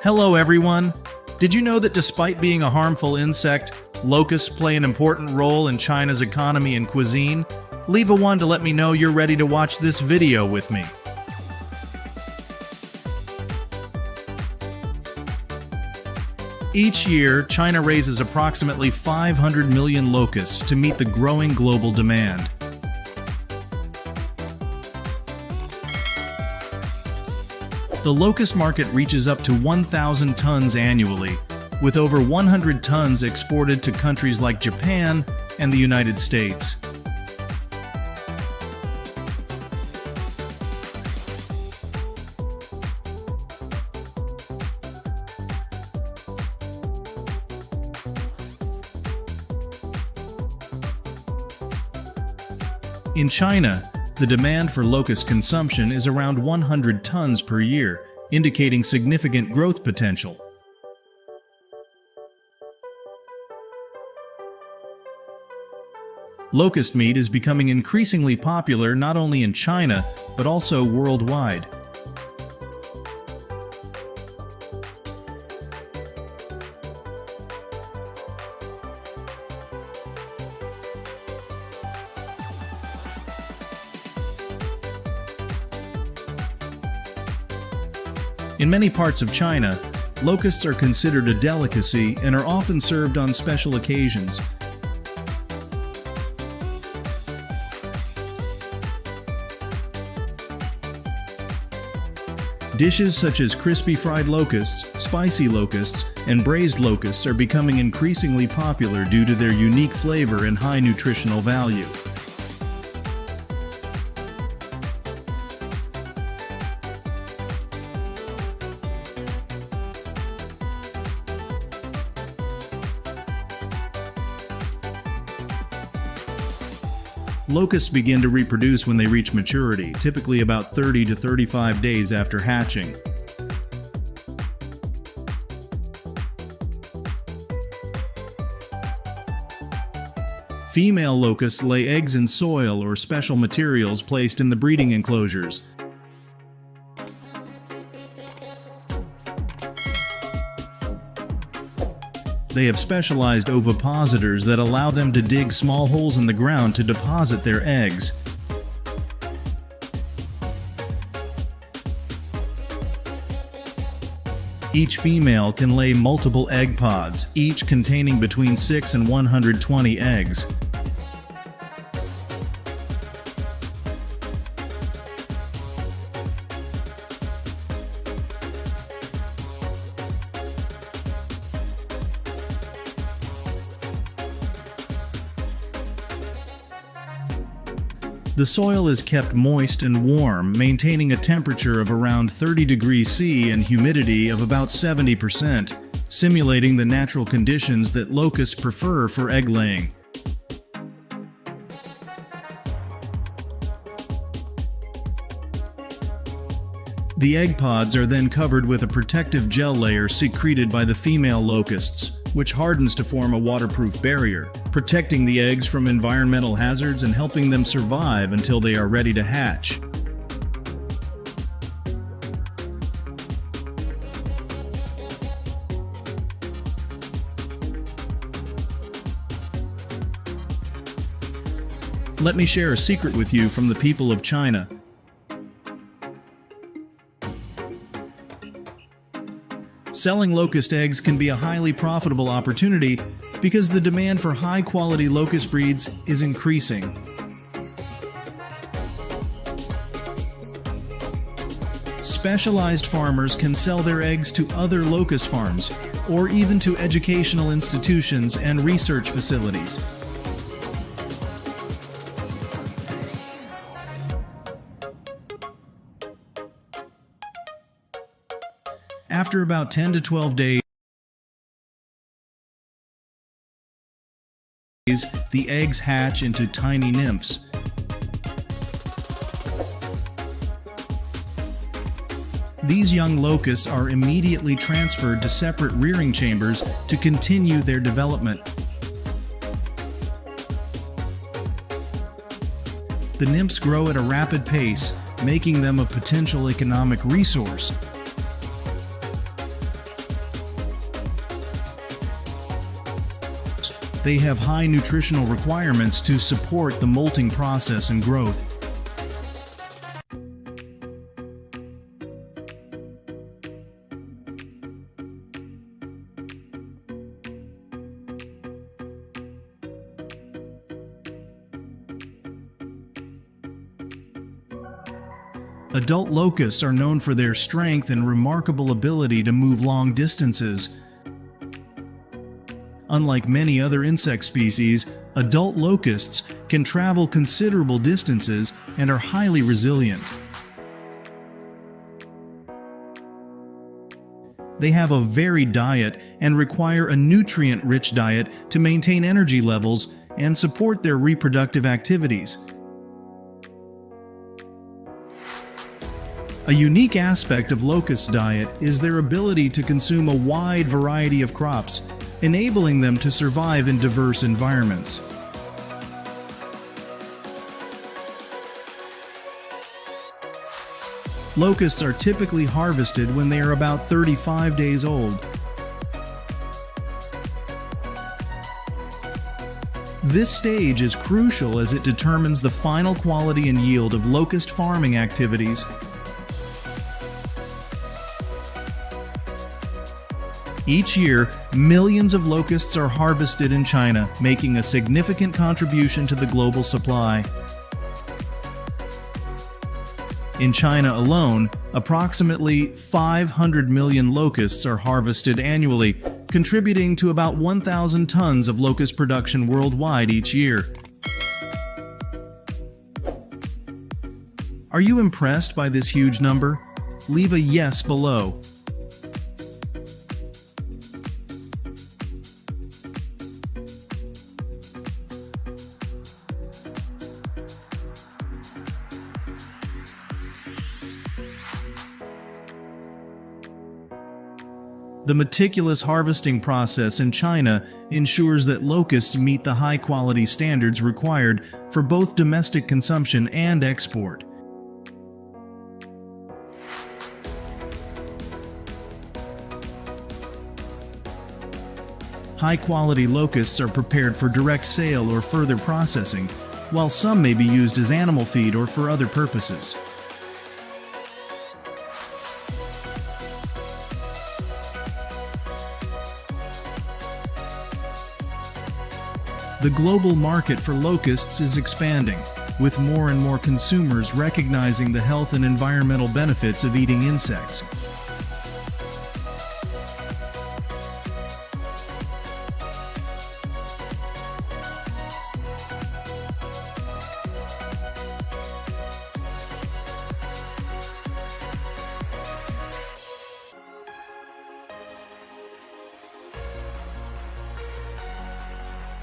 Hello everyone! Did you know that despite being a harmful insect, locusts play an important role in China's economy and cuisine? Leave a 1 to let me know you're ready to watch this video with me. Each year, China raises approximately 500 million locusts to meet the growing global demand. The locust market reaches up to 1,000 tons annually, with over 100 tons exported to countries like Japan and the United States. In China, the demand for locust consumption is around 100 tons per year, indicating significant growth potential. Locust meat is becoming increasingly popular not only in China, but also worldwide. In many parts of China, locusts are considered a delicacy and are often served on special occasions. Dishes such as crispy fried locusts, spicy locusts, and braised locusts are becoming increasingly popular due to their unique flavor and high nutritional value. Locusts begin to reproduce when they reach maturity, typically about 30 to 35 days after hatching. Female locusts lay eggs in soil or special materials placed in the breeding enclosures. They have specialized ovipositors that allow them to dig small holes in the ground to deposit their eggs. Each female can lay multiple egg pods, each containing between 6 and 120 eggs. The soil is kept moist and warm, maintaining a temperature of around 30 degrees C and humidity of about 70%, simulating the natural conditions that locusts prefer for egg laying. The egg pods are then covered with a protective gel layer secreted by the female locusts, which hardens to form a waterproof barrier, protecting the eggs from environmental hazards and helping them survive until they are ready to hatch. Let me share a secret with you from the people of China. Selling locust eggs can be a highly profitable opportunity because the demand for high-quality locust breeds is increasing. Specialized farmers can sell their eggs to other locust farms, or even to educational institutions and research facilities. After about 10 to 12 days, the eggs hatch into tiny nymphs. These young locusts are immediately transferred to separate rearing chambers to continue their development. The nymphs grow at a rapid pace, making them a potential economic resource. They have high nutritional requirements to support the molting process and growth. Adult locusts are known for their strength and remarkable ability to move long distances. Unlike many other insect species, adult locusts can travel considerable distances and are highly resilient. They have a varied diet and require a nutrient-rich diet to maintain energy levels and support their reproductive activities. A unique aspect of locust diet is their ability to consume a wide variety of crops, enabling them to survive in diverse environments. Locusts are typically harvested when they are about 35 days old. This stage is crucial as it determines the final quality and yield of locust farming activities. Each year, millions of locusts are harvested in China, making a significant contribution to the global supply. In China alone, approximately 500 million locusts are harvested annually, contributing to about 1,000 tons of locust production worldwide each year. Are you impressed by this huge number? Leave a yes below. The meticulous harvesting process in China ensures that locusts meet the high-quality standards required for both domestic consumption and export. High-quality locusts are prepared for direct sale or further processing, while some may be used as animal feed or for other purposes. The global market for locusts is expanding, with more and more consumers recognizing the health and environmental benefits of eating insects.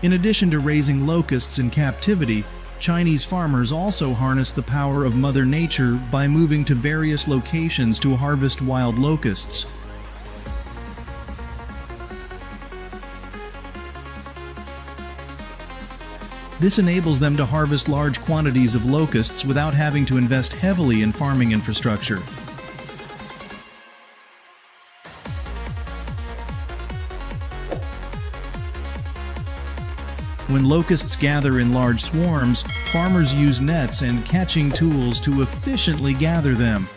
In addition to raising locusts in captivity, Chinese farmers also harness the power of Mother Nature by moving to various locations to harvest wild locusts. This enables them to harvest large quantities of locusts without having to invest heavily in farming infrastructure. When locusts gather in large swarms, farmers use nets and catching tools to efficiently gather them.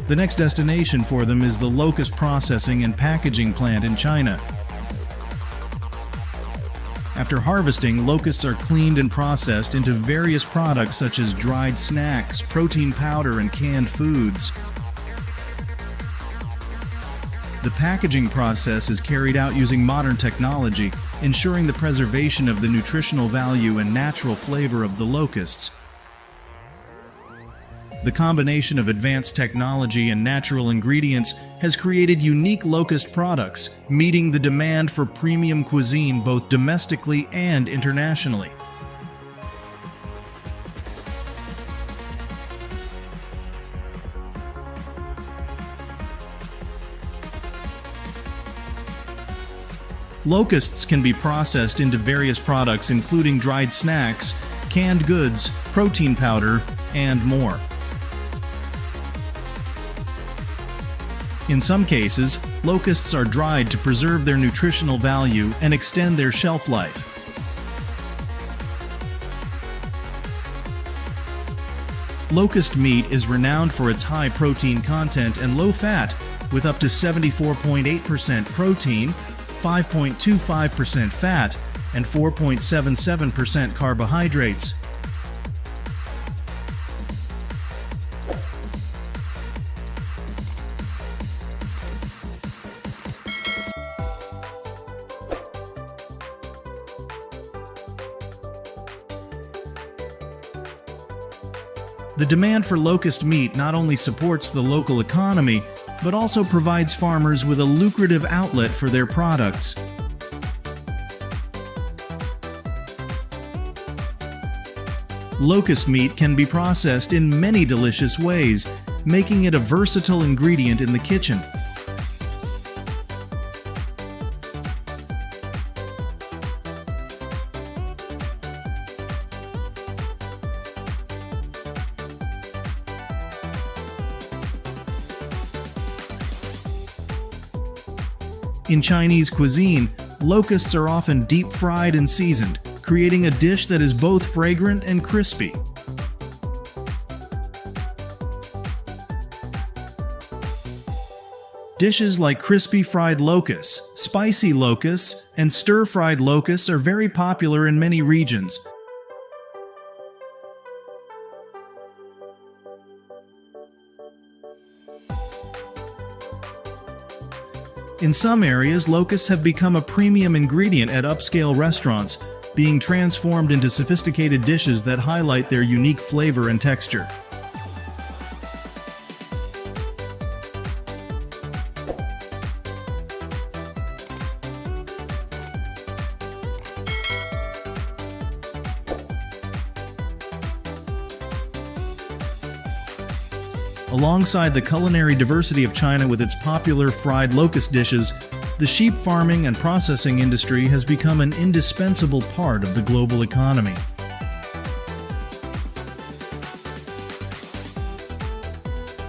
The next destination for them is the locust processing and packaging plant in China. After harvesting, locusts are cleaned and processed into various products such as dried snacks, protein powder, and canned foods. The packaging process is carried out using modern technology, ensuring the preservation of the nutritional value and natural flavor of the locusts. The combination of advanced technology and natural ingredients has created unique locust products, meeting the demand for premium cuisine both domestically and internationally. Locusts can be processed into various products including dried snacks, canned goods, protein powder, and more. In some cases, locusts are dried to preserve their nutritional value and extend their shelf life. Locust meat is renowned for its high protein content and low fat, with up to 74.8% protein, 5.25% fat, and 4.77% carbohydrates. The demand for locust meat not only supports the local economy, but also provides farmers with a lucrative outlet for their products. Locust meat can be processed in many delicious ways, making it a versatile ingredient in the kitchen. In Chinese cuisine, locusts are often deep-fried and seasoned, creating a dish that is both fragrant and crispy. Dishes like crispy fried locusts, spicy locusts, and stir-fried locusts are very popular in many regions. In some areas, locusts have become a premium ingredient at upscale restaurants, being transformed into sophisticated dishes that highlight their unique flavor and texture. Alongside the culinary diversity of China with its popular fried locust dishes, the sheep farming and processing industry has become an indispensable part of the global economy.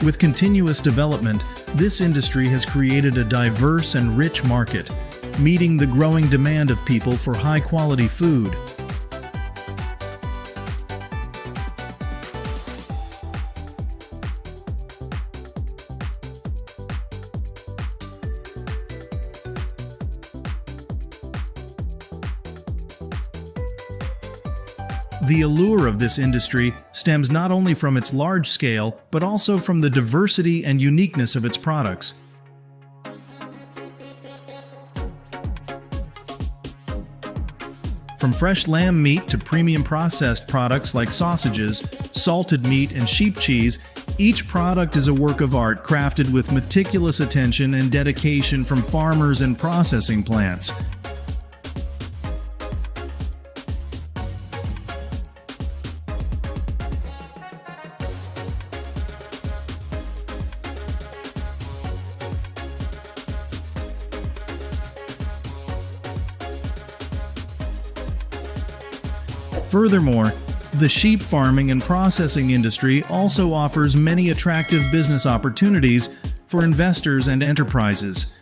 With continuous development, this industry has created a diverse and rich market, meeting the growing demand of people for high-quality food. The allure of this industry stems not only from its large scale, but also from the diversity and uniqueness of its products. From fresh lamb meat to premium processed products like sausages, salted meat, and sheep cheese, each product is a work of art crafted with meticulous attention and dedication from farmers and processing plants. Furthermore, the sheep farming and processing industry also offers many attractive business opportunities for investors and enterprises.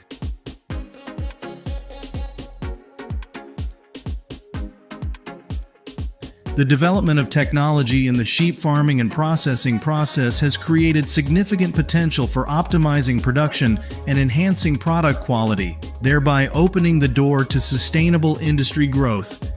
The development of technology in the sheep farming and processing process has created significant potential for optimizing production and enhancing product quality, thereby opening the door to sustainable industry growth.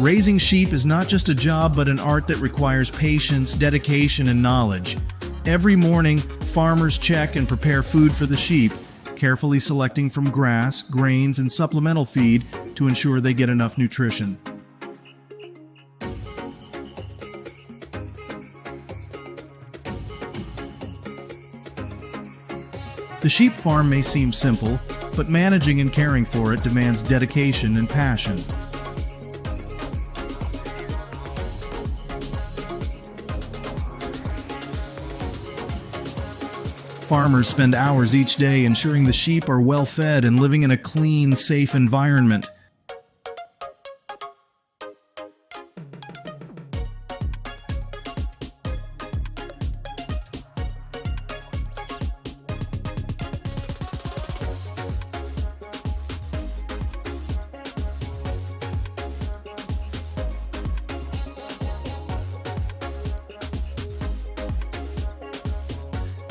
Raising sheep is not just a job but an art that requires patience, dedication, and knowledge. Every morning, farmers check and prepare food for the sheep, carefully selecting from grass, grains, and supplemental feed to ensure they get enough nutrition. The sheep farm may seem simple, but managing and caring for it demands dedication and passion. Farmers spend hours each day ensuring the sheep are well fed and living in a clean, safe environment.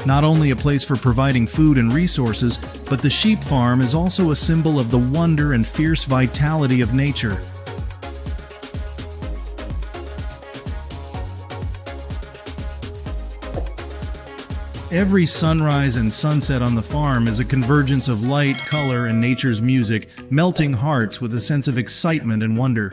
Not only a place for providing food and resources, but the sheep farm is also a symbol of the wonder and fierce vitality of nature. Every sunrise and sunset on the farm is a convergence of light, color, and nature's music, melting hearts with a sense of excitement and wonder.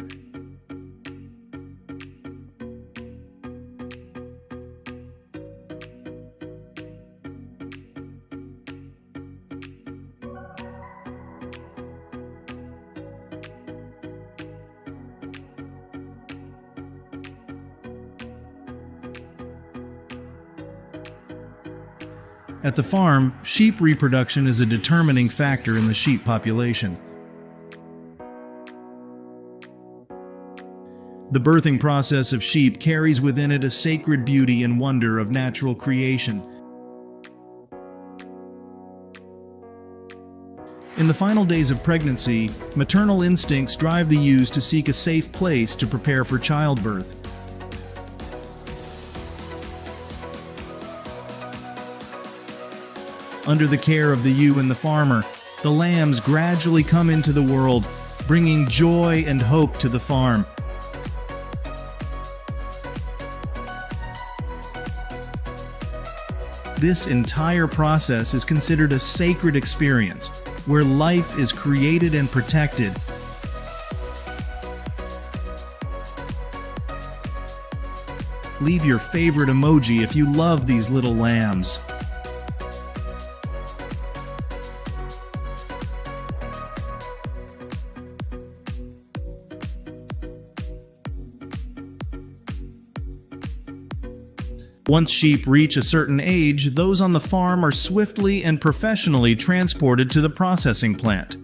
At the farm, sheep reproduction is a determining factor in the sheep population. The birthing process of sheep carries within it a sacred beauty and wonder of natural creation. In the final days of pregnancy, maternal instincts drive the ewes to seek a safe place to prepare for childbirth. Under the care of the ewe and the farmer, the lambs gradually come into the world, bringing joy and hope to the farm. This entire process is considered a sacred experience, where life is created and protected. Leave your favorite emoji if you love these little lambs. Once sheep reach a certain age, those on the farm are swiftly and professionally transported to the processing plant.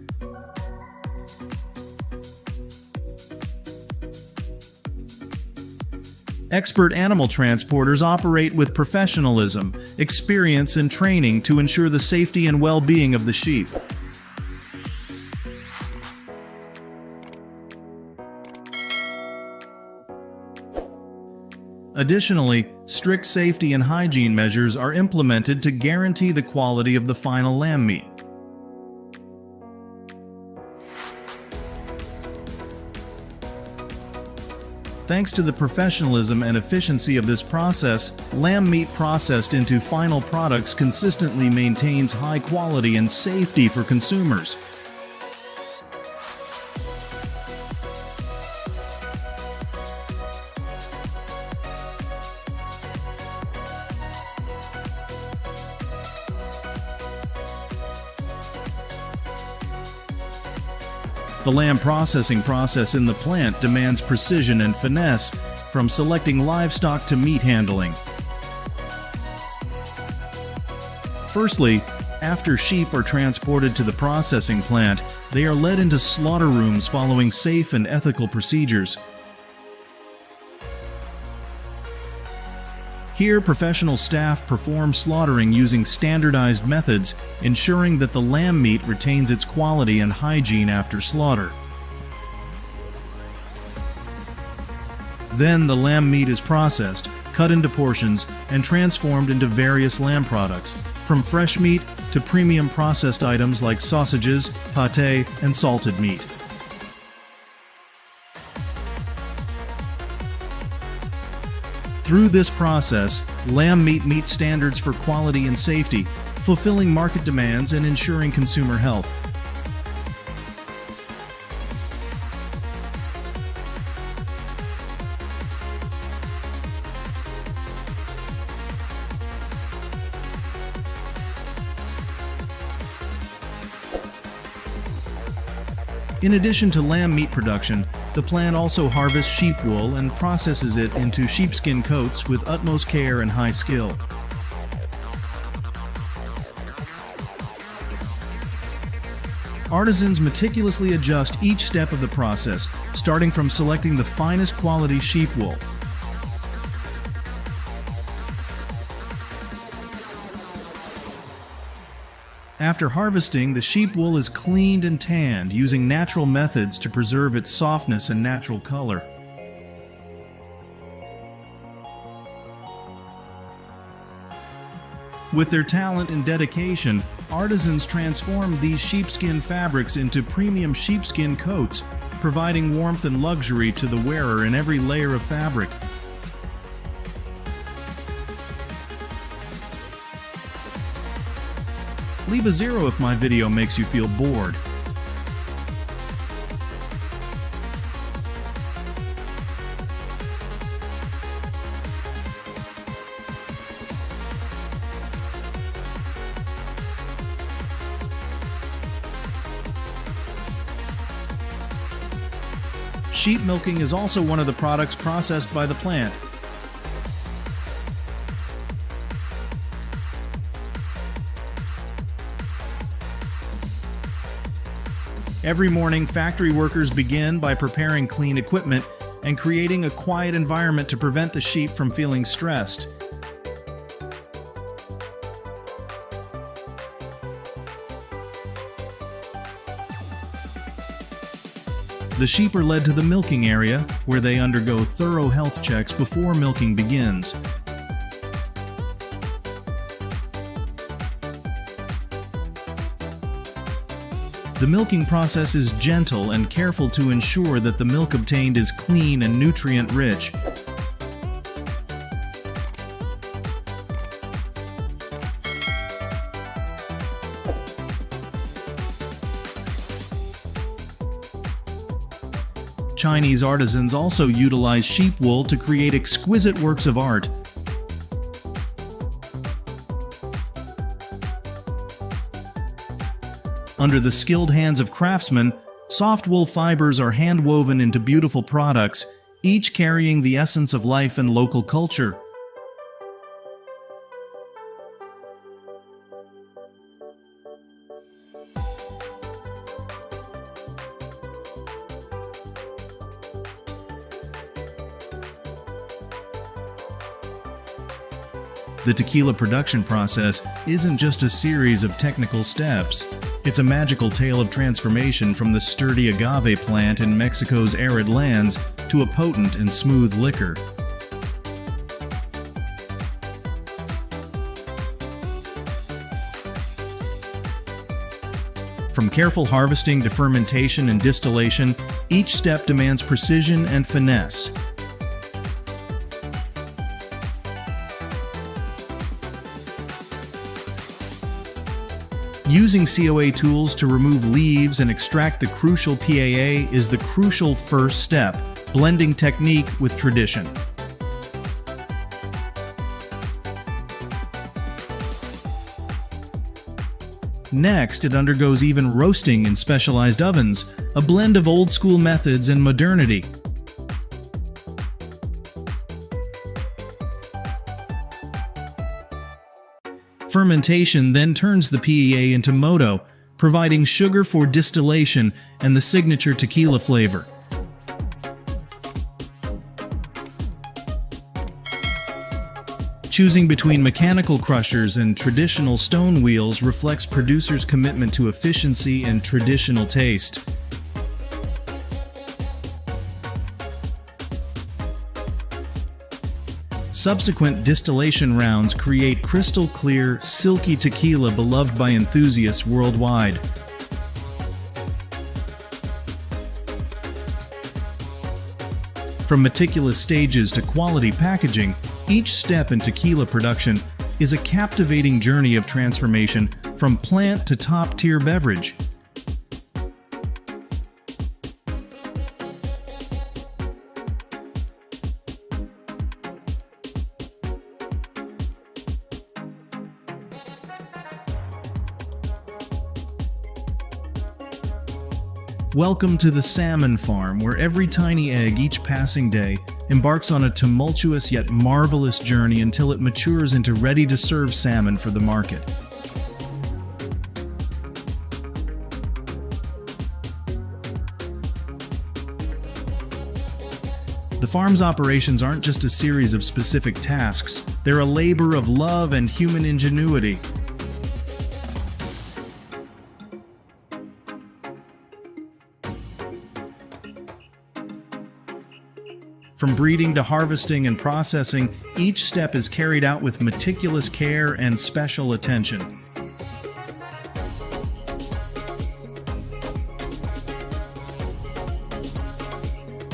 Expert animal transporters operate with professionalism, experience, and training to ensure the safety and well-being of the sheep. Additionally, strict safety and hygiene measures are implemented to guarantee the quality of the final lamb meat. Thanks to the professionalism and efficiency of this process, lamb meat processed into final products consistently maintains high quality and safety for consumers. The lamb processing process in the plant demands precision and finesse, from selecting livestock to meat handling. Firstly, after sheep are transported to the processing plant, they are led into slaughter rooms following safe and ethical procedures. Here, professional staff perform slaughtering using standardized methods, ensuring that the lamb meat retains its quality and hygiene after slaughter. Then the lamb meat is processed, cut into portions, and transformed into various lamb products, from fresh meat to premium processed items like sausages, pâté, and salted meat. Through this process, lamb meat meets standards for quality and safety, fulfilling market demands and ensuring consumer health. In addition to lamb meat production, the plant also harvests sheep wool and processes it into sheepskin coats with utmost care and high skill. Artisans meticulously adjust each step of the process, starting from selecting the finest quality sheep wool. After harvesting, the sheep wool is cleaned and tanned using natural methods to preserve its softness and natural color. With their talent and dedication, artisans transform these sheepskin fabrics into premium sheepskin coats, providing warmth and luxury to the wearer in every layer of fabric. Leave a 0 if my video makes you feel bored. Sheep milking is also one of the products processed by the plant. Every morning, factory workers begin by preparing clean equipment and creating a quiet environment to prevent the sheep from feeling stressed. The sheep are led to the milking area, where they undergo thorough health checks before milking begins. The milking process is gentle and careful to ensure that the milk obtained is clean and nutrient-rich. Chinese artisans also utilize sheep wool to create exquisite works of art. Under the skilled hands of craftsmen, soft wool fibers are hand-woven into beautiful products, each carrying the essence of life and local culture. The tequila production process isn't just a series of technical steps. It's a magical tale of transformation from the sturdy agave plant in Mexico's arid lands to a potent and smooth liquor. From careful harvesting to fermentation and distillation, each step demands precision and finesse. Using COA tools to remove leaves and extract the crucial PAA is the crucial first step, blending technique with tradition. Next, it undergoes even roasting in specialized ovens, a blend of old-school methods and modernity. Fermentation then turns the PEA into moto, providing sugar for distillation and the signature tequila flavor. Choosing between mechanical crushers and traditional stone wheels reflects producers' commitment to efficiency and traditional taste. Subsequent distillation rounds create crystal-clear, silky tequila beloved by enthusiasts worldwide. From meticulous stages to quality packaging, each step in tequila production is a captivating journey of transformation from plant to top-tier beverage. Welcome to the salmon farm, where every tiny egg each passing day embarks on a tumultuous yet marvelous journey until it matures into ready-to-serve salmon for the market. The farm's operations aren't just a series of specific tasks, they're a labor of love and human ingenuity. From breeding to harvesting and processing, each step is carried out with meticulous care and special attention.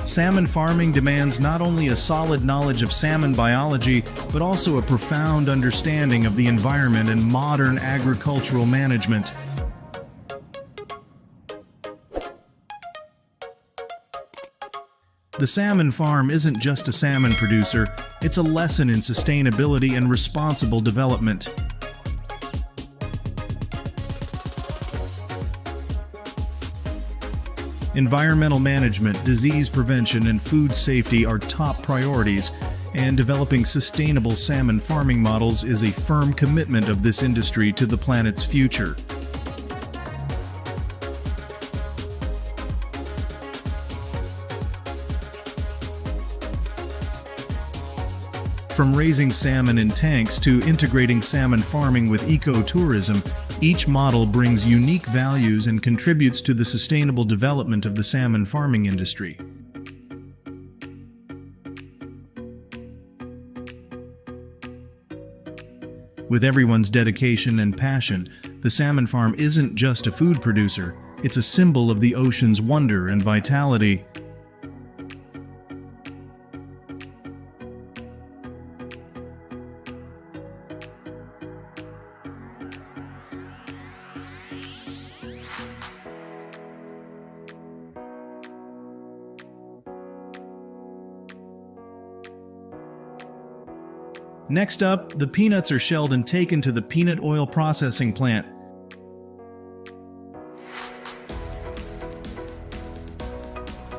Salmon farming demands not only a solid knowledge of salmon biology, but also a profound understanding of the environment and modern agricultural management. The salmon farm isn't just a salmon producer, it's a lesson in sustainability and responsible development. Environmental management, disease prevention, and food safety are top priorities, and developing sustainable salmon farming models is a firm commitment of this industry to the planet's future. From raising salmon in tanks to integrating salmon farming with ecotourism, each model brings unique values and contributes to the sustainable development of the salmon farming industry. With everyone's dedication and passion, the salmon farm isn't just a food producer, it's a symbol of the ocean's wonder and vitality. Next up, the peanuts are shelled and taken to the peanut oil processing plant.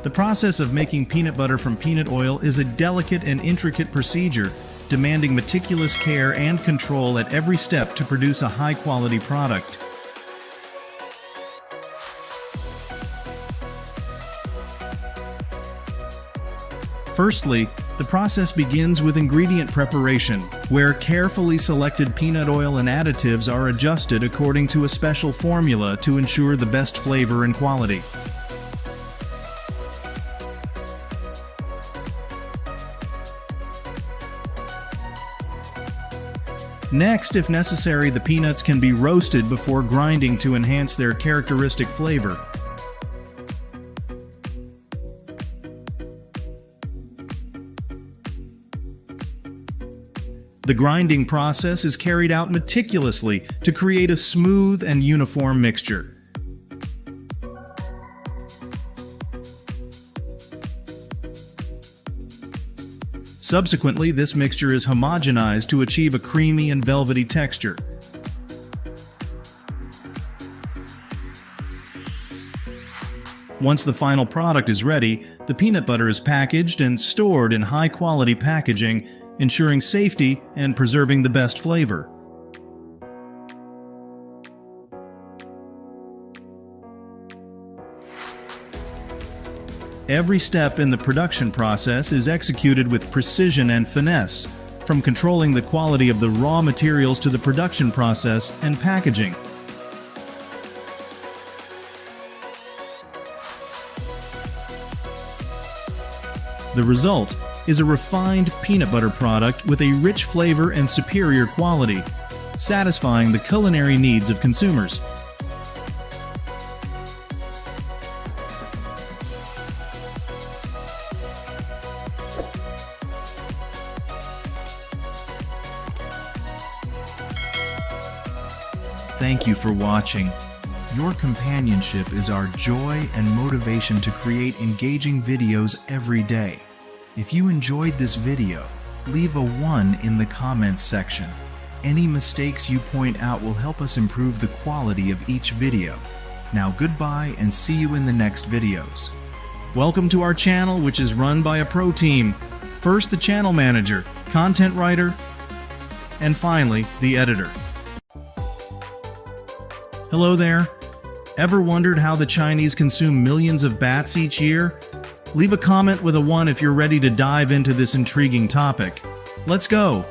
The process of making peanut butter from peanut oil is a delicate and intricate procedure, demanding meticulous care and control at every step to produce a high-quality product. Firstly, the process begins with ingredient preparation, where carefully selected peanut oil and additives are adjusted according to a special formula to ensure the best flavor and quality. Next, if necessary, the peanuts can be roasted before grinding to enhance their characteristic flavor. The grinding process is carried out meticulously to create a smooth and uniform mixture. Subsequently, this mixture is homogenized to achieve a creamy and velvety texture. Once the final product is ready, the peanut butter is packaged and stored in high-quality packaging, ensuring safety and preserving the best flavor. Every step in the production process is executed with precision and finesse, from controlling the quality of the raw materials to the production process and packaging. The result is a refined peanut butter product with a rich flavor and superior quality, satisfying the culinary needs of consumers. Thank you for watching. Your companionship is our joy and motivation to create engaging videos every day. If you enjoyed this video, leave a 1 in the comments section. Any mistakes you point out will help us improve the quality of each video. Now goodbye and see you in the next videos. Welcome to our channel, which is run by a pro team. First the channel manager, content writer, and finally the editor. Hello there. Ever wondered how the Chinese consume millions of bats each year? Leave a comment with a 1 if you're ready to dive into this intriguing topic. Let's go!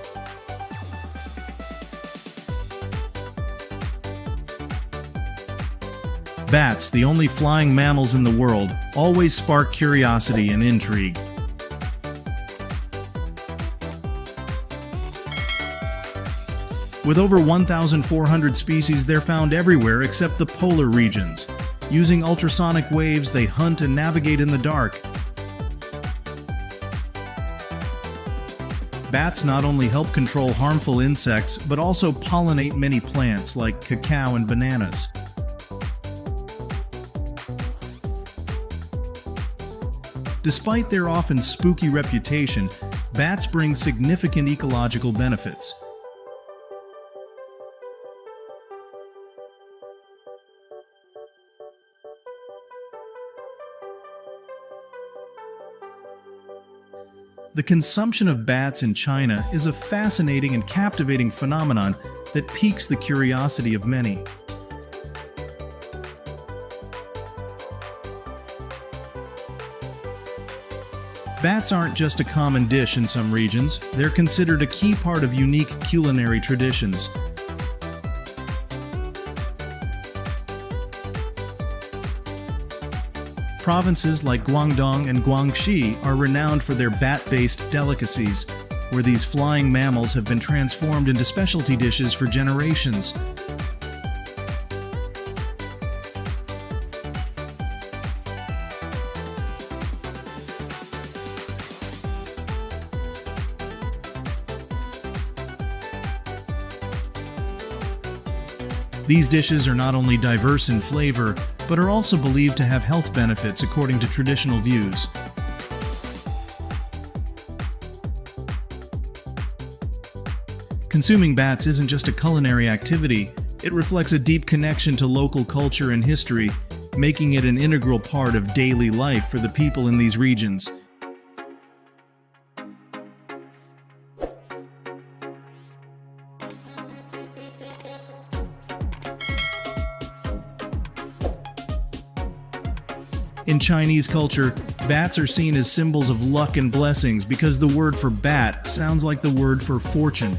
Bats, the only flying mammals in the world, always spark curiosity and intrigue. With over 1,400 species, they're found everywhere except the polar regions. Using ultrasonic waves, they hunt and navigate in the dark. Bats not only help control harmful insects, but also pollinate many plants like cacao and bananas. Despite their often spooky reputation, bats bring significant ecological benefits. The consumption of bats in China is a fascinating and captivating phenomenon that piques the curiosity of many. Bats aren't just a common dish in some regions, they're considered a key part of unique culinary traditions. Provinces like Guangdong and Guangxi are renowned for their bat-based delicacies, where these flying mammals have been transformed into specialty dishes for generations. These dishes are not only diverse in flavor, but are also believed to have health benefits according to traditional views. Consuming bats isn't just a culinary activity, it reflects a deep connection to local culture and history, making it an integral part of daily life for the people in these regions. In Chinese culture, bats are seen as symbols of luck and blessings because the word for bat sounds like the word for fortune.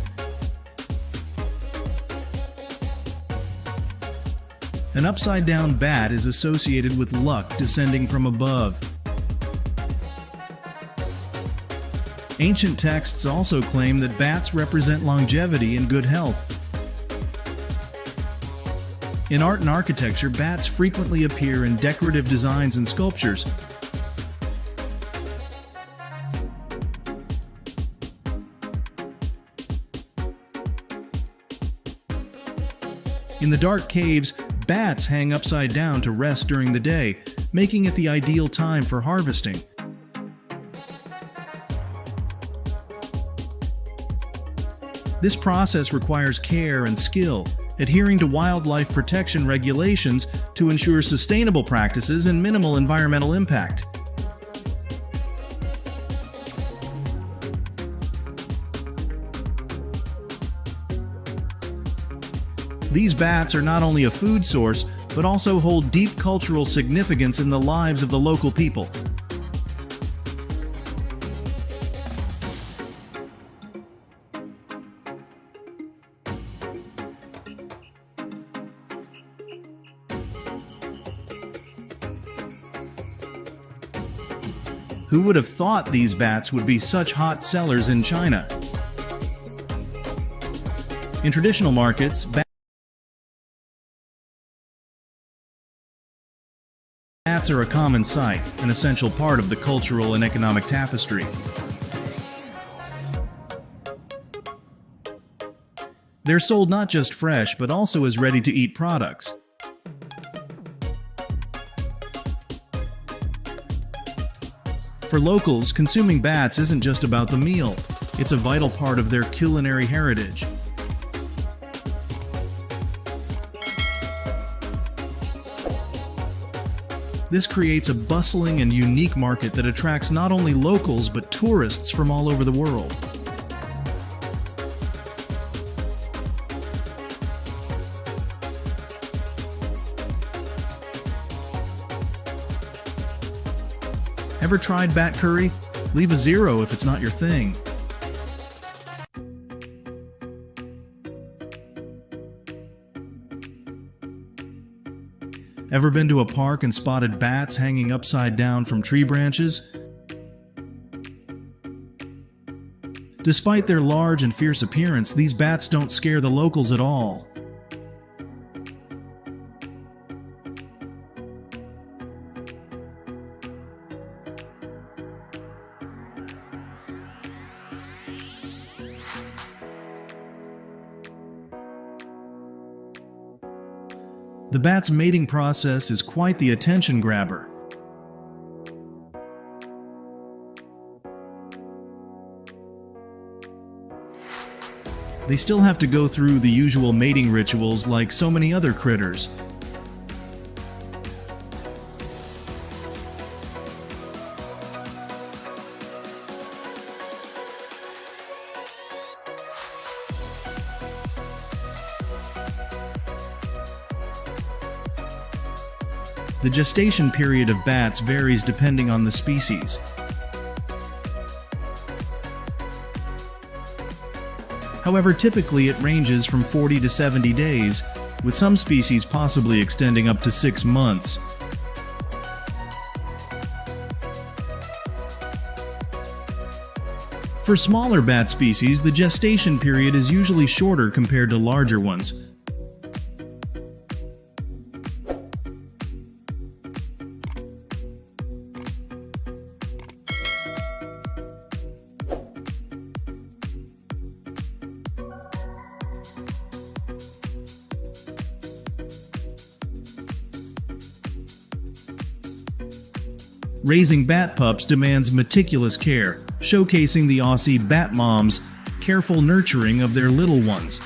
An upside-down bat is associated with luck descending from above. Ancient texts also claim that bats represent longevity and good health. In art and architecture, bats frequently appear in decorative designs and sculptures. In the dark caves, bats hang upside down to rest during the day, making it the ideal time for harvesting. This process requires care and skill, adhering to wildlife protection regulations to ensure sustainable practices and minimal environmental impact. These bats are not only a food source, but also hold deep cultural significance in the lives of the local people. Who would have thought these bats would be such hot sellers in China? In traditional markets, bats are a common sight, an essential part of the cultural and economic tapestry. They're sold not just fresh, but also as ready-to-eat products. For locals, consuming bats isn't just about the meal. It's a vital part of their culinary heritage. This creates a bustling and unique market that attracts not only locals but tourists from all over the world. Ever tried bat curry? Leave a 0 if it's not your thing. Ever been to a park and spotted bats hanging upside down from tree branches? Despite their large and fierce appearance, these bats don't scare the locals at all. The bat's mating process is quite the attention grabber. They still have to go through the usual mating rituals like so many other critters. The gestation period of bats varies depending on the species. However, typically it ranges from 40 to 70 days, with some species possibly extending up to 6 months. For smaller bat species, the gestation period is usually shorter compared to larger ones. Raising bat pups demands meticulous care, showcasing the Aussie bat moms' careful nurturing of their little ones.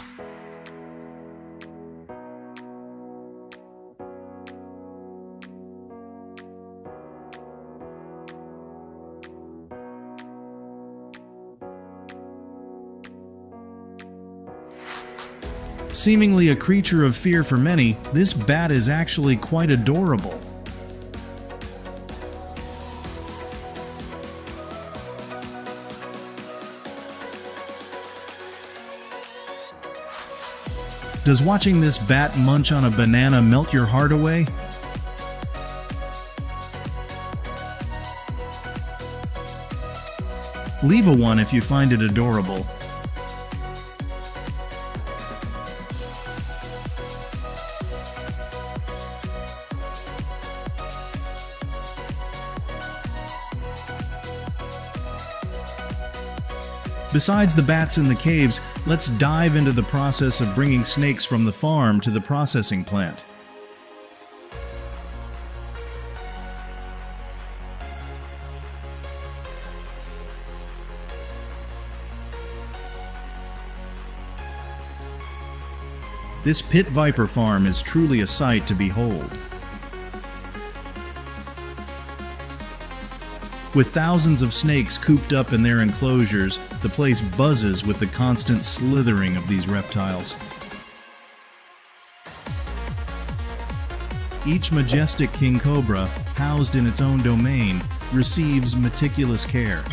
Seemingly a creature of fear for many, this bat is actually quite adorable. Does watching this bat munch on a banana melt your heart away? Leave a 1 if you find it adorable. Besides the bats in the caves, let's dive into the process of bringing snakes from the farm to the processing plant. This pit viper farm is truly a sight to behold. With thousands of snakes cooped up in their enclosures, the place buzzes with the constant slithering of these reptiles. Each majestic king cobra, housed in its own domain, receives meticulous care.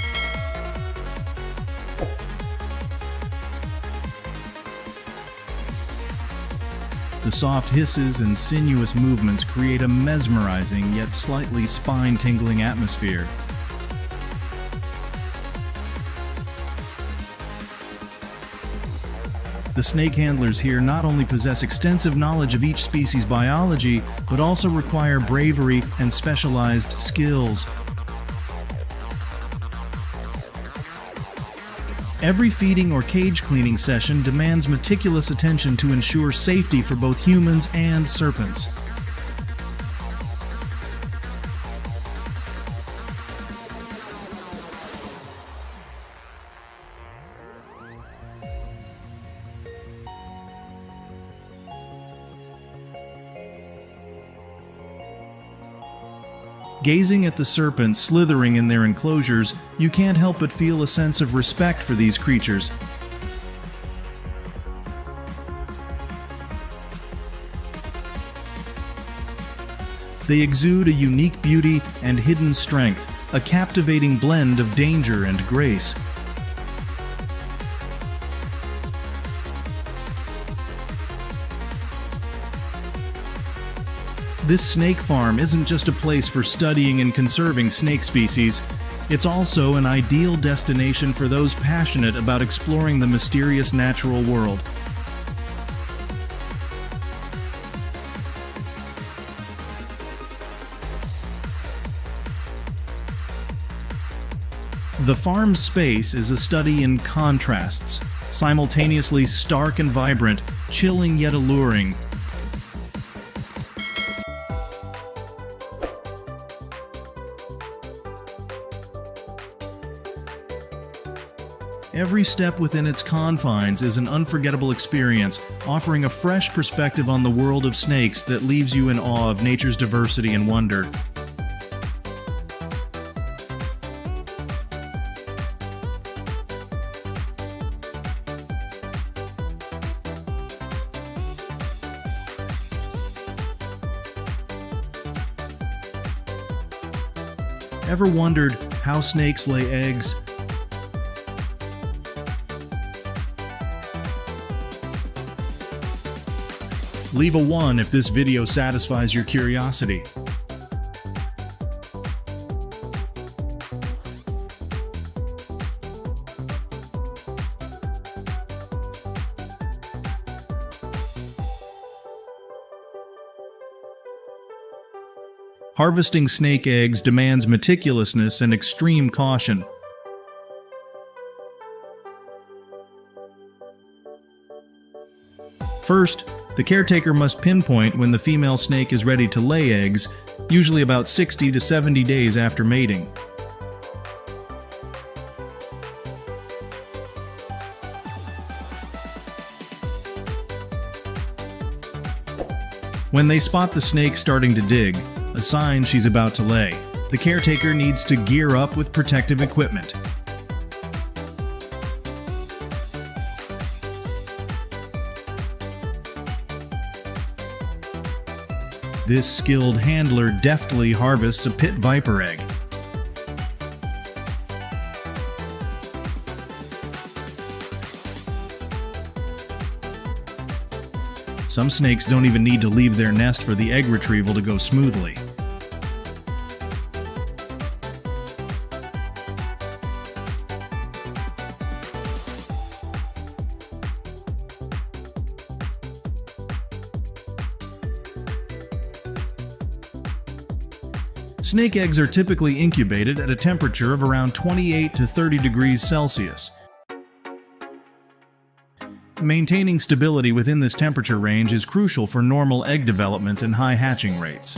The soft hisses and sinuous movements create a mesmerizing yet slightly spine-tingling atmosphere. The snake handlers here not only possess extensive knowledge of each species' biology, but also require bravery and specialized skills. Every feeding or cage cleaning session demands meticulous attention to ensure safety for both humans and serpents. Gazing at the serpents slithering in their enclosures, you can't help but feel a sense of respect for these creatures. They exude a unique beauty and hidden strength, a captivating blend of danger and grace. This snake farm isn't just a place for studying and conserving snake species, it's also an ideal destination for those passionate about exploring the mysterious natural world. The farm's space is a study in contrasts, simultaneously stark and vibrant, chilling yet alluring. Every step within its confines is an unforgettable experience, offering a fresh perspective on the world of snakes that leaves you in awe of nature's diversity and wonder. Ever wondered how snakes lay eggs? Leave a 1 if this video satisfies your curiosity. Harvesting snake eggs demands meticulousness and extreme caution. First, the caretaker must pinpoint when the female snake is ready to lay eggs, usually about 60 to 70 days after mating. When they spot the snake starting to dig, a sign she's about to lay, the caretaker needs to gear up with protective equipment. This skilled handler deftly harvests a pit viper egg. Some snakes don't even need to leave their nest for the egg retrieval to go smoothly. Snake eggs are typically incubated at a temperature of around 28 to 30 degrees Celsius. Maintaining stability within this temperature range is crucial for normal egg development and high hatching rates.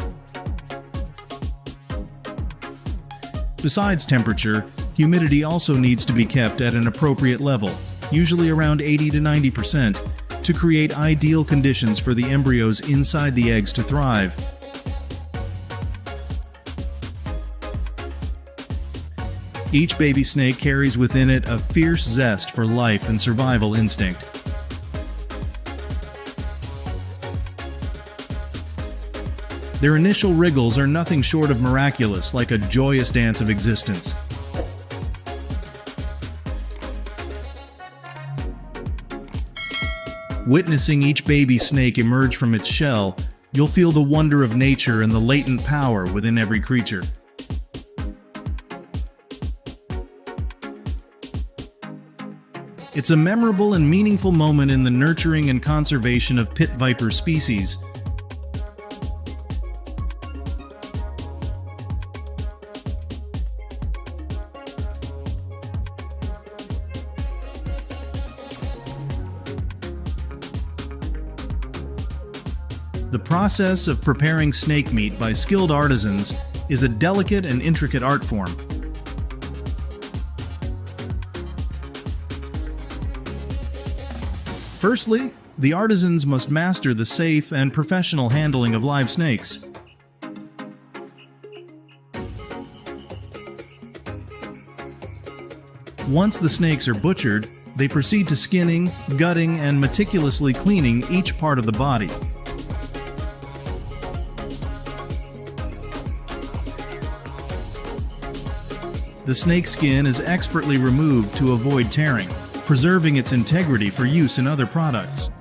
Besides temperature, humidity also needs to be kept at an appropriate level, usually around 80 to 90%, to create ideal conditions for the embryos inside the eggs to thrive. Each baby snake carries within it a fierce zest for life and survival instinct. Their initial wriggles are nothing short of miraculous, like a joyous dance of existence. Witnessing each baby snake emerge from its shell, you'll feel the wonder of nature and the latent power within every creature. It's a memorable and meaningful moment in the nurturing and conservation of pit viper species. The process of preparing snake meat by skilled artisans is a delicate and intricate art form. Firstly, the artisans must master the safe and professional handling of live snakes. Once the snakes are butchered, they proceed to skinning, gutting, and meticulously cleaning each part of the body. the snake skin is expertly removed to avoid tearing, preserving its integrity for use in other products.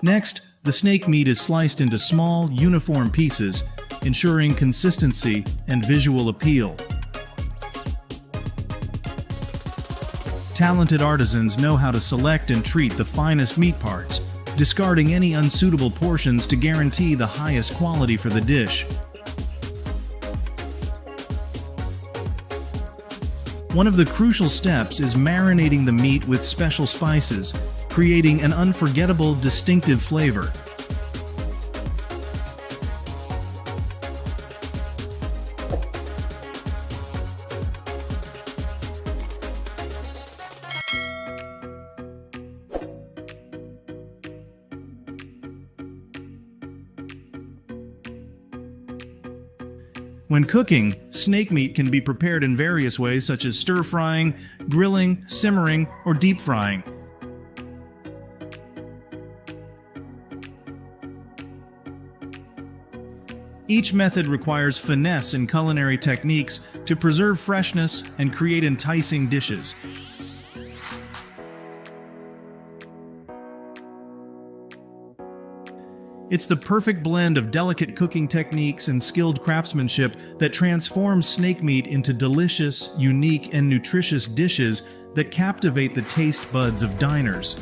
Next, the snake meat is sliced into small, uniform pieces, ensuring consistency and visual appeal. Talented artisans know how to select and treat the finest meat parts, discarding any unsuitable portions to guarantee the highest quality for the dish. One of the crucial steps is marinating the meat with special spices, creating an unforgettable, distinctive flavor. When cooking, snake meat can be prepared in various ways such as stir-frying, grilling, simmering, or deep frying. Each method requires finesse in culinary techniques to preserve freshness and create enticing dishes. It's the perfect blend of delicate cooking techniques and skilled craftsmanship that transforms snake meat into delicious, unique, and nutritious dishes that captivate the taste buds of diners.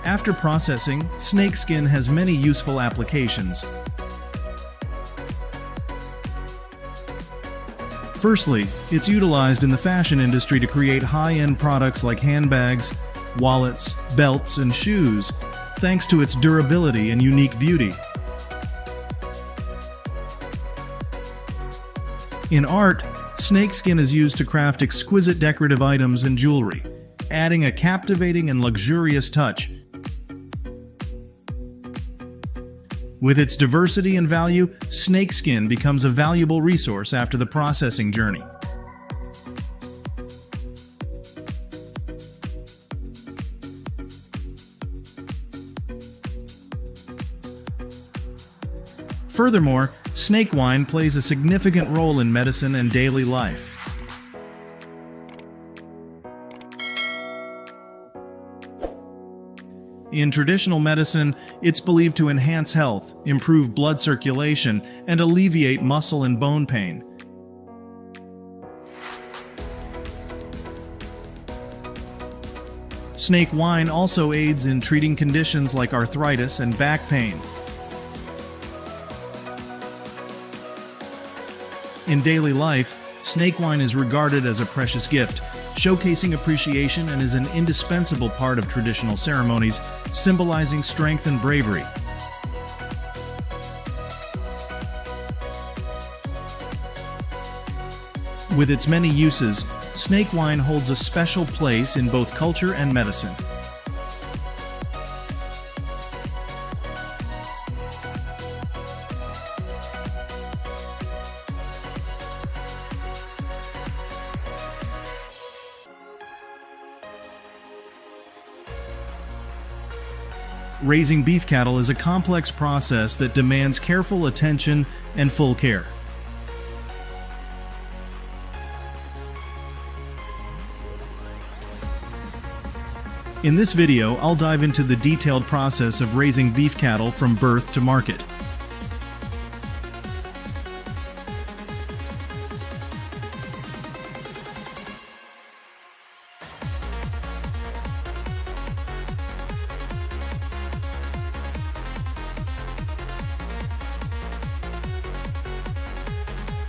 After processing, snake skin has many useful applications. Firstly, it's utilized in the fashion industry to create high-end products like handbags, wallets, belts, and shoes, thanks to its durability and unique beauty. In art, snake skin is used to craft exquisite decorative items and jewelry, adding a captivating and luxurious touch. With its diversity and value, snake skin becomes a valuable resource after the processing journey. Furthermore, snake wine plays a significant role in medicine and daily life. In traditional medicine, it's believed to enhance health, improve blood circulation, and alleviate muscle and bone pain. Snake wine also aids in treating conditions like arthritis and back pain. In daily life, snake wine is regarded as a precious gift, showcasing appreciation and is an indispensable part of traditional ceremonies, symbolizing strength and bravery. With its many uses, snake wine holds a special place in both culture and medicine. Raising beef cattle is a complex process that demands careful attention and full care. In this video, I'll dive into the detailed process of raising beef cattle from birth to market.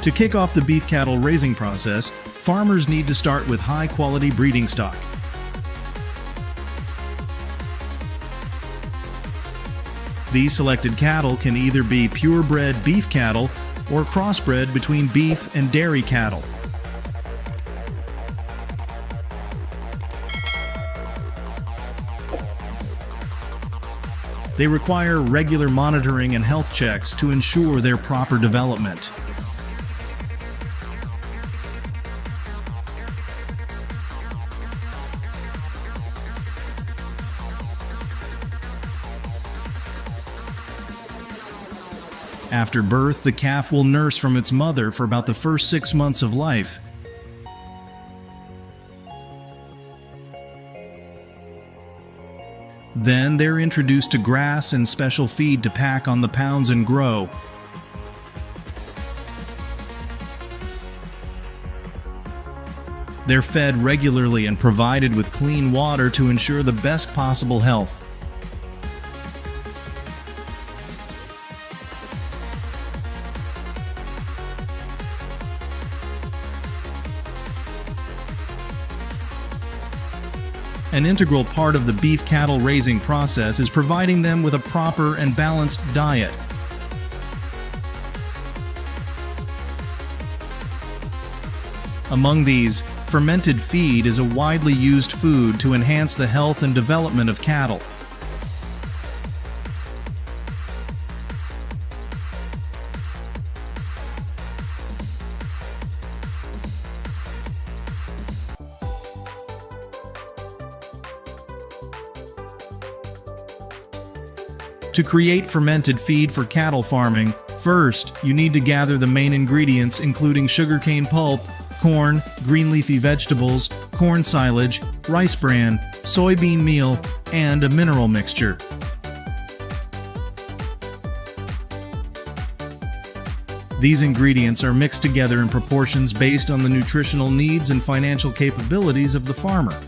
To kick off the beef cattle raising process, farmers need to start with high-quality breeding stock. These selected cattle can either be purebred beef cattle or crossbred between beef and dairy cattle. They require regular monitoring and health checks to ensure their proper development. After birth, the calf will nurse from its mother for about the first 6 months of life. Then they're introduced to grass and special feed to pack on the pounds and grow. They're fed regularly and provided with clean water to ensure the best possible health. An integral part of the beef cattle raising process is providing them with a proper and balanced diet. Among these, fermented feed is a widely used food to enhance the health and development of cattle. To create fermented feed for cattle farming, first, you need to gather the main ingredients including sugarcane pulp, corn, green leafy vegetables, corn silage, rice bran, soybean meal, and a mineral mixture. These ingredients are mixed together in proportions based on the nutritional needs and financial capabilities of the farmer.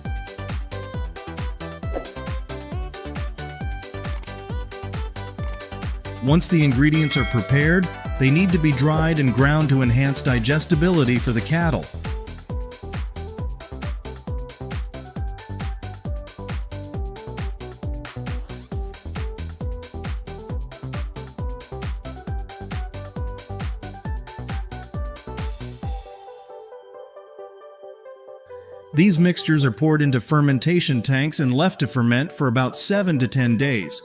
Once the ingredients are prepared, they need to be dried and ground to enhance digestibility for the cattle. These mixtures are poured into fermentation tanks and left to ferment for about 7 to 10 days.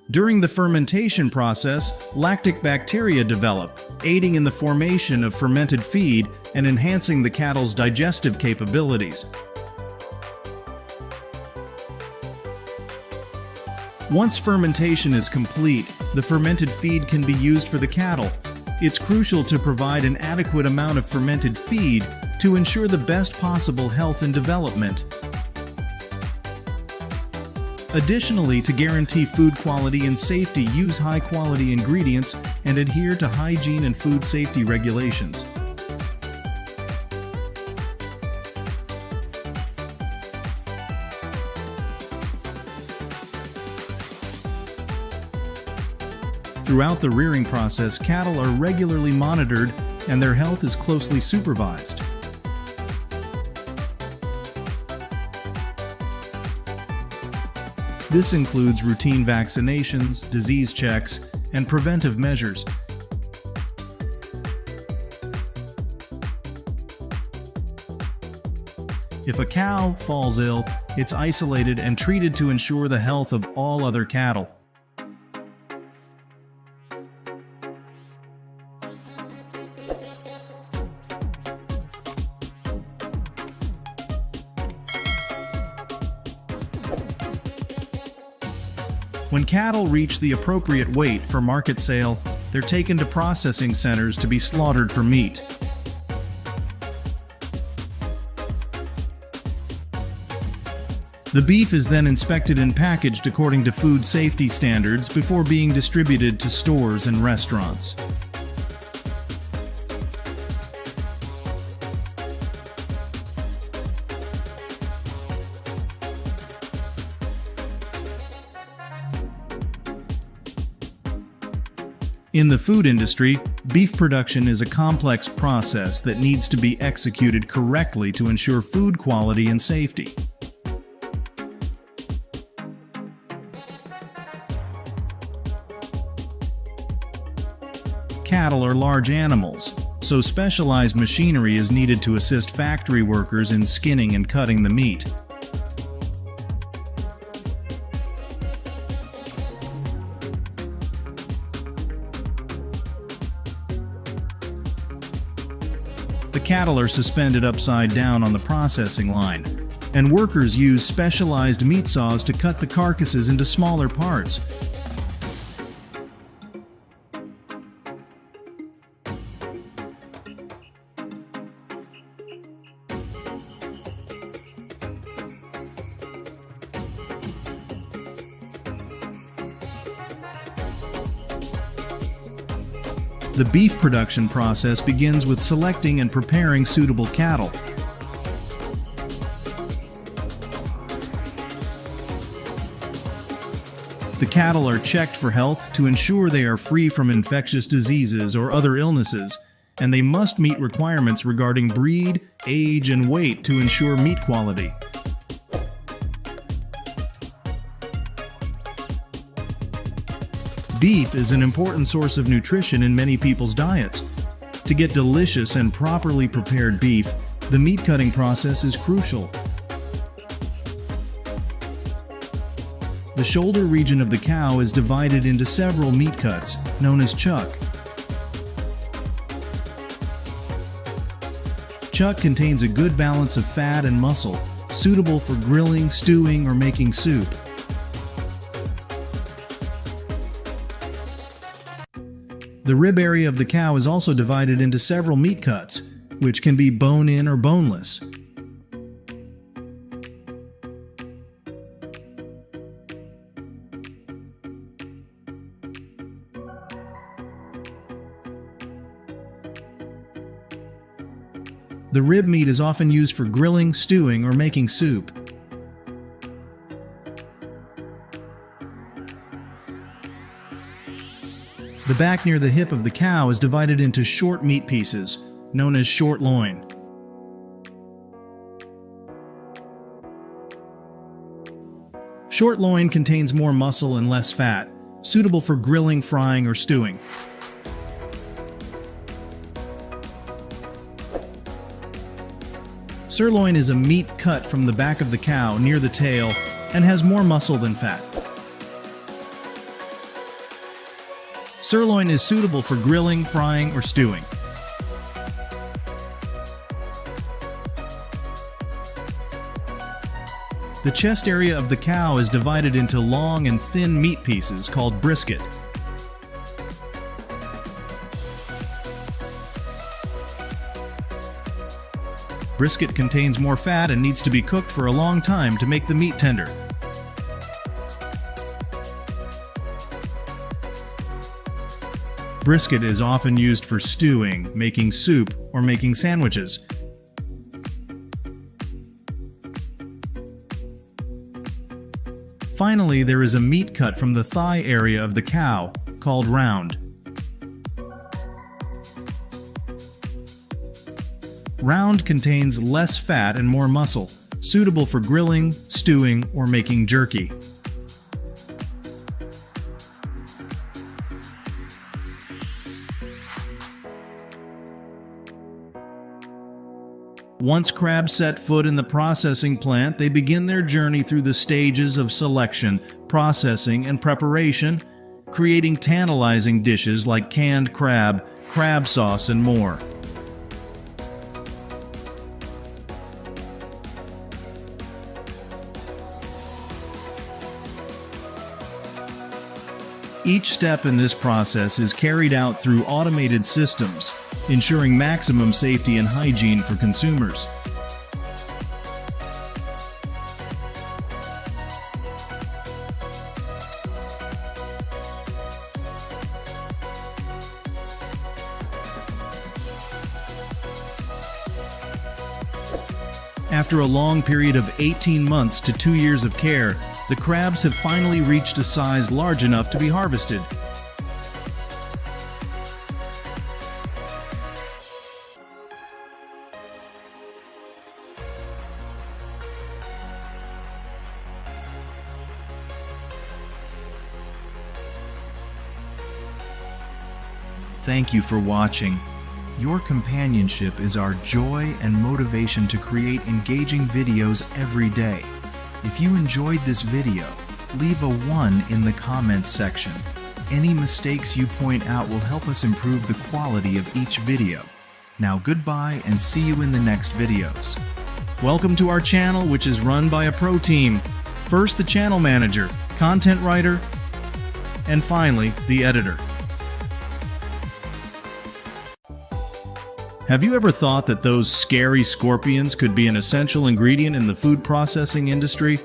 During the fermentation process, lactic bacteria develop, aiding in the formation of fermented feed and enhancing the cattle's digestive capabilities. Once fermentation is complete, the fermented feed can be used for the cattle. It's crucial to provide an adequate amount of fermented feed to ensure the best possible health and development. Additionally, to guarantee food quality and safety, use high-quality ingredients and adhere to hygiene and food safety regulations. Throughout the rearing process, cattle are regularly monitored and their health is closely supervised. This includes routine vaccinations, disease checks, and preventive measures. If a cow falls ill, it's isolated and treated to ensure the health of all other cattle. When cattle reach the appropriate weight for market sale, they're taken to processing centers to be slaughtered for meat. The beef is then inspected and packaged according to food safety standards before being distributed to stores and restaurants. In the food industry, beef production is a complex process that needs to be executed correctly to ensure food quality and safety. Cattle are large animals, so specialized machinery is needed to assist factory workers in skinning and cutting the meat. cattle are suspended upside down on the processing line, and workers use specialized meat saws to cut the carcasses into smaller parts. The beef production process begins with selecting and preparing suitable cattle. The cattle are checked for health to ensure they are free from infectious diseases or other illnesses, and they must meet requirements regarding breed, age, and weight to ensure meat quality. Beef is an important source of nutrition in many people's diets. To get delicious and properly prepared beef, the meat cutting process is crucial. The shoulder region of the cow is divided into several meat cuts, known as chuck. Chuck contains a good balance of fat and muscle, suitable for grilling, stewing, or making soup. The rib area of the cow is also divided into several meat cuts, which can be bone-in or boneless. The rib meat is often used for grilling, stewing, or making soup. The back near the hip of the cow is divided into short meat pieces, known as short loin. Short loin contains more muscle and less fat, suitable for grilling, frying, or stewing. Sirloin is a meat cut from the back of the cow near the tail and has more muscle than fat. Sirloin is suitable for grilling, frying, or stewing. The chest area of the cow is divided into long and thin meat pieces called brisket. Brisket contains more fat and needs to be cooked for a long time to make the meat tender. Brisket is often used for stewing, making soup, or making sandwiches. Finally, there is a meat cut from the thigh area of the cow, called round. Round contains less fat and more muscle, suitable for grilling, stewing, or making jerky. Once crabs set foot in the processing plant, they begin their journey through the stages of selection, processing, and preparation, creating tantalizing dishes like canned crab, crab sauce, and more. Each step in this process is carried out through automated systems, ensuring maximum safety and hygiene for consumers. After a long period of 18 months to 2 years of care, the crabs have finally reached a size large enough to be harvested. Thank you for watching. Your companionship is our joy and motivation to create engaging videos every day. If you enjoyed this video, leave a 1 in the comments section. Any mistakes you point out will help us improve the quality of each video. Now goodbye and see you in the next videos. Welcome to our channel, which is run by a pro team. First the channel manager, content writer, and finally the editor. Have you ever thought that those scary scorpions could be an essential ingredient in the food processing industry?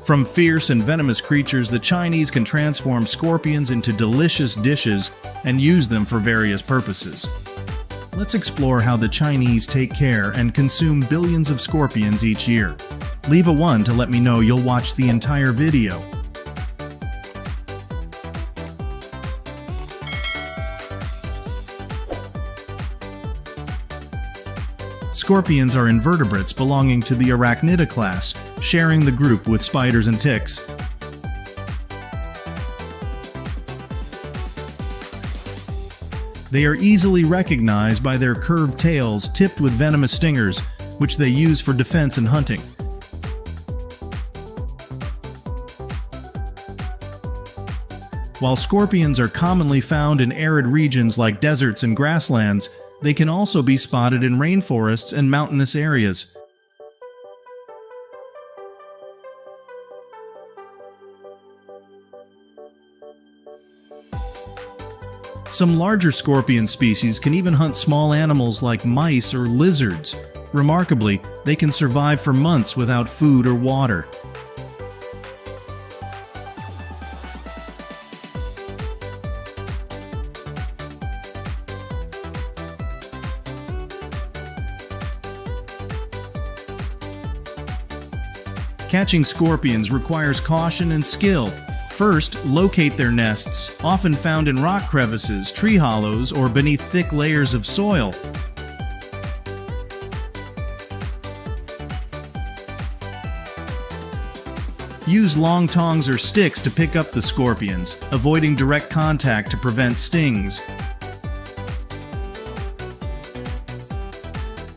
From fierce and venomous creatures, the Chinese can transform scorpions into delicious dishes and use them for various purposes. Let's explore how the Chinese take care and consume billions of scorpions each year. Leave a 1 to let me know you'll watch the entire video. Scorpions are invertebrates belonging to the Arachnida class, sharing the group with spiders and ticks. They are easily recognized by their curved tails tipped with venomous stingers, which they use for defense and hunting. While scorpions are commonly found in arid regions like deserts and grasslands, they can also be spotted in rainforests and mountainous areas. Some larger scorpion species can even hunt small animals like mice or lizards. Remarkably, they can survive for months without food or water. Catching scorpions requires caution and skill. First, locate their nests, often found in rock crevices, tree hollows, or beneath thick layers of soil. Use long tongs or sticks to pick up the scorpions, avoiding direct contact to prevent stings.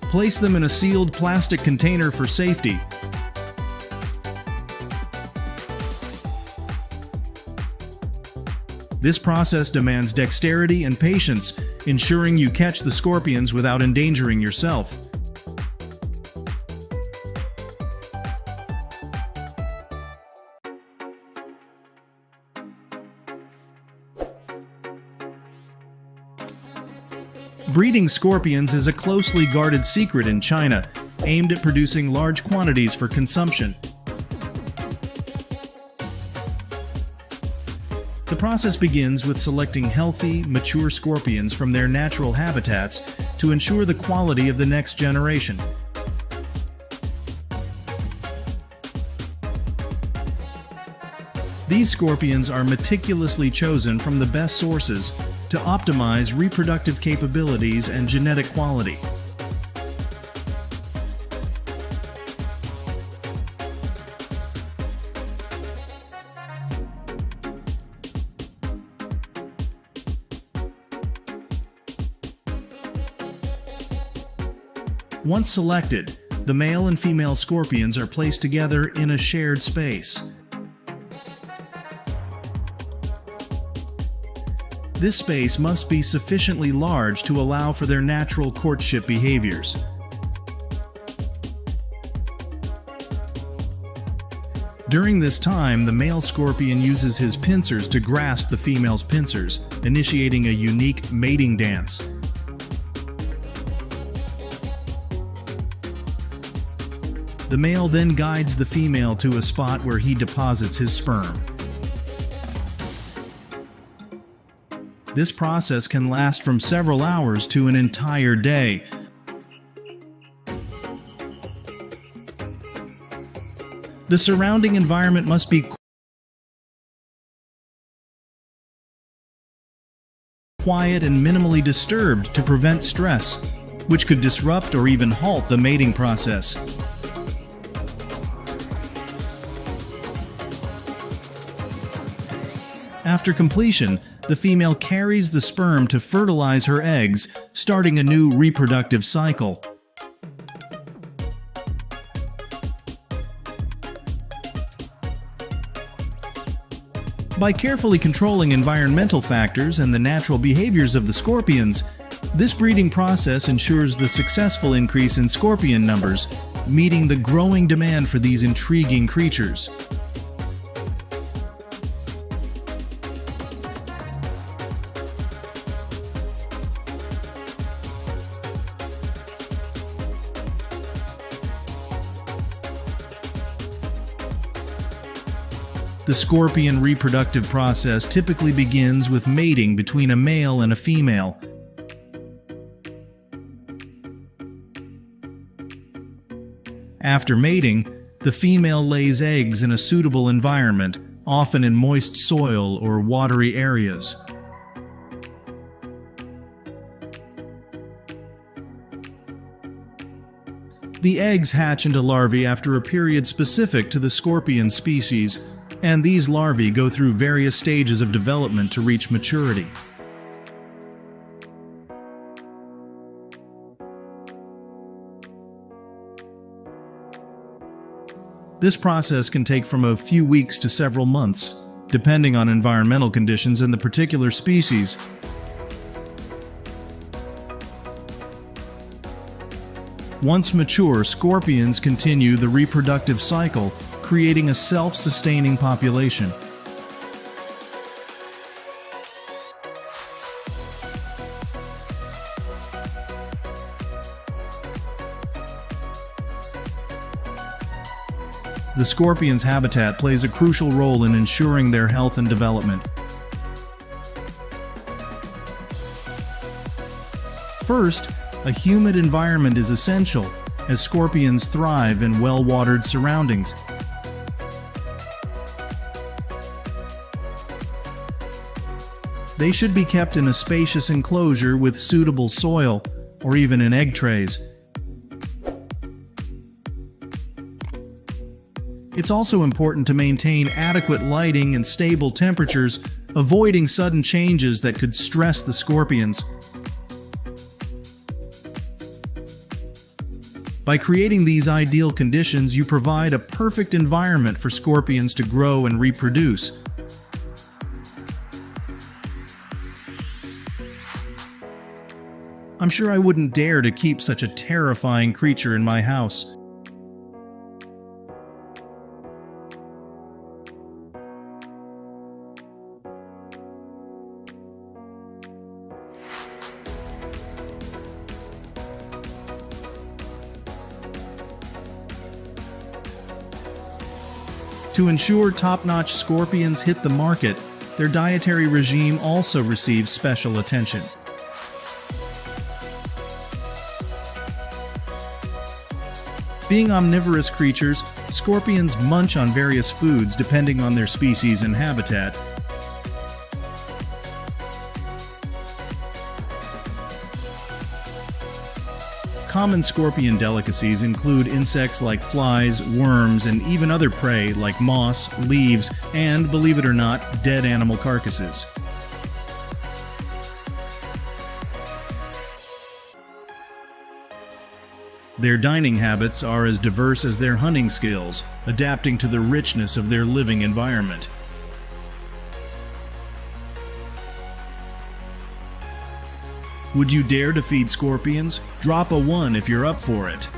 Place them in a sealed plastic container for safety. This process demands dexterity and patience, ensuring you catch the scorpions without endangering yourself. Breeding scorpions is a closely guarded secret in China, aimed at producing large quantities for consumption. The process begins with selecting healthy, mature scorpions from their natural habitats to ensure the quality of the next generation. These scorpions are meticulously chosen from the best sources to optimize reproductive capabilities and genetic quality. Once selected, the male and female scorpions are placed together in a shared space. This space must be sufficiently large to allow for their natural courtship behaviors. During this time, the male scorpion uses his pincers to grasp the female's pincers, initiating a unique mating dance. The male then guides the female to a spot where he deposits his sperm. This process can last from several hours to an entire day. The surrounding environment must be quiet and minimally disturbed to prevent stress, which could disrupt or even halt the mating process. After completion, the female carries the sperm to fertilize her eggs, starting a new reproductive cycle. By carefully controlling environmental factors and the natural behaviors of the scorpions, This breeding process ensures the successful increase in scorpion numbers, meeting the growing demand for these intriguing creatures. The scorpion reproductive process typically begins with mating between a male and a female. After mating, the female lays eggs in a suitable environment, often in moist soil or watery areas. The eggs hatch into larvae after a period specific to the scorpion species, and these larvae go through various stages of development to reach maturity. This process can take from a few weeks to several months, depending on environmental conditions and the particular species. Once mature, scorpions continue the reproductive cycle, creating a self-sustaining population. The scorpion's habitat plays a crucial role in ensuring their health and development. First, a humid environment is essential, as scorpions thrive in well-watered surroundings. They should be kept in a spacious enclosure with suitable soil, or even in egg trays. It's also important to maintain adequate lighting and stable temperatures, avoiding sudden changes that could stress the scorpions. By creating these ideal conditions, you provide a perfect environment for scorpions to grow and reproduce. I'm sure I wouldn't dare to keep such a terrifying creature in my house. To ensure top-notch scorpions hit the market, their dietary regime also receives special attention. Being omnivorous creatures, scorpions munch on various foods depending on their species and habitat. Common scorpion delicacies include insects like flies, worms, and even other prey like moss, leaves, and, believe it or not, dead animal carcasses. Their dining habits are as diverse as their hunting skills, adapting to the richness of their living environment. Would you dare to feed scorpions? Drop a 1 if you're up for it.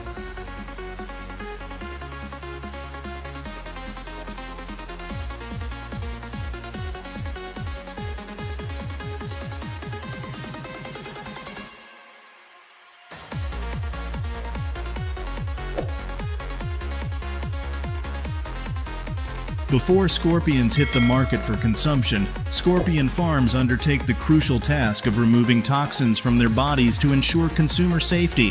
Before scorpions hit the market for consumption, scorpion farms undertake the crucial task of removing toxins from their bodies to ensure consumer safety.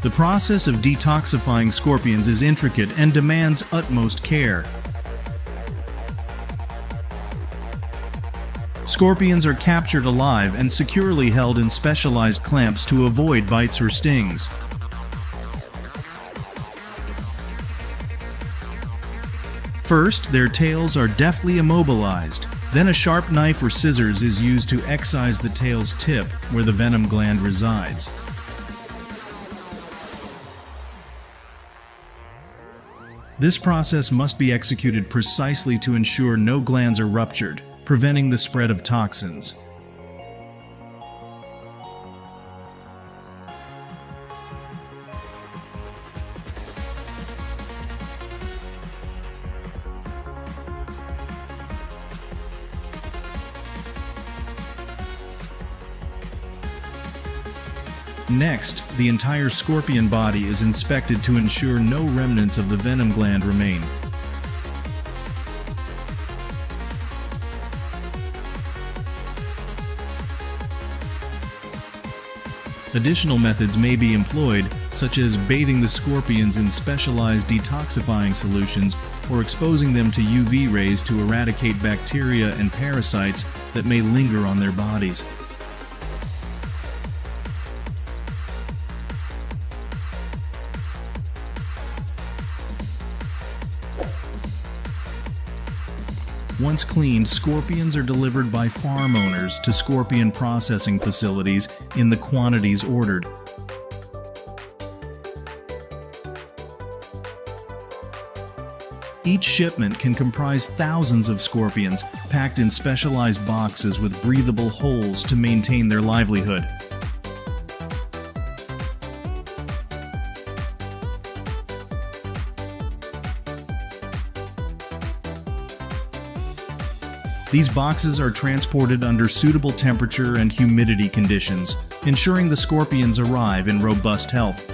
The process of detoxifying scorpions is intricate and demands utmost care. Scorpions are captured alive and securely held in specialized clamps to avoid bites or stings. First, their tails are deftly immobilized. Then a sharp knife or scissors is used to excise the tail's tip, where the venom gland resides. This process must be executed precisely to ensure no glands are ruptured, preventing the spread of toxins. Next, the entire scorpion body is inspected to ensure no remnants of the venom gland remain. Additional methods may be employed, such as bathing the scorpions in specialized detoxifying solutions or exposing them to UV rays to eradicate bacteria and parasites that may linger on their bodies. Once cleaned, scorpions are delivered by farm owners to scorpion processing facilities in the quantities ordered. Each shipment can comprise thousands of scorpions packed in specialized boxes with breathable holes to maintain their livelihood. These boxes are transported under suitable temperature and humidity conditions, ensuring the scorpions arrive in robust health.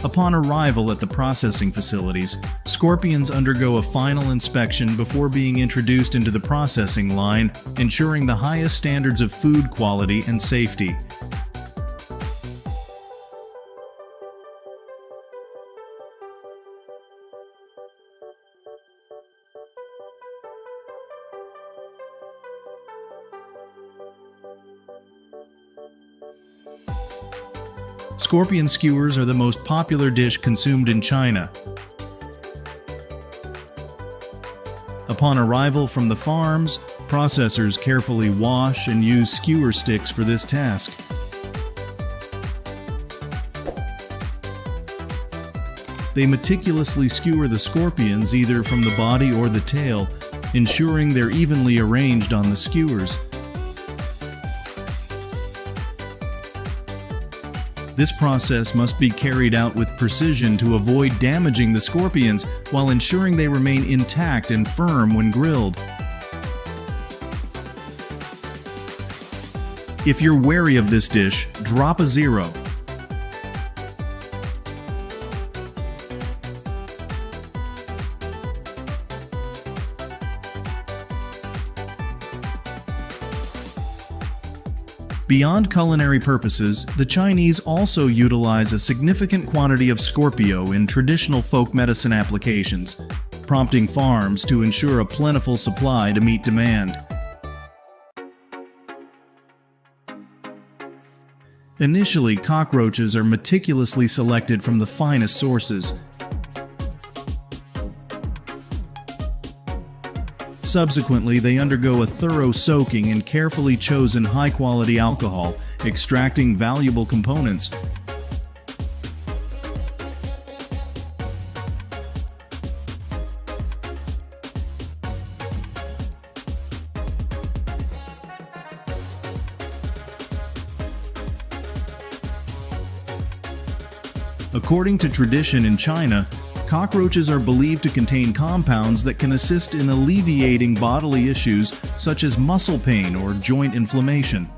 Upon arrival at the processing facilities, scorpions undergo a final inspection before being introduced into the processing line, ensuring the highest standards of food quality and safety. Scorpion skewers are the most popular dish consumed in China. Upon arrival from the farms, processors carefully wash and use skewer sticks for this task. They meticulously skewer the scorpions either from the body or the tail, ensuring they're evenly arranged on the skewers. This process must be carried out with precision to avoid damaging the scorpions while ensuring they remain intact and firm when grilled. If you're wary of this dish, drop a 0. Beyond culinary purposes, the Chinese also utilize a significant quantity of Scorpio in traditional folk medicine applications, prompting farms to ensure a plentiful supply to meet demand. Initially, cockroaches are meticulously selected from the finest sources. Subsequently, they undergo a thorough soaking in carefully chosen high-quality alcohol, extracting valuable components. According to tradition in China, cockroaches are believed to contain compounds that can assist in alleviating bodily issues such as muscle pain or joint inflammation.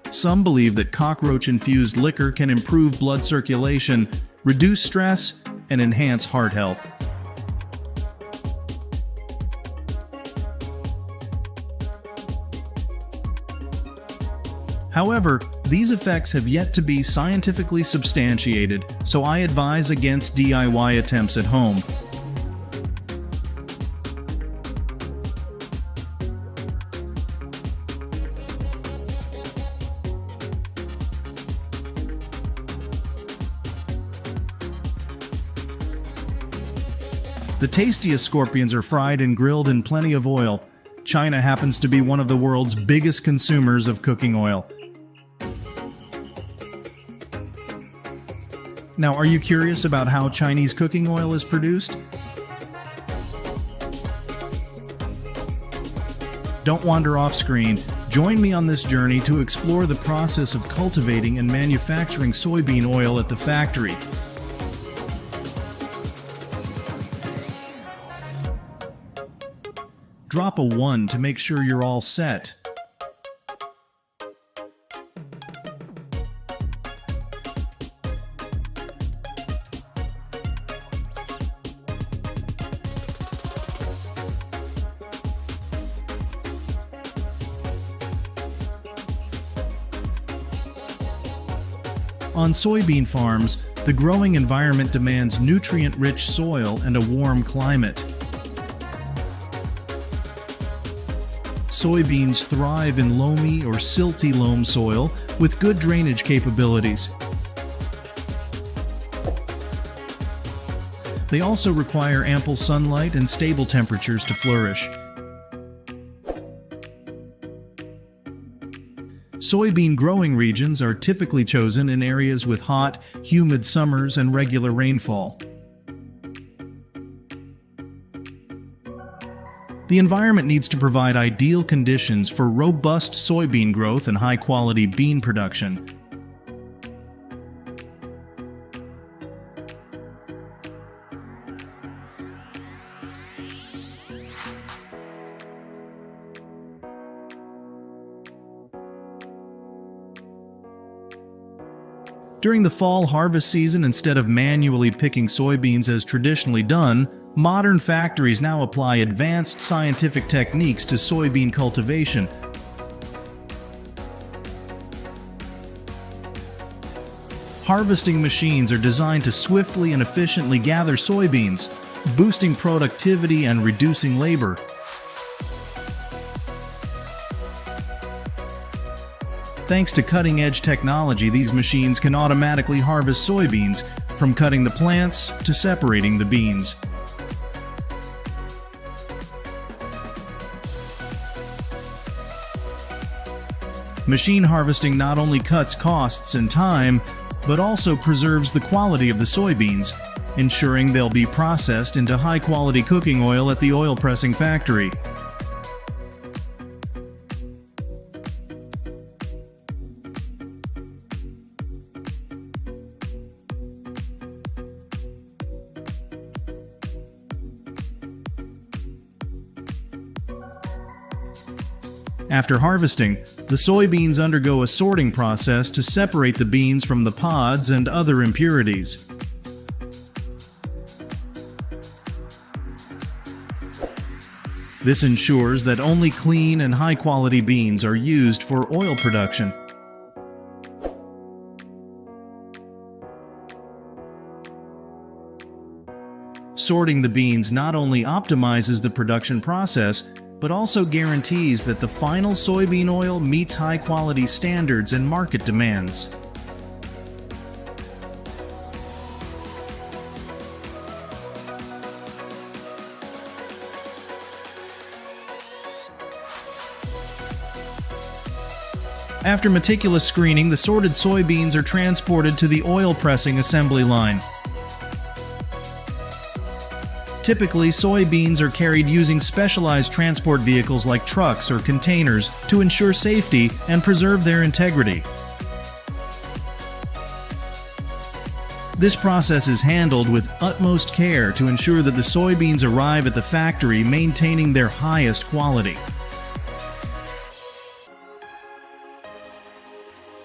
Some believe that cockroach-infused liquor can improve blood circulation, reduce stress, and enhance heart health. However, these effects have yet to be scientifically substantiated, so I advise against DIY attempts at home. The tastiest scorpions are fried and grilled in plenty of oil. China happens to be one of the world's biggest consumers of cooking oil. Now, are you curious about how Chinese cooking oil is produced? Don't wander off screen. Join me on this journey to explore the process of cultivating and manufacturing soybean oil at the factory. Drop a 1 to make sure you're all set. On soybean farms, the growing environment demands nutrient-rich soil and a warm climate. Soybeans thrive in loamy or silty loam soil with good drainage capabilities. They also require ample sunlight and stable temperatures to flourish. Soybean growing regions are typically chosen in areas with hot, humid summers and regular rainfall. The environment needs to provide ideal conditions for robust soybean growth and high-quality bean production. During the fall harvest season, instead of manually picking soybeans as traditionally done, modern factories now apply advanced scientific techniques to soybean cultivation. Harvesting machines are designed to swiftly and efficiently gather soybeans, boosting productivity and reducing labor. Thanks to cutting-edge technology, these machines can automatically harvest soybeans, from cutting the plants to separating the beans. Machine harvesting not only cuts costs and time, but also preserves the quality of the soybeans, ensuring they'll be processed into high-quality cooking oil at the oil pressing factory. After harvesting, the soybeans undergo a sorting process to separate the beans from the pods and other impurities. This ensures that only clean and high-quality beans are used for oil production. Sorting the beans not only optimizes the production process, but also guarantees that the final soybean oil meets high-quality standards and market demands. After meticulous screening, the sorted soybeans are transported to the oil pressing assembly line. Typically, soybeans are carried using specialized transport vehicles like trucks or containers to ensure safety and preserve their integrity. This process is handled with utmost care to ensure that the soybeans arrive at the factory maintaining their highest quality.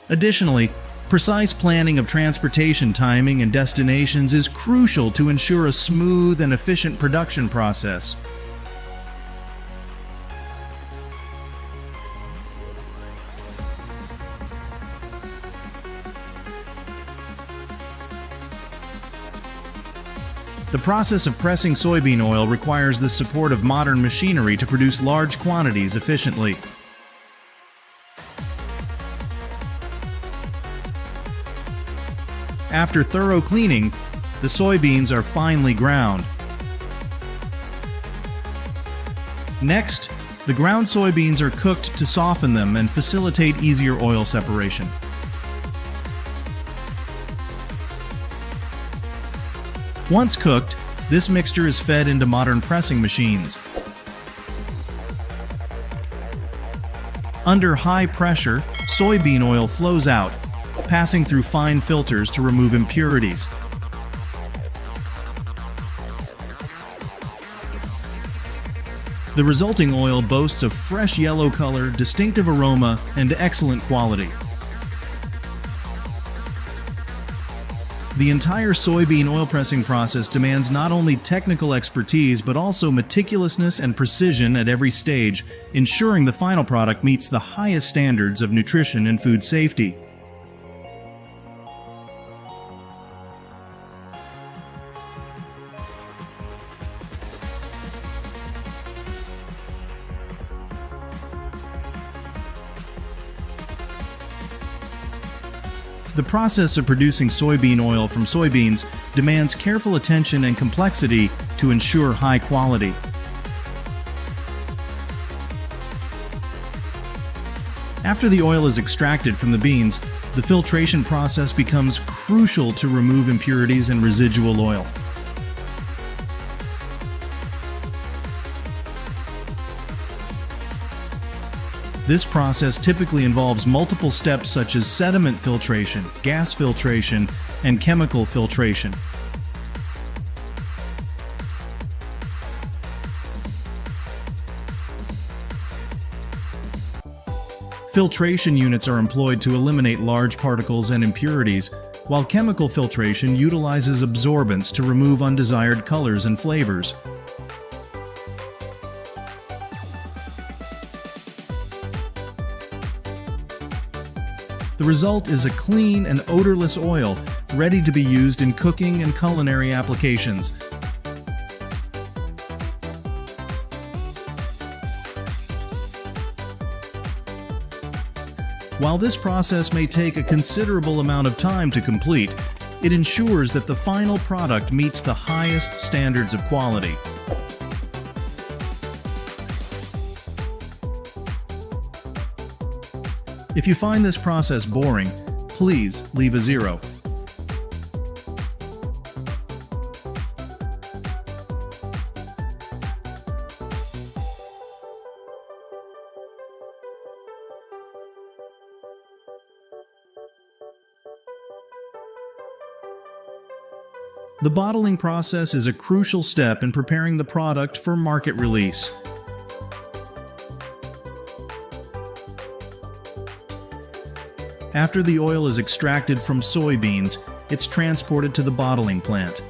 Additionally, precise planning of transportation timing and destinations is crucial to ensure a smooth and efficient production process. The process of pressing soybean oil requires the support of modern machinery to produce large quantities efficiently. After thorough cleaning, the soybeans are finely ground. Next, the ground soybeans are cooked to soften them and facilitate easier oil separation. Once cooked, this mixture is fed into modern pressing machines. Under high pressure, soybean oil flows out, passing through fine filters to remove impurities. The resulting oil boasts a fresh yellow color, distinctive aroma, and excellent quality. The entire soybean oil pressing process demands not only technical expertise but also meticulousness and precision at every stage, ensuring the final product meets the highest standards of nutrition and food safety. The process of producing soybean oil from soybeans demands careful attention and complexity to ensure high quality. After the oil is extracted from the beans, the filtration process becomes crucial to remove impurities and residual oil. This process typically involves multiple steps such as sediment filtration, gas filtration, and chemical filtration. Filtration units are employed to eliminate large particles and impurities, while chemical filtration utilizes absorbents to remove undesired colors and flavors. The result is a clean and odorless oil, ready to be used in cooking and culinary applications. While this process may take a considerable amount of time to complete, it ensures that the final product meets the highest standards of quality. If you find this process boring, please leave a 0. The bottling process is a crucial step in preparing the product for market release. After the oil is extracted from soybeans, it's transported to the bottling plant.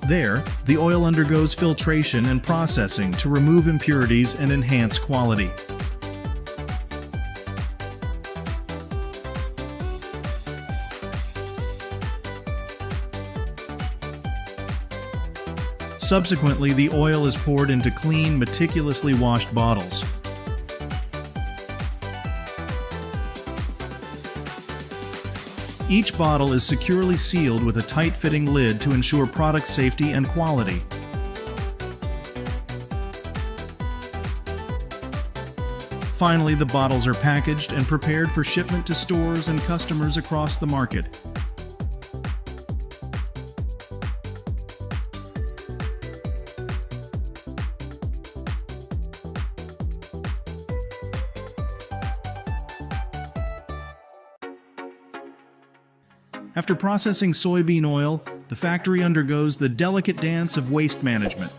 There, the oil undergoes filtration and processing to remove impurities and enhance quality. Subsequently, the oil is poured into clean, meticulously washed bottles. Each bottle is securely sealed with a tight-fitting lid to ensure product safety and quality. Finally, the bottles are packaged and prepared for shipment to stores and customers across the market. After processing soybean oil, the factory undergoes the delicate dance of waste management.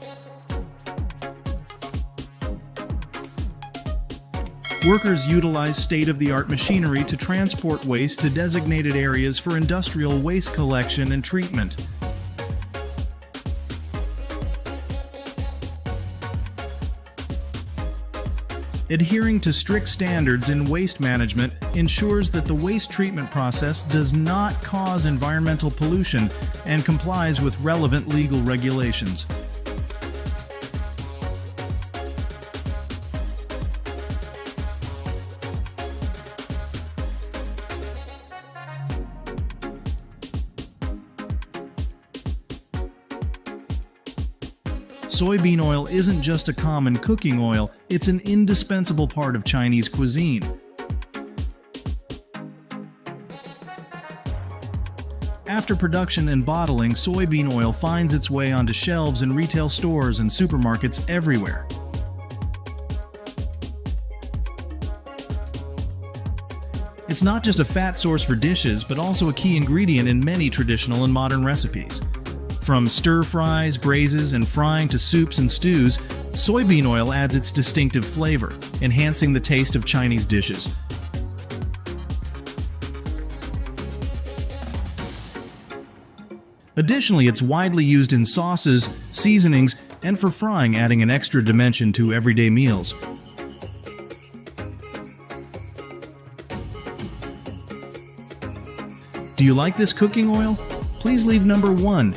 Workers utilize state-of-the-art machinery to transport waste to designated areas for industrial waste collection and treatment. Adhering to strict standards in waste management ensures that the waste treatment process does not cause environmental pollution and complies with relevant legal regulations. Soybean oil isn't just a common cooking oil, it's an indispensable part of Chinese cuisine. After production and bottling, soybean oil finds its way onto shelves in retail stores and supermarkets everywhere. It's not just a fat source for dishes, but also a key ingredient in many traditional and modern recipes. From stir-fries, braises, and frying to soups and stews, soybean oil adds its distinctive flavor, enhancing the taste of Chinese dishes. Additionally, it's widely used in sauces, seasonings, and for frying, adding an extra dimension to everyday meals. Do you like this cooking oil? Please leave number 1.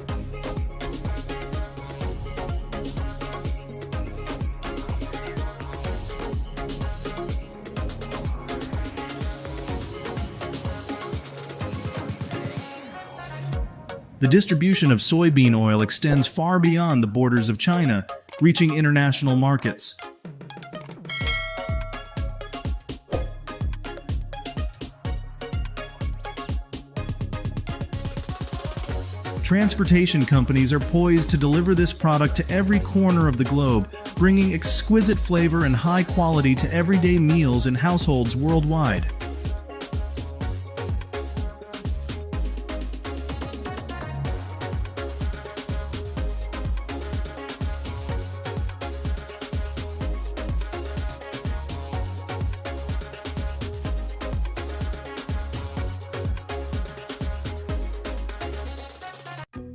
The distribution of soybean oil extends far beyond the borders of China, reaching international markets. Transportation companies are poised to deliver this product to every corner of the globe, bringing exquisite flavor and high quality to everyday meals in households worldwide.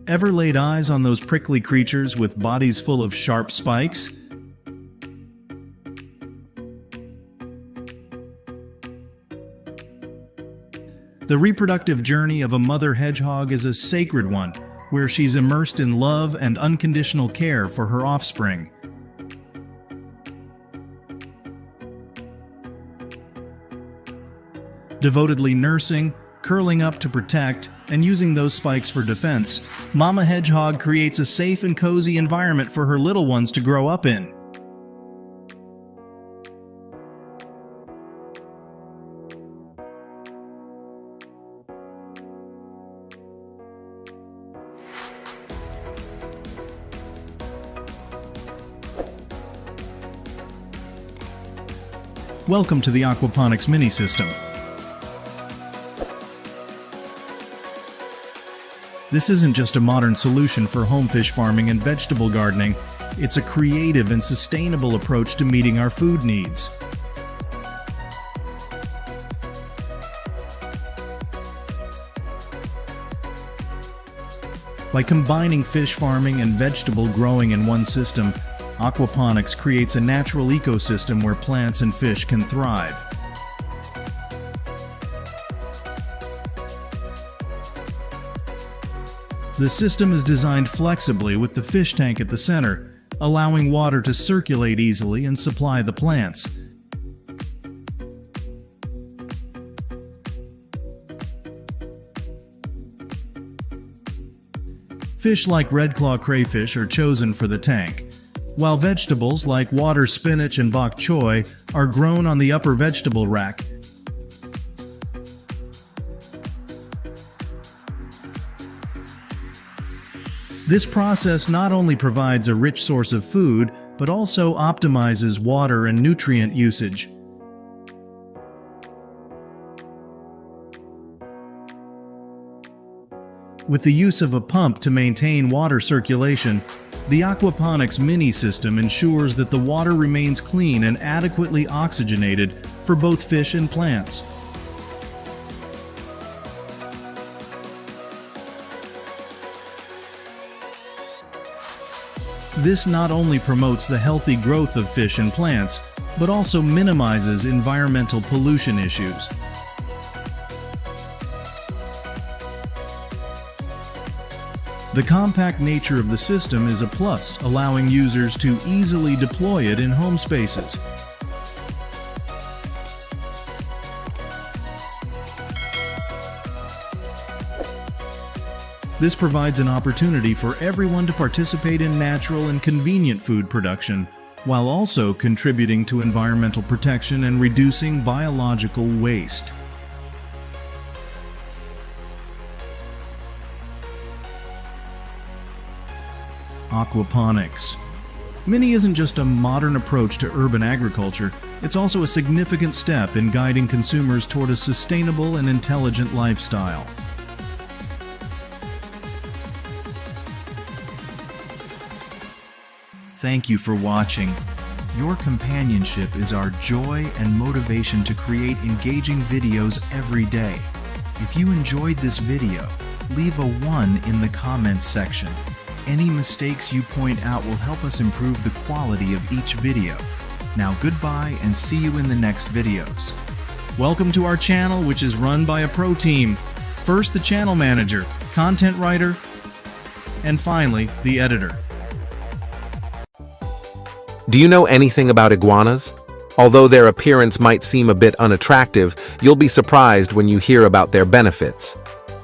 Ever laid eyes on those prickly creatures with bodies full of sharp spikes? The reproductive journey of a mother hedgehog is a sacred one, where she's immersed in love and unconditional care for her offspring. Devotedly nursing, curling up to protect, and using those spikes for defense, Mama Hedgehog creates a safe and cozy environment for her little ones to grow up in. Welcome to the aquaponics mini system. This isn't just a modern solution for home fish farming and vegetable gardening, it's a creative and sustainable approach to meeting our food needs. By combining fish farming and vegetable growing in one system, aquaponics creates a natural ecosystem where plants and fish can thrive. The system is designed flexibly with the fish tank at the center, allowing water to circulate easily and supply the plants. Fish like red claw crayfish are chosen for the tank, while vegetables like water spinach and bok choy are grown on the upper vegetable rack. This process not only provides a rich source of food, but also optimizes water and nutrient usage. With the use of a pump to maintain water circulation, the aquaponics mini system ensures that the water remains clean and adequately oxygenated for both fish and plants. This not only promotes the healthy growth of fish and plants, but also minimizes environmental pollution issues. The compact nature of the system is a plus, allowing users to easily deploy it in home spaces. This provides an opportunity for everyone to participate in natural and convenient food production, while also contributing to environmental protection and reducing biological waste. Aquaponics. Mini isn't just a modern approach to urban agriculture, it's also a significant step in guiding consumers toward a sustainable and intelligent lifestyle. Thank you for watching. Your companionship is our joy and motivation to create engaging videos every day. If you enjoyed this video, leave a 1 in the comments section. Any mistakes you point out will help us improve the quality of each video. Now goodbye and see you in the next videos. Welcome to our channel, which is run by a pro team. First the channel manager, content writer, and finally the editor. Do you know anything about iguanas? Although their appearance might seem a bit unattractive, you'll be surprised when you hear about their benefits.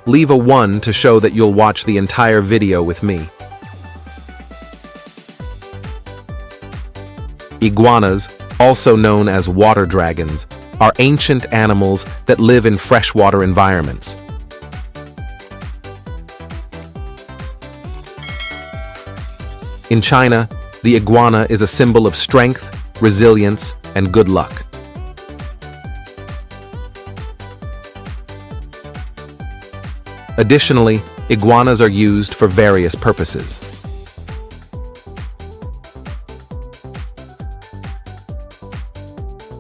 Leave a 1 to show that you'll watch the entire video with me. Iguanas, also known as water dragons, are ancient animals that live in freshwater environments. In China, the iguana is a symbol of strength, resilience, and good luck. Additionally, iguanas are used for various purposes.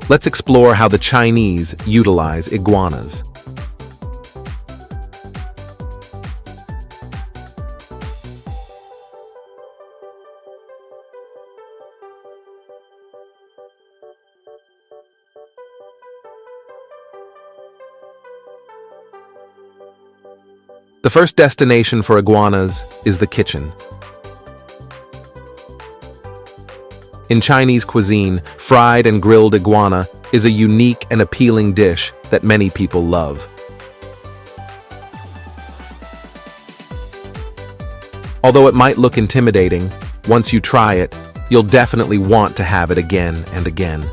Let's explore how the Chinese utilize iguanas. The first destination for iguanas is the kitchen. In Chinese cuisine, fried and grilled iguana is a unique and appealing dish that many people love. Although it might look intimidating, once you try it, you'll definitely want to have it again and again.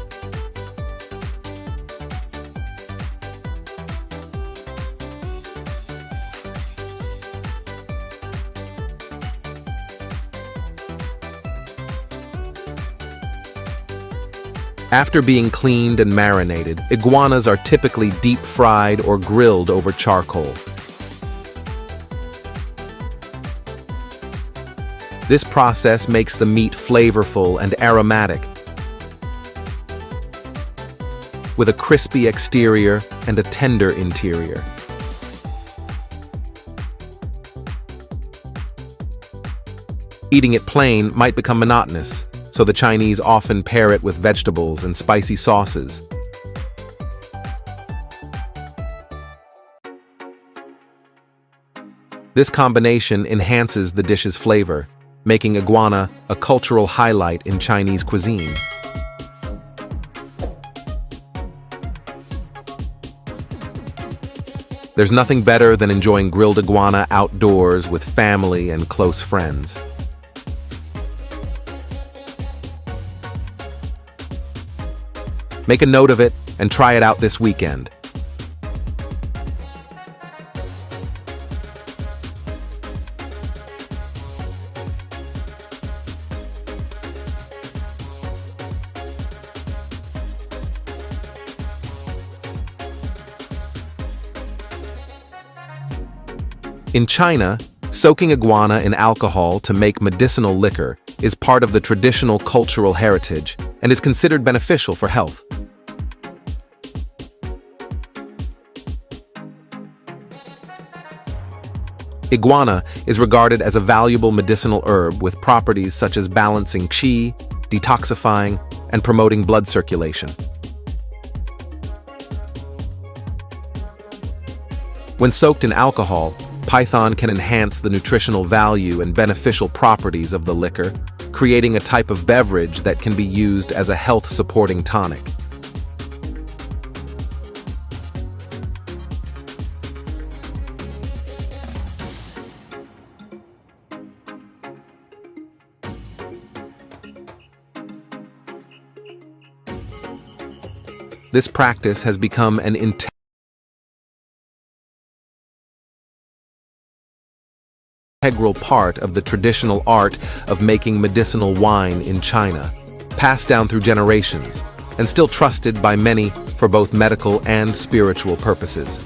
After being cleaned and marinated, iguanas are typically deep-fried or grilled over charcoal. This process makes the meat flavorful and aromatic, with a crispy exterior and a tender interior. Eating it plain might become monotonous, so the Chinese often pair it with vegetables and spicy sauces. This combination enhances the dish's flavor, making iguana a cultural highlight in Chinese cuisine. There's nothing better than enjoying grilled iguana outdoors with family and close friends. Make a note of it and try it out this weekend. In China, soaking iguana in alcohol to make medicinal liquor is part of the traditional cultural heritage and is considered beneficial for health. Iguana is regarded as a valuable medicinal herb with properties such as balancing qi, detoxifying, and promoting blood circulation. When soaked in alcohol, python can enhance the nutritional value and beneficial properties of the liquor, creating a type of beverage that can be used as a health-supporting tonic. This practice has become an integral part of the traditional art of making medicinal wine in China, passed down through generations, and still trusted by many for both medical and spiritual purposes.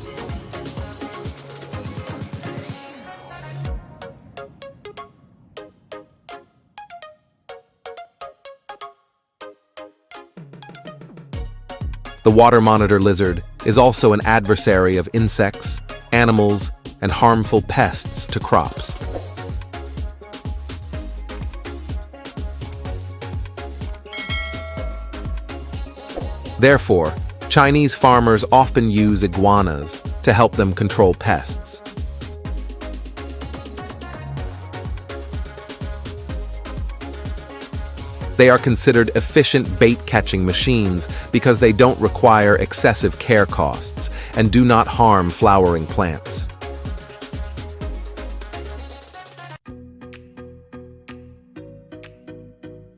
The water monitor lizard is also an adversary of insects, animals, and harmful pests to crops. Therefore, Chinese farmers often use iguanas to help them control pests. They are considered efficient bait-catching machines because they don't require excessive care costs and do not harm flowering plants.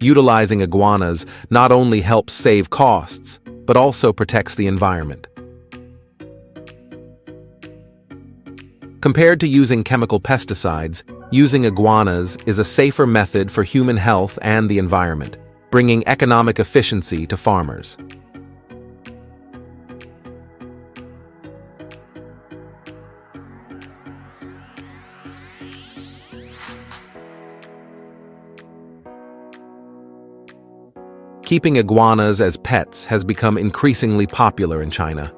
Utilizing iguanas not only helps save costs, but also protects the environment. Compared to using chemical pesticides, using iguanas is a safer method for human health and the environment, bringing economic efficiency to farmers. Keeping iguanas as pets has become increasingly popular in China.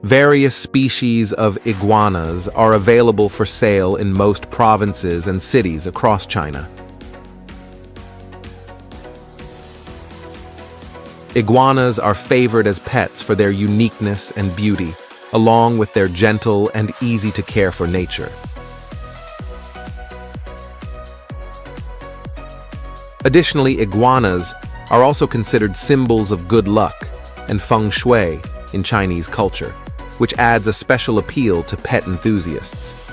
Various species of iguanas are available for sale in most provinces and cities across China. Iguanas are favored as pets for their uniqueness and beauty, along with their gentle and easy-to-care-for nature. Additionally, iguanas are also considered symbols of good luck and feng shui in Chinese culture, which adds a special appeal to pet enthusiasts.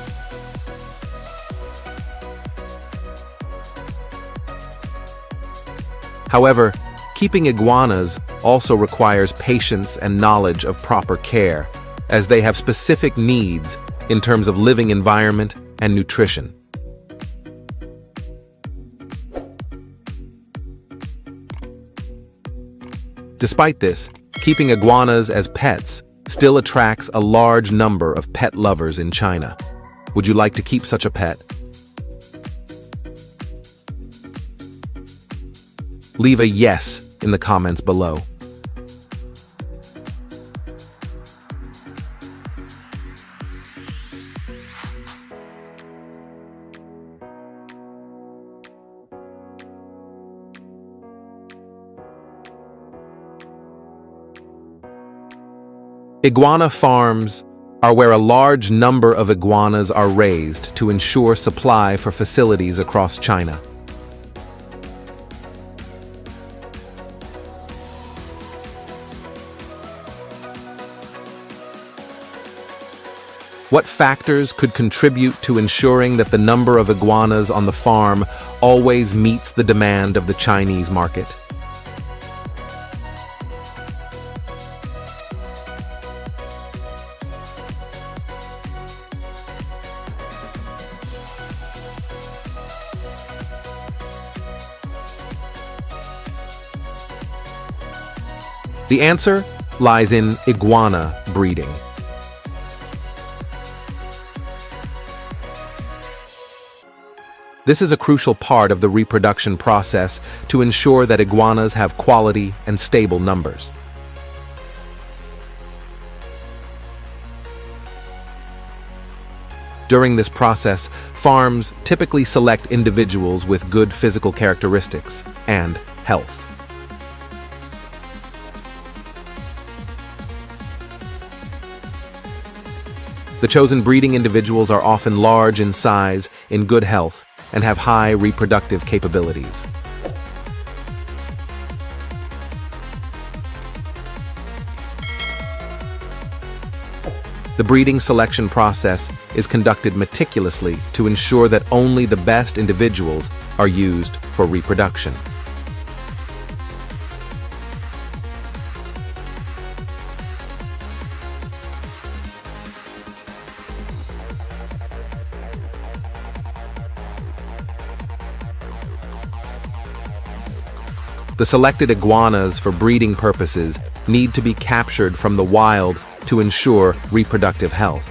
However, keeping iguanas also requires patience and knowledge of proper care, as they have specific needs in terms of living environment and nutrition. Despite this, keeping iguanas as pets still attracts a large number of pet lovers in China. Would you like to keep such a pet? Leave a yes in the comments below. Iguana farms are where a large number of iguanas are raised to ensure supply for facilities across China. What factors could contribute to ensuring that the number of iguanas on the farm always meets the demand of the Chinese market? The answer lies in iguana breeding. This is a crucial part of the reproduction process to ensure that iguanas have quality and stable numbers. During this process, farms typically select individuals with good physical characteristics and health. The chosen breeding individuals are often large in size, in good health, and have high reproductive capabilities. The breeding selection process is conducted meticulously to ensure that only the best individuals are used for reproduction. The selected iguanas for breeding purposes need to be captured from the wild to ensure reproductive health.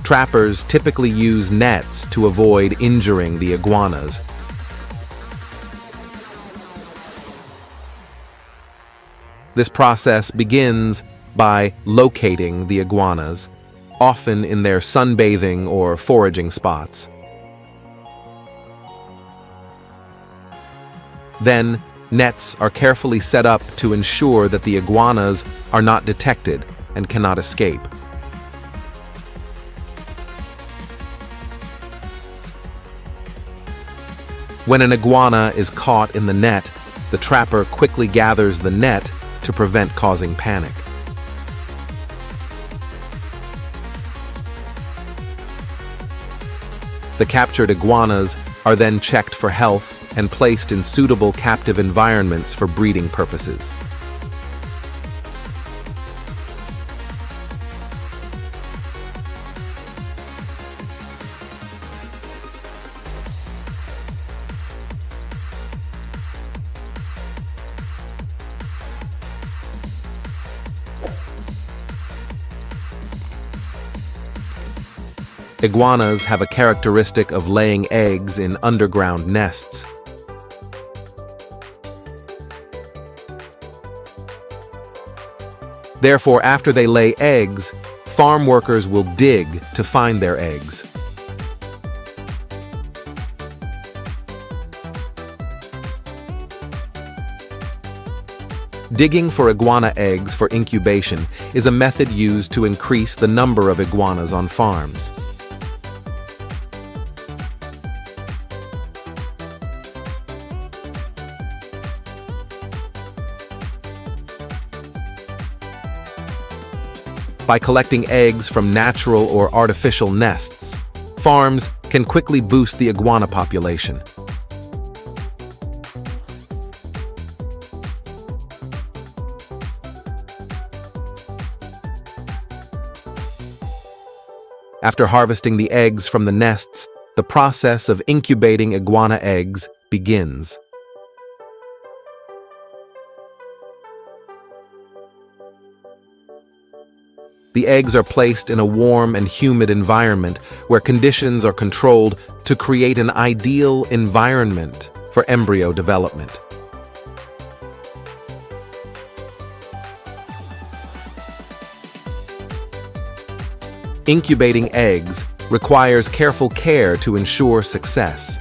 Trappers typically use nets to avoid injuring the iguanas. This process begins by locating the iguanas, often in their sunbathing or foraging spots. Then, nets are carefully set up to ensure that the iguanas are not detected and cannot escape. When an iguana is caught in the net, the trapper quickly gathers the net to prevent causing panic. The captured iguanas are then checked for health and placed in suitable captive environments for breeding purposes. Iguanas have a characteristic of laying eggs in underground nests. Therefore, after they lay eggs, farm workers will dig to find their eggs. Digging for iguana eggs for incubation is a method used to increase the number of iguanas on farms. By collecting eggs from natural or artificial nests, farms can quickly boost the iguana population. After harvesting the eggs from the nests, the process of incubating iguana eggs begins. The eggs are placed in a warm and humid environment where conditions are controlled to create an ideal environment for embryo development. Incubating eggs requires careful care to ensure success.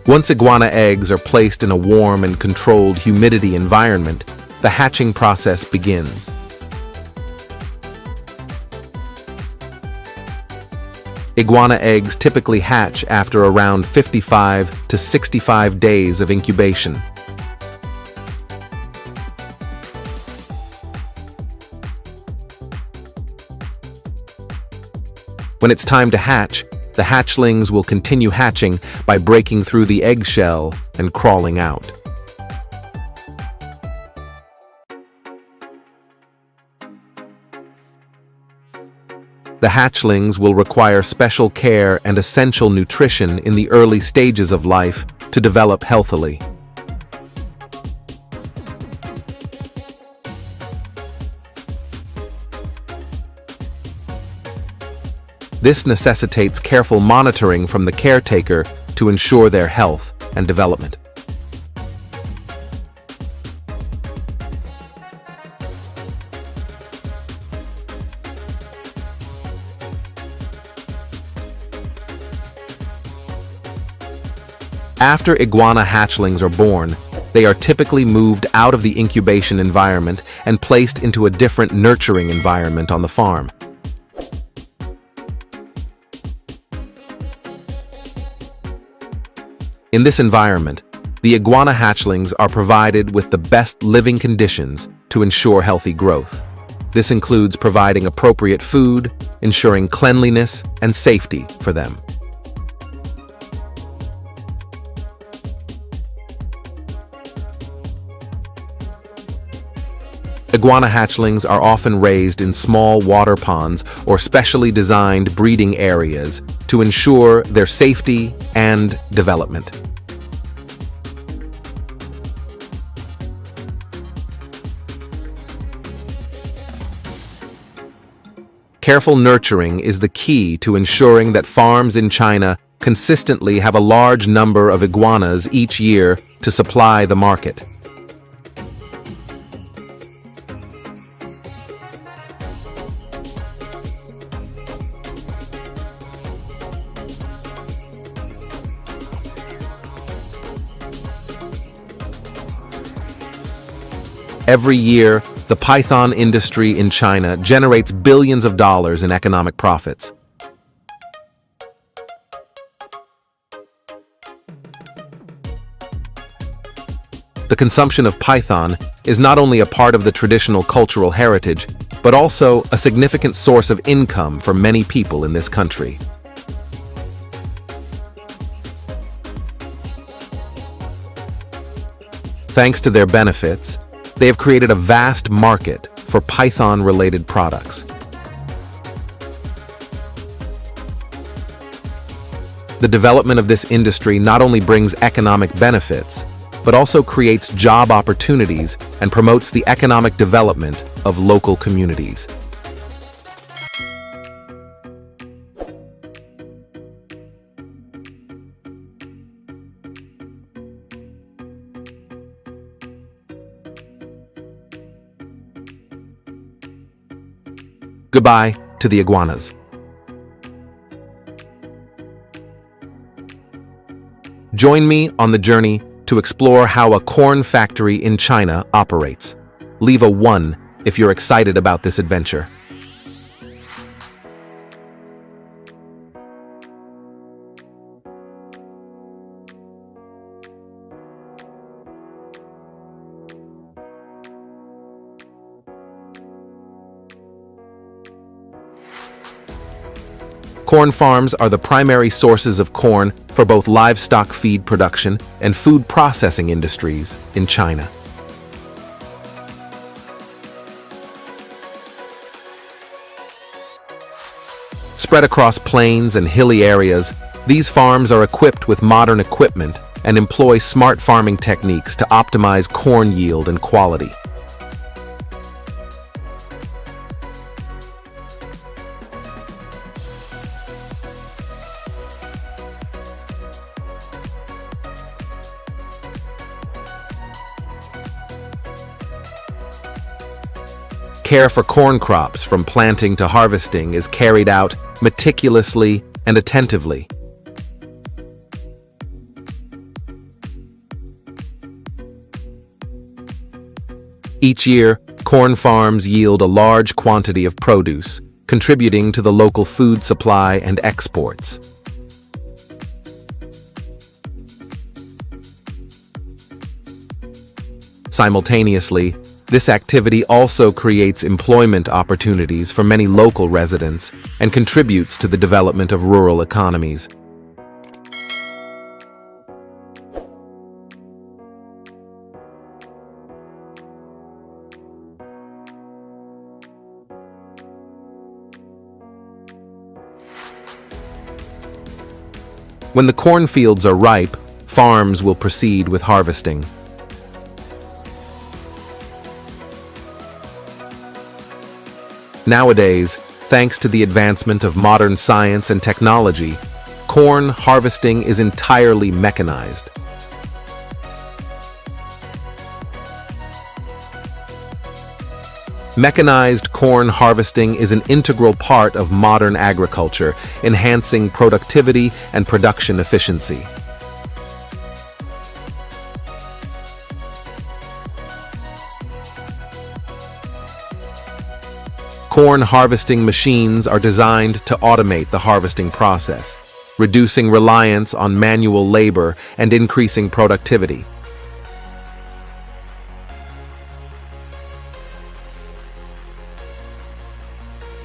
Once iguana eggs are placed in a warm and controlled humidity environment, the hatching process begins. Iguana eggs typically hatch after around 55 to 65 days of incubation. When it's time to hatch, the hatchlings will continue hatching by breaking through the eggshell and crawling out. The hatchlings will require special care and essential nutrition in the early stages of life to develop healthily. This necessitates careful monitoring from the caretaker to ensure their health and development. After iguana hatchlings are born, they are typically moved out of the incubation environment and placed into a different nurturing environment on the farm. In this environment, the iguana hatchlings are provided with the best living conditions to ensure healthy growth. This includes providing appropriate food, ensuring cleanliness and safety for them. Iguana hatchlings are often raised in small water ponds or specially designed breeding areas to ensure their safety and development. Careful nurturing is the key to ensuring that farms in China consistently have a large number of iguanas each year to supply the market. Every year, the python industry in China generates billions of dollars in economic profits. The consumption of python is not only a part of the traditional cultural heritage, but also a significant source of income for many people in this country. Thanks to their benefits, they have created a vast market for python-related products. The development of this industry not only brings economic benefits, but also creates job opportunities and promotes the economic development of local communities. Goodbye to the iguanas. Join me on the journey to explore how a corn factory in China operates. Leave a 1 if you're excited about this adventure. Corn farms are the primary sources of corn for both livestock feed production and food processing industries in China. Spread across plains and hilly areas, these farms are equipped with modern equipment and employ smart farming techniques to optimize corn yield and quality. Care for corn crops from planting to harvesting is carried out meticulously and attentively. Each year, corn farms yield a large quantity of produce, contributing to the local food supply and exports. Simultaneously, this activity also creates employment opportunities for many local residents and contributes to the development of rural economies. When the cornfields are ripe, farms will proceed with harvesting. Nowadays, thanks to the advancement of modern science and technology, corn harvesting is entirely mechanized. Mechanized corn harvesting is an integral part of modern agriculture, enhancing productivity and production efficiency. Corn harvesting machines are designed to automate the harvesting process, reducing reliance on manual labor and increasing productivity.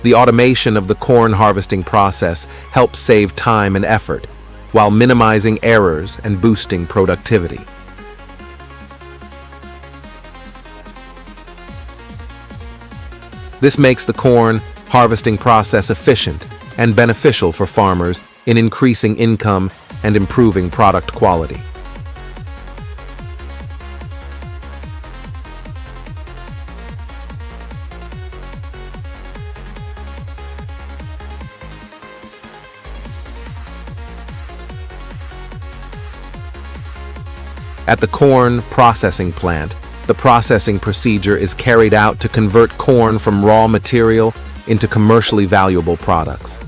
The automation of the corn harvesting process helps save time and effort, while minimizing errors and boosting productivity. This makes the corn harvesting process efficient and beneficial for farmers in increasing income and improving product quality. At the corn processing plant, the processing procedure is carried out to convert corn from raw material into commercially valuable products.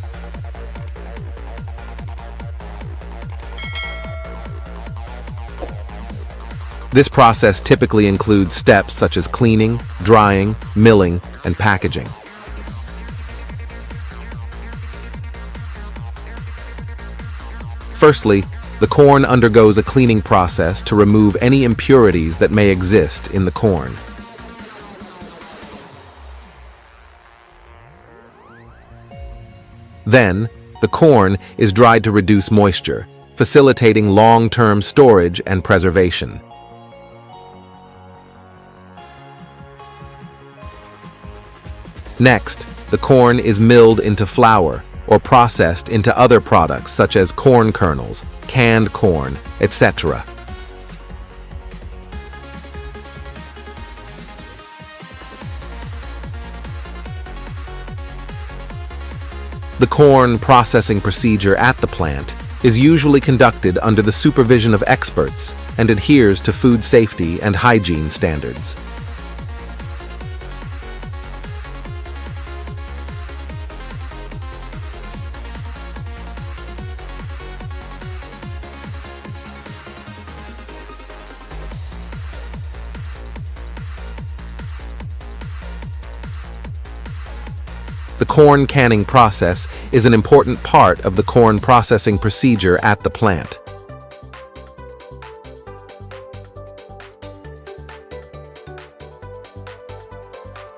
This process typically includes steps such as cleaning, drying, milling, and packaging. Firstly, the corn undergoes a cleaning process to remove any impurities that may exist in the corn. Then, the corn is dried to reduce moisture, facilitating long-term storage and preservation. Next, the corn is milled into flour or processed into other products such as corn kernels, canned corn, etc. The corn processing procedure at the plant is usually conducted under the supervision of experts and adheres to food safety and hygiene standards. The corn canning process is an important part of the corn processing procedure at the plant.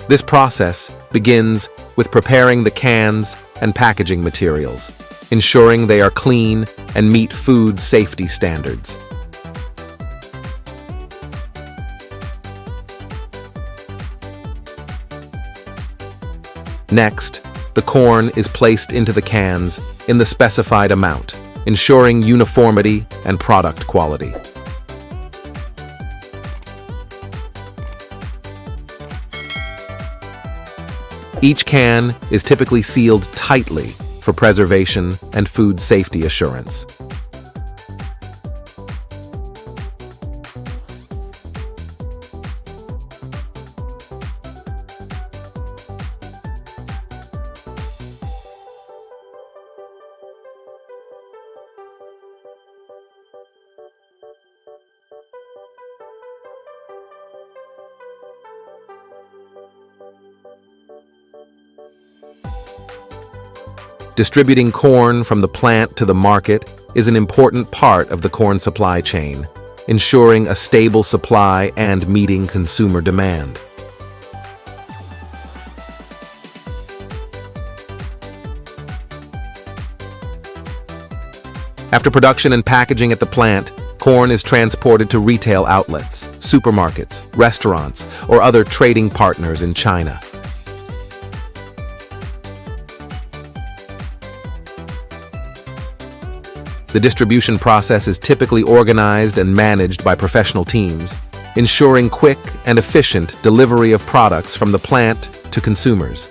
This process begins with preparing the cans and packaging materials, ensuring they are clean and meet food safety standards. Next, the corn is placed into the cans in the specified amount, ensuring uniformity and product quality. Each can is typically sealed tightly for preservation and food safety assurance. Distributing corn from the plant to the market is an important part of the corn supply chain, ensuring a stable supply and meeting consumer demand. After production and packaging at the plant, corn is transported to retail outlets, supermarkets, restaurants, or other trading partners in China. The distribution process is typically organized and managed by professional teams, ensuring quick and efficient delivery of products from the plant to consumers.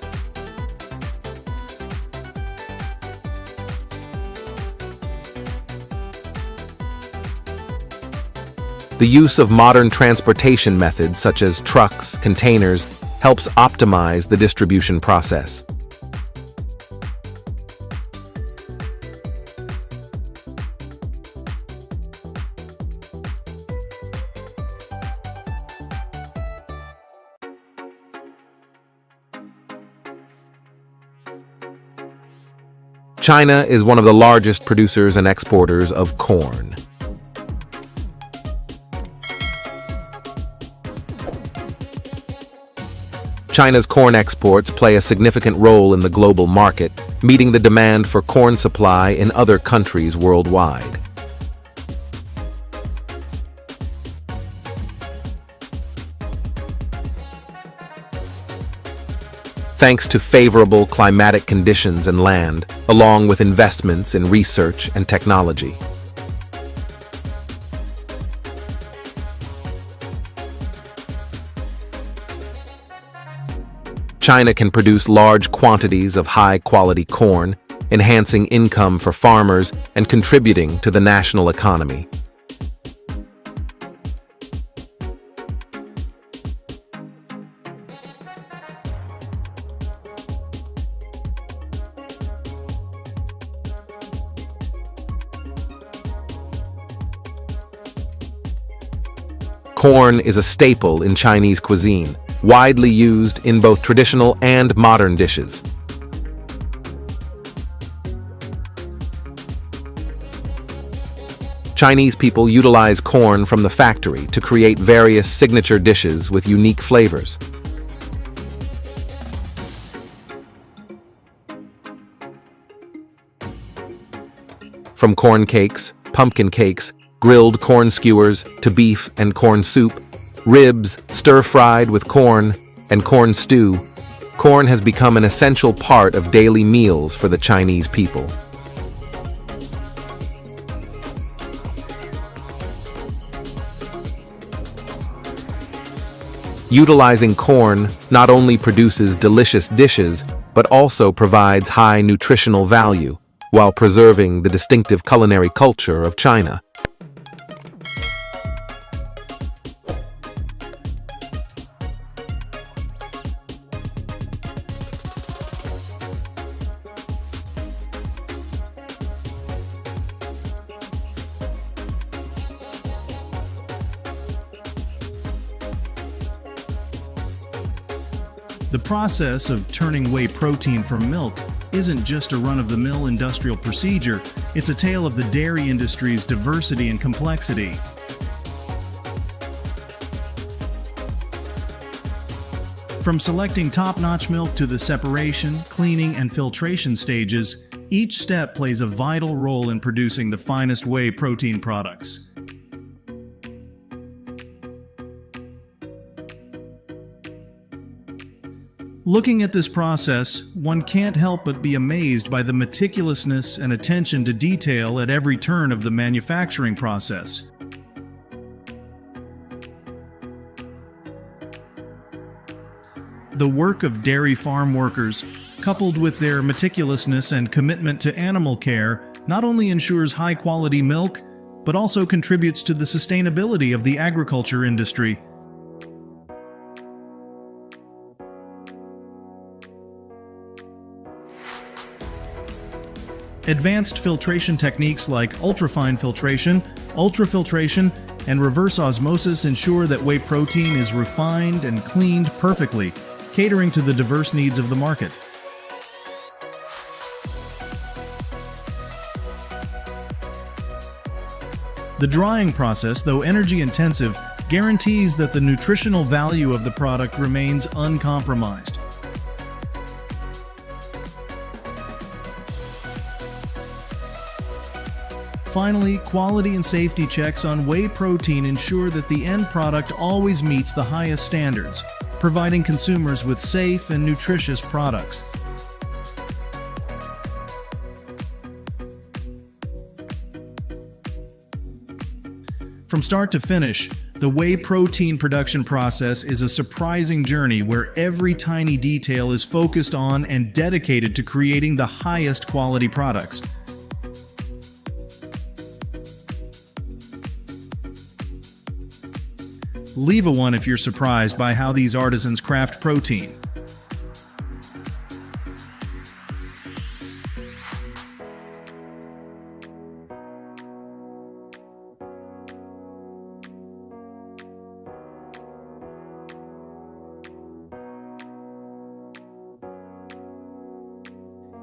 The use of modern transportation methods such as trucks, containers, helps optimize the distribution process. China is one of the largest producers and exporters of corn. China's corn exports play a significant role in the global market, meeting the demand for corn supply in other countries worldwide. thanks to favorable climatic conditions and land, along with investments in research and technology. China can produce large quantities of high-quality corn, enhancing income for farmers and contributing to the national economy. Corn is a staple in Chinese cuisine, widely used in both traditional and modern dishes. Chinese people utilize corn from the factory to create various signature dishes with unique flavors. From corn cakes, pumpkin cakes, grilled corn skewers, to beef and corn soup, ribs, stir-fried with corn, and corn stew, corn has become an essential part of daily meals for the Chinese people. Utilizing corn not only produces delicious dishes, but also provides high nutritional value, while preserving the distinctive culinary culture of China. The process of turning whey protein from milk isn't just a run-of-the-mill industrial procedure, it's a tale of the dairy industry's diversity and complexity. From selecting top-notch milk to the separation, cleaning, and filtration stages, each step plays a vital role in producing the finest whey protein products. Looking at this process, one can't help but be amazed by the meticulousness and attention to detail at every turn of the manufacturing process. The work of dairy farm workers, coupled with their meticulousness and commitment to animal care, not only ensures high-quality milk, but also contributes to the sustainability of the agriculture industry. Advanced filtration techniques like ultrafine filtration, ultrafiltration, and reverse osmosis ensure that whey protein is refined and cleaned perfectly, catering to the diverse needs of the market. The drying process, though energy-intensive, guarantees that the nutritional value of the product remains uncompromised. Finally, quality and safety checks on whey protein ensure that the end product always meets the highest standards, providing consumers with safe and nutritious products. From start to finish, the whey protein production process is a surprising journey where every tiny detail is focused on and dedicated to creating the highest quality products. Leave a 1 if you're surprised by how these artisans craft protein.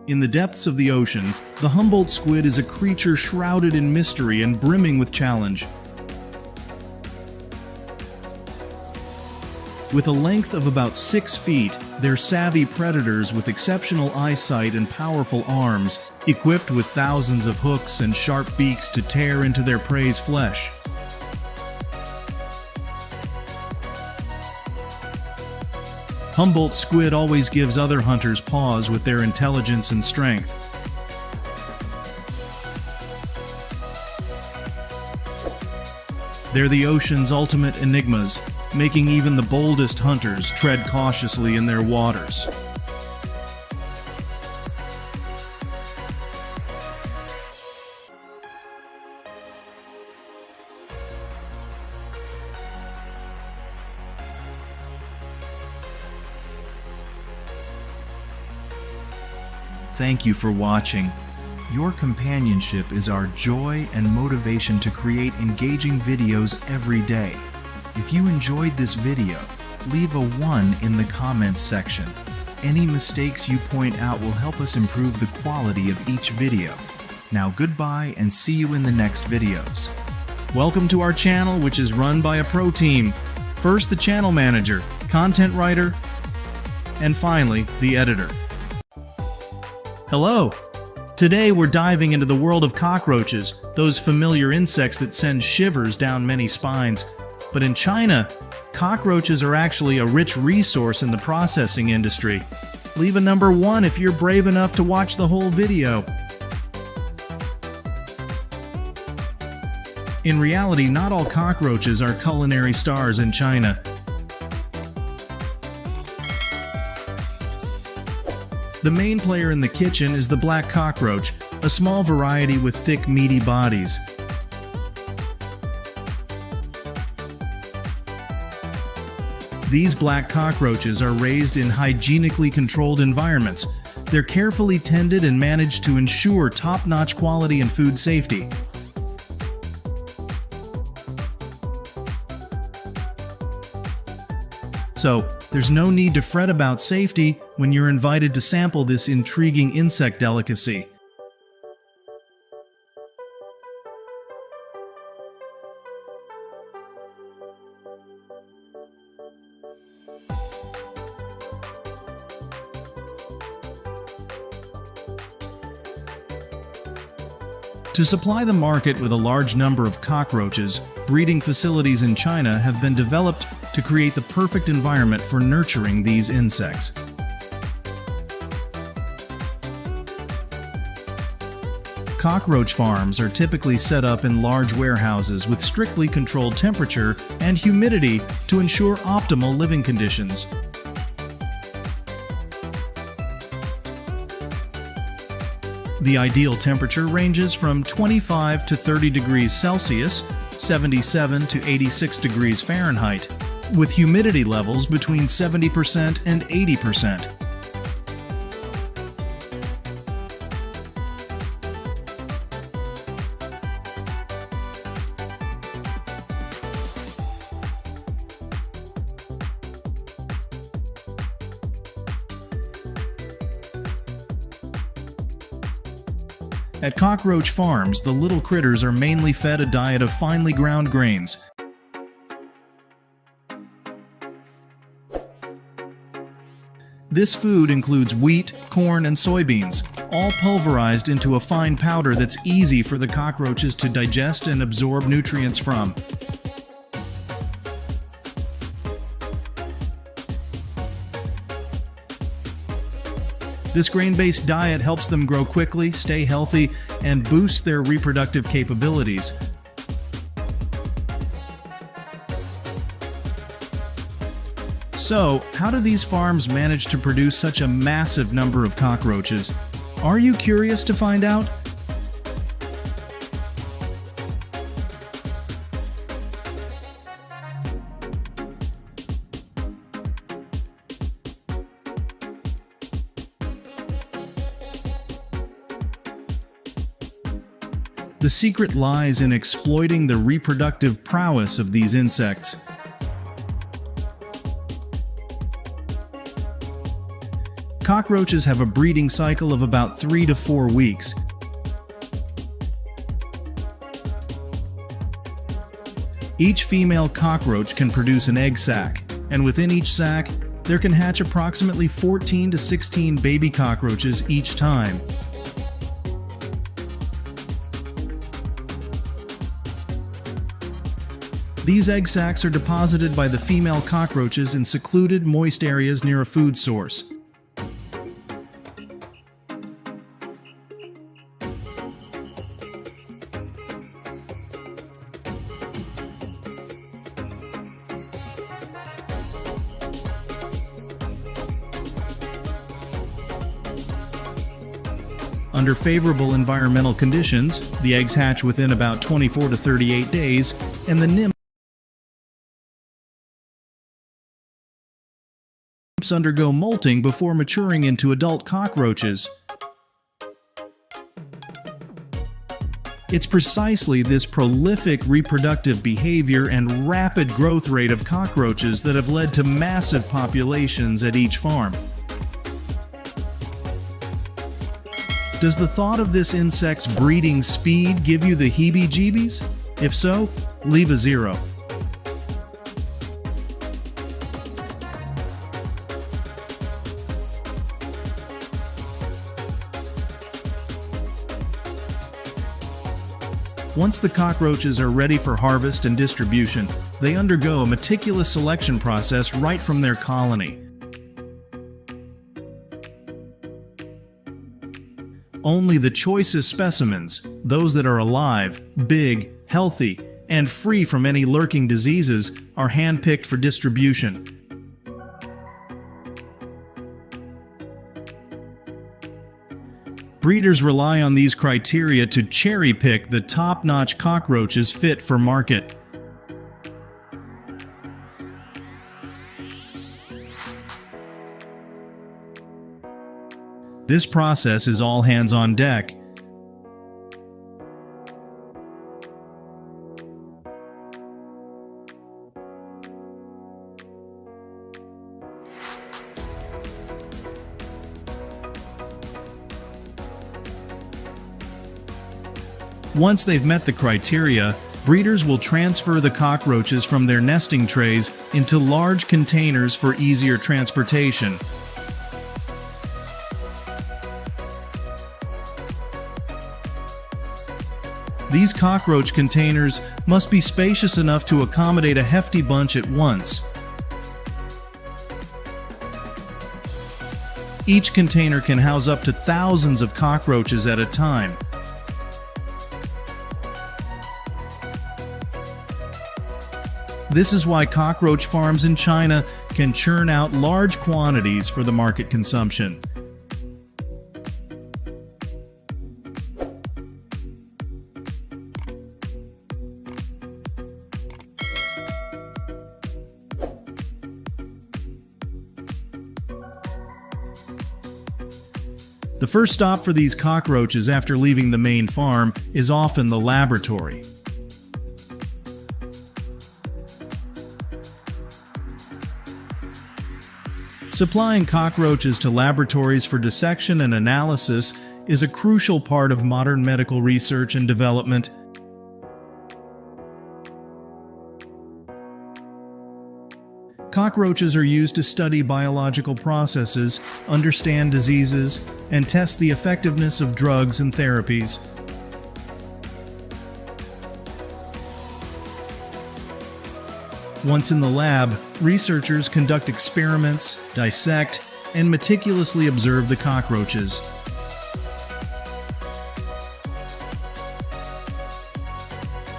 In the depths of the ocean, the Humboldt squid is a creature shrouded in mystery and brimming with challenge. With a length of about 6 feet, they're savvy predators with exceptional eyesight and powerful arms, equipped with thousands of hooks and sharp beaks to tear into their prey's flesh. Humboldt squid always gives other hunters pause with their intelligence and strength. They're the ocean's ultimate enigmas, making even the boldest hunters tread cautiously in their waters. Thank you for watching. Your companionship is our joy and motivation to create engaging videos every day. If you enjoyed this video, leave a 1 in the comments section. Any mistakes you point out will help us improve the quality of each video. Now goodbye and see you in the next videos. Welcome to our channel, which is run by a pro team. First the channel manager, content writer, and finally the editor. Hello! Today we're diving into the world of cockroaches, those familiar insects that send shivers down many spines. But in China, cockroaches are actually a rich resource in the processing industry. Leave a number 1 if you're brave enough to watch the whole video. In reality, not all cockroaches are culinary stars in China. The main player in the kitchen is the black cockroach, a small variety with thick, meaty bodies. These black cockroaches are raised in hygienically controlled environments. They're carefully tended and managed to ensure top-notch quality and food safety. So, there's no need to fret about safety when you're invited to sample this intriguing insect delicacy. To supply the market with a large number of cockroaches, breeding facilities in China have been developed to create the perfect environment for nurturing these insects. Cockroach farms are typically set up in large warehouses with strictly controlled temperature and humidity to ensure optimal living conditions. The ideal temperature ranges from 25 to 30 degrees Celsius, 77 to 86 degrees Fahrenheit, with humidity levels between 70% and 80%. At cockroach farms, the little critters are mainly fed a diet of finely ground grains. This food includes wheat, corn, and soybeans, all pulverized into a fine powder that's easy for the cockroaches to digest and absorb nutrients from. This grain-based diet helps them grow quickly, stay healthy, and boost their reproductive capabilities. So, how do these farms manage to produce such a massive number of cockroaches? Are you curious to find out? The secret lies in exploiting the reproductive prowess of these insects. Cockroaches have a breeding cycle of about 3 to 4 weeks. Each female cockroach can produce an egg sac, and within each sac, there can hatch approximately 14 to 16 baby cockroaches each time. These egg sacs are deposited by the female cockroaches in secluded, moist areas near a food source. Under favorable environmental conditions, the eggs hatch within about 24 to 38 days, and the nymphs undergo molting before maturing into adult cockroaches. It's precisely this prolific reproductive behavior and rapid growth rate of cockroaches that have led to massive populations at each farm. Does the thought of this insect's breeding speed give you the heebie-jeebies? If so, leave a 0. Once the cockroaches are ready for harvest and distribution, they undergo a meticulous selection process right from their colony. Only the choicest specimens, those that are alive, big, healthy, and free from any lurking diseases, are handpicked for distribution. Breeders rely on these criteria to cherry-pick the top-notch cockroaches fit for market. This process is all hands on deck. Once they've met the criteria, breeders will transfer the cockroaches from their nesting trays into large containers for easier transportation. These cockroach containers must be spacious enough to accommodate a hefty bunch at once. Each container can house up to thousands of cockroaches at a time. This is why cockroach farms in China can churn out large quantities for the market consumption. The first stop for these cockroaches after leaving the main farm is often the laboratory. Supplying cockroaches to laboratories for dissection and analysis is a crucial part of modern medical research and development. Cockroaches are used to study biological processes, understand diseases, and test the effectiveness of drugs and therapies. Once in the lab, researchers conduct experiments, dissect, and meticulously observe the cockroaches.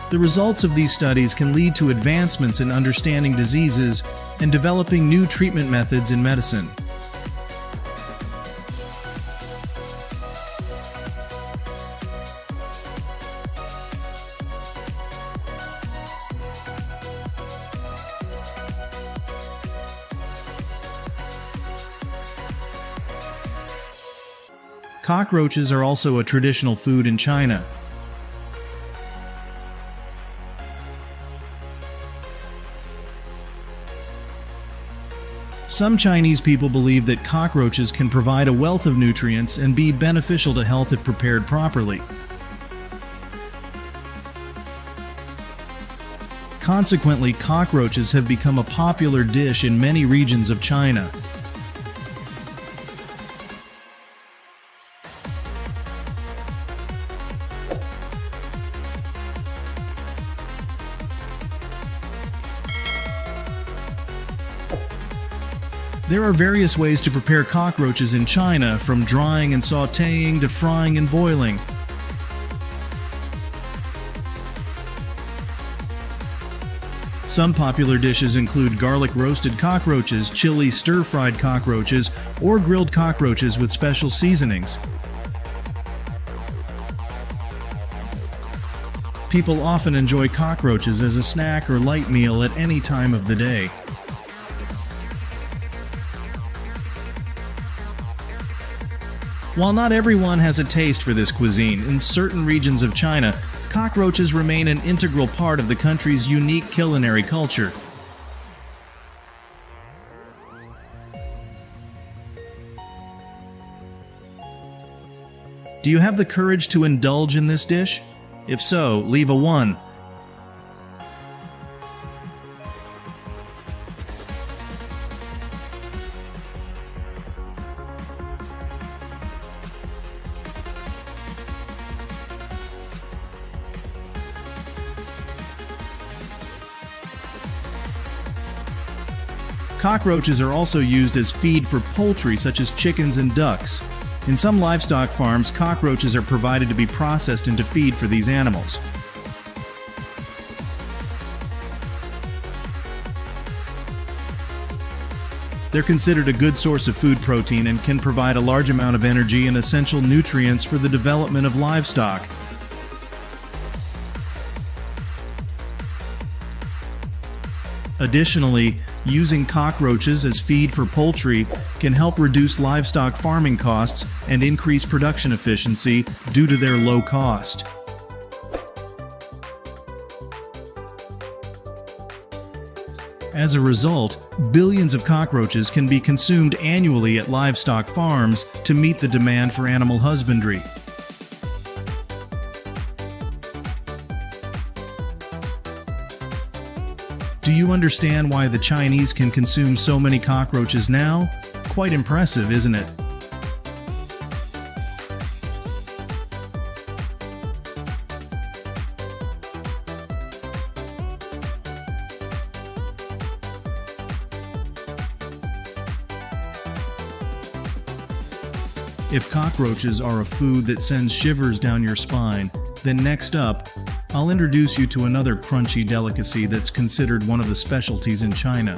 The results of these studies can lead to advancements in understanding diseases and developing new treatment methods in medicine. Cockroaches are also a traditional food in China. Some Chinese people believe that cockroaches can provide a wealth of nutrients and be beneficial to health if prepared properly. Consequently, cockroaches have become a popular dish in many regions of China. There are various ways to prepare cockroaches in China, from drying and sautéing to frying and boiling. Some popular dishes include garlic roasted cockroaches, chili stir-fried cockroaches, or grilled cockroaches with special seasonings. People often enjoy cockroaches as a snack or light meal at any time of the day. While not everyone has a taste for this cuisine, in certain regions of China, cockroaches remain an integral part of the country's unique culinary culture. Do you have the courage to indulge in this dish? If so, leave a 1. Cockroaches are also used as feed for poultry such as chickens and ducks. In some livestock farms, cockroaches are provided to be processed into feed for these animals. They're considered a good source of food protein and can provide a large amount of energy and essential nutrients for the development of livestock. Additionally, using cockroaches as feed for poultry can help reduce livestock farming costs and increase production efficiency due to their low cost. As a result, billions of cockroaches can be consumed annually at livestock farms to meet the demand for animal husbandry. Do you understand why the Chinese can consume so many cockroaches now? Quite impressive, isn't it? If cockroaches are a food that sends shivers down your spine, then next up, I'll introduce you to another crunchy delicacy that's considered one of the specialties in China.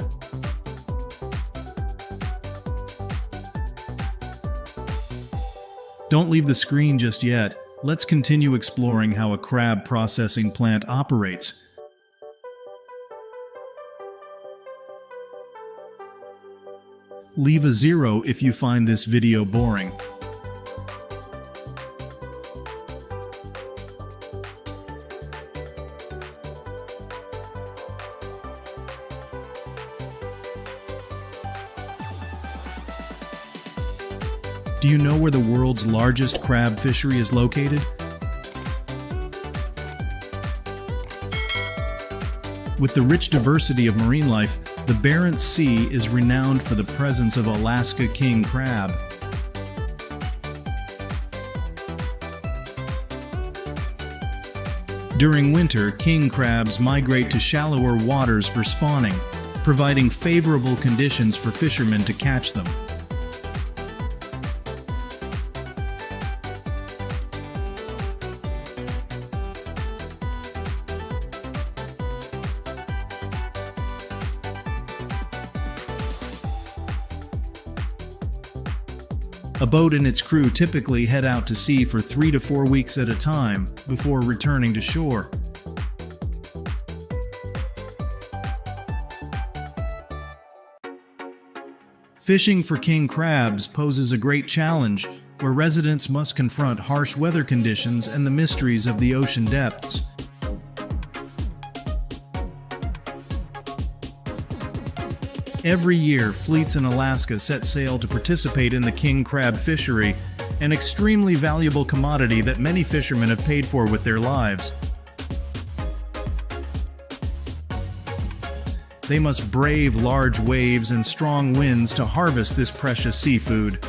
Don't leave the screen just yet. Let's continue exploring how a crab processing plant operates. Leave a 0 if you find this video boring. Do you know where the world's largest crab fishery is located? With the rich diversity of marine life, the Barents Sea is renowned for the presence of Alaska king crab. During winter, king crabs migrate to shallower waters for spawning, providing favorable conditions for fishermen to catch them. A boat and its crew typically head out to sea for 3 to 4 weeks at a time before returning to shore. Fishing for king crabs poses a great challenge, where residents must confront harsh weather conditions and the mysteries of the ocean depths. Every year, fleets in Alaska set sail to participate in the king crab fishery, an extremely valuable commodity that many fishermen have paid for with their lives. They must brave large waves and strong winds to harvest this precious seafood.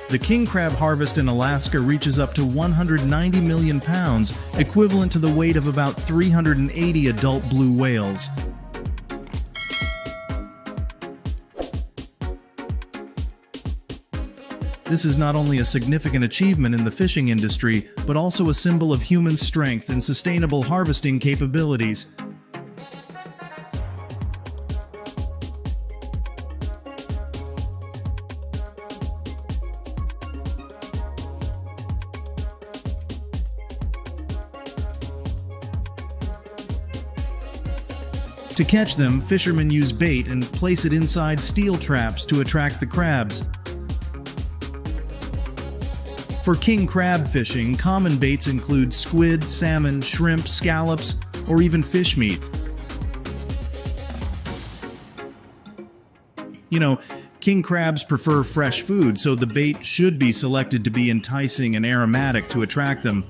The king crab harvest in Alaska reaches up to 190 million pounds, equivalent to the weight of about 380 adult blue whales. This is not only a significant achievement in the fishing industry, but also a symbol of human strength and sustainable harvesting capabilities. To catch them, fishermen use bait and place it inside steel traps to attract the crabs. For king crab fishing, common baits include squid, salmon, shrimp, scallops, or even fish meat. You know, king crabs prefer fresh food, so the bait should be selected to be enticing and aromatic to attract them.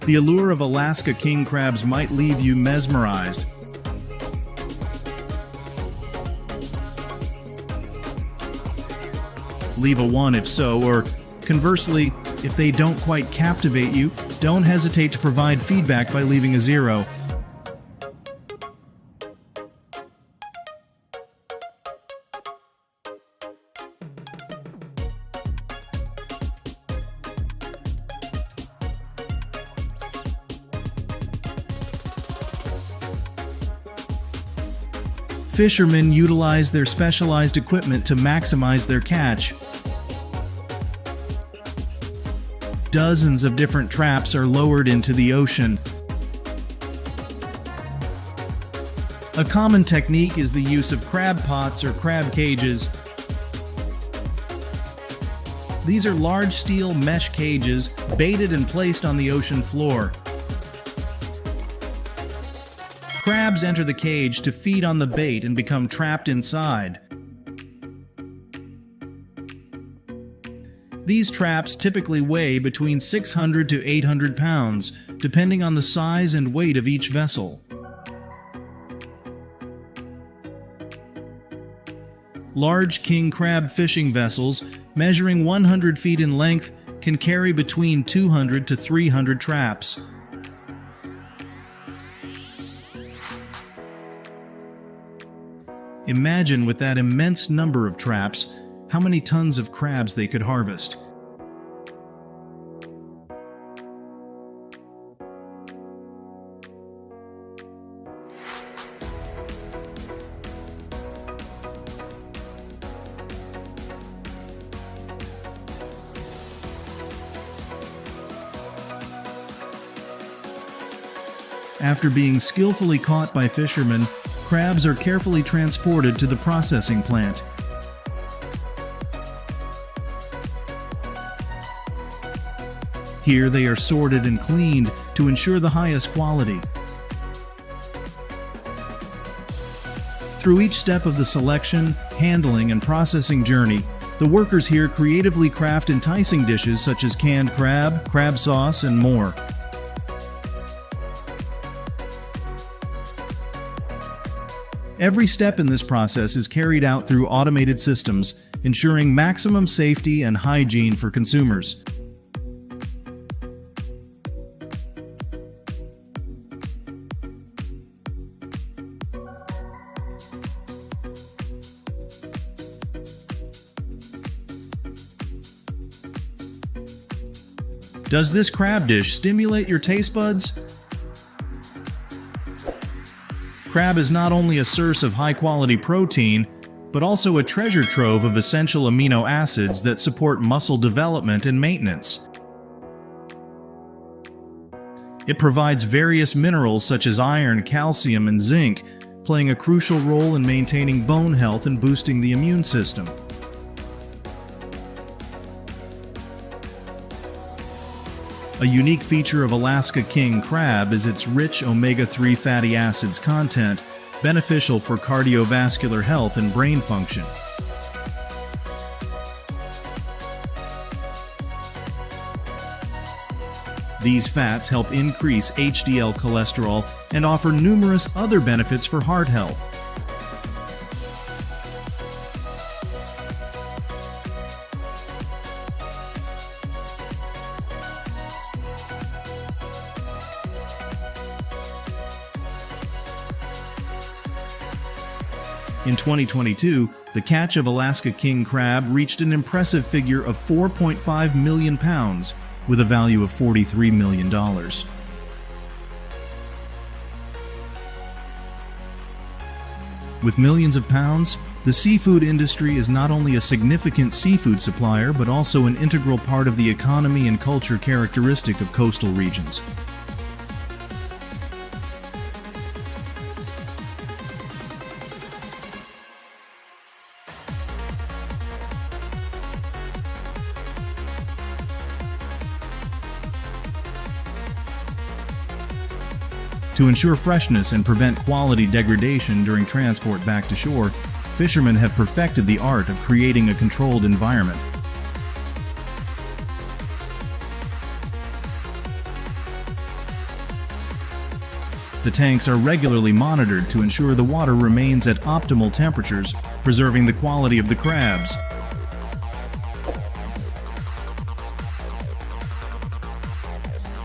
The allure of Alaska king crabs might leave you mesmerized. Leave a 1 if so, or conversely, if they don't quite captivate you, don't hesitate to provide feedback by leaving a 0. Fishermen utilize their specialized equipment to maximize their catch. Dozens of different traps are lowered into the ocean. A common technique is the use of crab pots or crab cages. These are large steel mesh cages, baited and placed on the ocean floor. Crabs enter the cage to feed on the bait and become trapped inside. These traps typically weigh between 600 to 800 pounds, depending on the size and weight of each vessel. Large king crab fishing vessels, measuring 100 feet in length, can carry between 200 to 300 traps. Imagine with that immense number of traps, how many tons of crabs they could harvest. After being skillfully caught by fishermen, crabs are carefully transported to the processing plant. Here they are sorted and cleaned to ensure the highest quality. Through each step of the selection, handling, and processing journey, the workers here creatively craft enticing dishes such as canned crab, crab sauce, and more. Every step in this process is carried out through automated systems, ensuring maximum safety and hygiene for consumers. Does this crab dish stimulate your taste buds? Crab is not only a source of high-quality protein, but also a treasure trove of essential amino acids that support muscle development and maintenance. It provides various minerals such as iron, calcium, and zinc, playing a crucial role in maintaining bone health and boosting the immune system. A unique feature of Alaska king crab is its rich omega-3 fatty acids content, beneficial for cardiovascular health and brain function. These fats help increase HDL cholesterol and offer numerous other benefits for heart health. In 2022, the catch of Alaska king crab reached an impressive figure of 4.5 million pounds, with a value of $43 million. With millions of pounds, the seafood industry is not only a significant seafood supplier, but also an integral part of the economy and culture characteristic of coastal regions. To ensure freshness and prevent quality degradation during transport back to shore, fishermen have perfected the art of creating a controlled environment. The tanks are regularly monitored to ensure the water remains at optimal temperatures, preserving the quality of the crabs.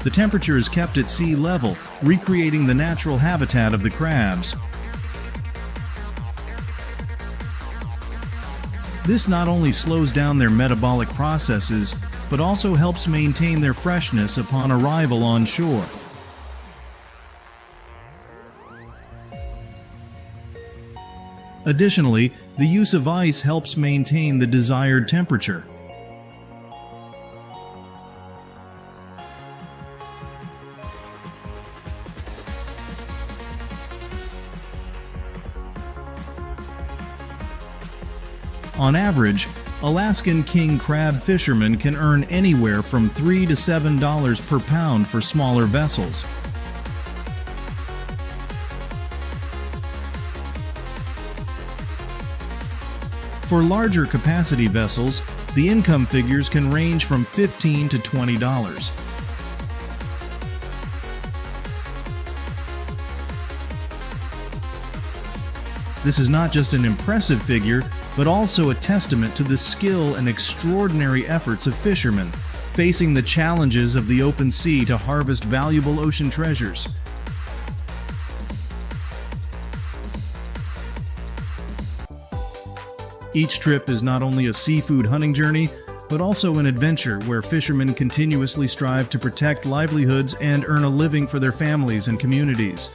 The temperature is kept at sea level, recreating the natural habitat of the crabs. This not only slows down their metabolic processes, but also helps maintain their freshness upon arrival on shore. Additionally, the use of ice helps maintain the desired temperature. On average, Alaskan king crab fishermen can earn anywhere from $3 to $7 per pound for smaller vessels. For larger capacity vessels, the income figures can range from $15 to $20. This is not just an impressive figure, but also a testament to the skill and extraordinary efforts of fishermen, facing the challenges of the open sea to harvest valuable ocean treasures. Each trip is not only a seafood hunting journey, but also an adventure where fishermen continuously strive to protect livelihoods and earn a living for their families and communities.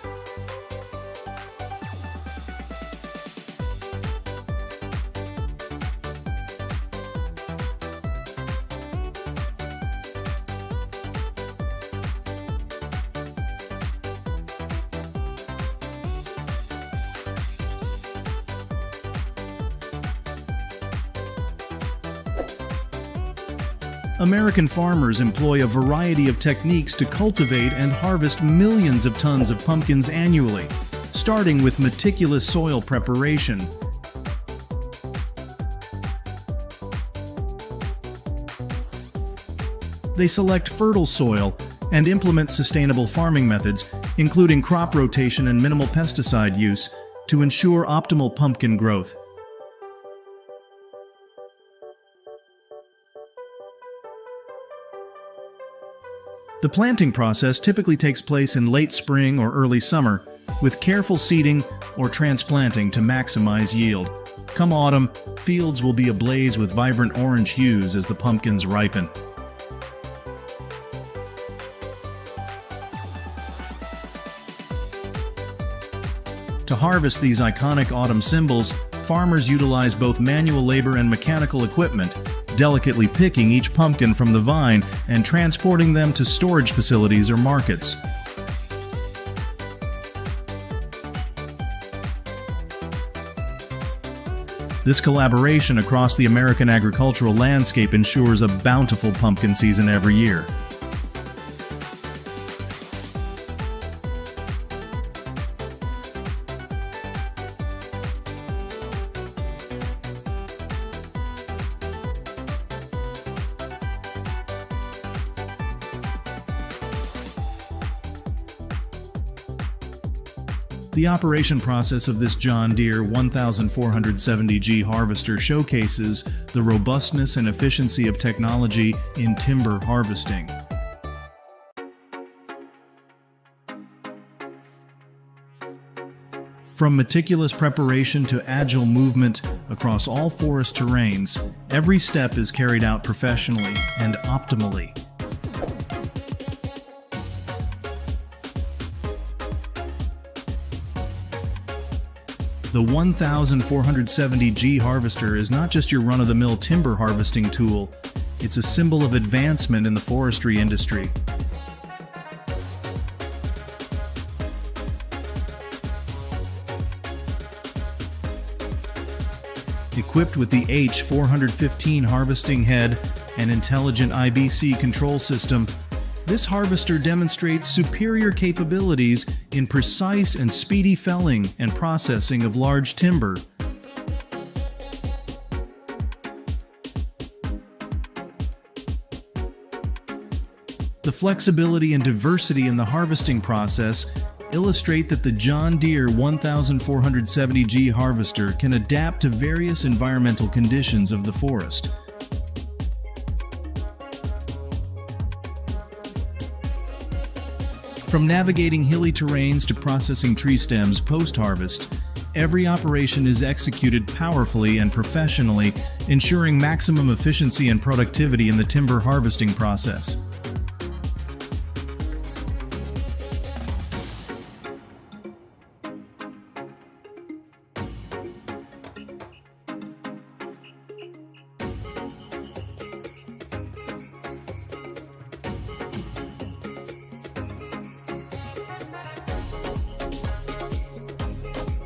American farmers employ a variety of techniques to cultivate and harvest millions of tons of pumpkins annually, starting with meticulous soil preparation. They select fertile soil and implement sustainable farming methods, including crop rotation and minimal pesticide use, to ensure optimal pumpkin growth. The planting process typically takes place in late spring or early summer, with careful seeding or transplanting to maximize yield. Come autumn, fields will be ablaze with vibrant orange hues as the pumpkins ripen. To harvest these iconic autumn symbols, farmers utilize both manual labor and mechanical equipment, delicately picking each pumpkin from the vine and transporting them to storage facilities or markets. This collaboration across the American agricultural landscape ensures a bountiful pumpkin season every year. The operation process of this John Deere 1470G harvester showcases the robustness and efficiency of technology in timber harvesting. From meticulous preparation to agile movement across all forest terrains, every step is carried out professionally and optimally. The 1470G harvester is not just your run-of-the-mill timber harvesting tool, it's a symbol of advancement in the forestry industry. Equipped with the H415 harvesting head and intelligent IBC control system, this harvester demonstrates superior capabilities in precise and speedy felling and processing of large timber. The flexibility and diversity in the harvesting process illustrate that the John Deere 1470G harvester can adapt to various environmental conditions of the forest. From navigating hilly terrains to processing tree stems post-harvest, every operation is executed powerfully and professionally, ensuring maximum efficiency and productivity in the timber harvesting process.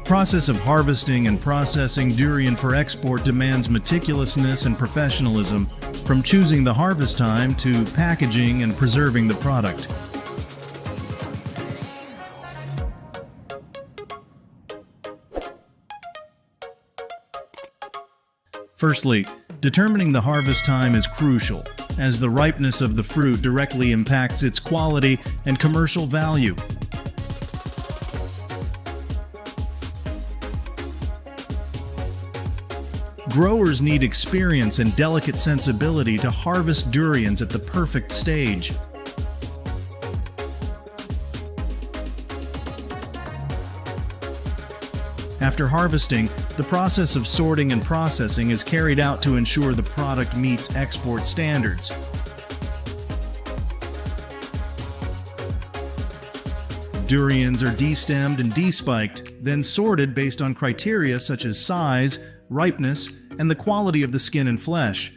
Process of harvesting and processing durian for export demands meticulousness and professionalism, from choosing the harvest time to packaging and preserving the product. Firstly, determining the harvest time is crucial, as the ripeness of the fruit directly impacts its quality and commercial value. Growers need experience and delicate sensibility to harvest durians at the perfect stage. After harvesting, the process of sorting and processing is carried out to ensure the product meets export standards. Durians are destemmed and despiked, then sorted based on criteria such as size, ripeness, and the quality of the skin and flesh.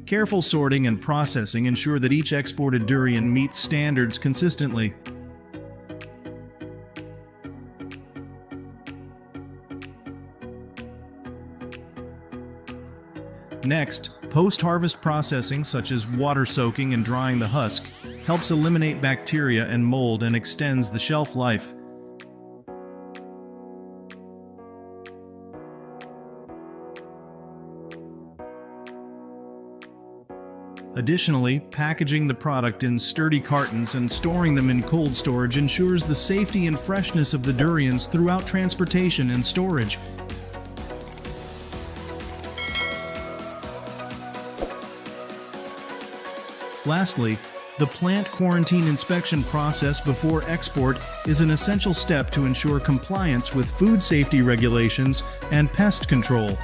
Careful sorting and processing ensure that each exported durian meets standards consistently. Next, post-harvest processing such as water soaking and drying the husk helps eliminate bacteria and mold and extends the shelf life. Additionally, packaging the product in sturdy cartons and storing them in cold storage ensures the safety and freshness of the durians throughout transportation and storage. Lastly, the plant quarantine inspection process before export is an essential step to ensure compliance with food safety regulations and pest control.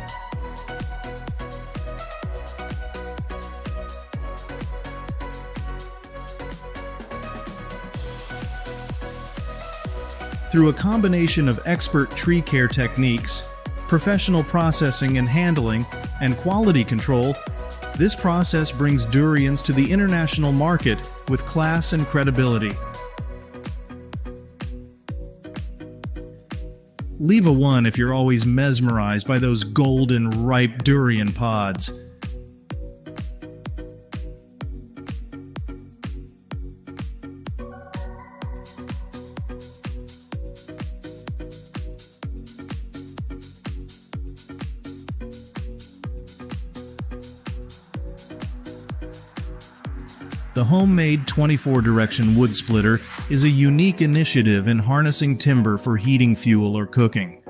Through a combination of expert tree care techniques, professional processing and handling, and quality control, this process brings durians to the international market with class and credibility. Leave a 1 if you're always mesmerized by those golden, ripe durian pods. The homemade 24-direction wood splitter is a unique initiative in harnessing timber for heating fuel or cooking.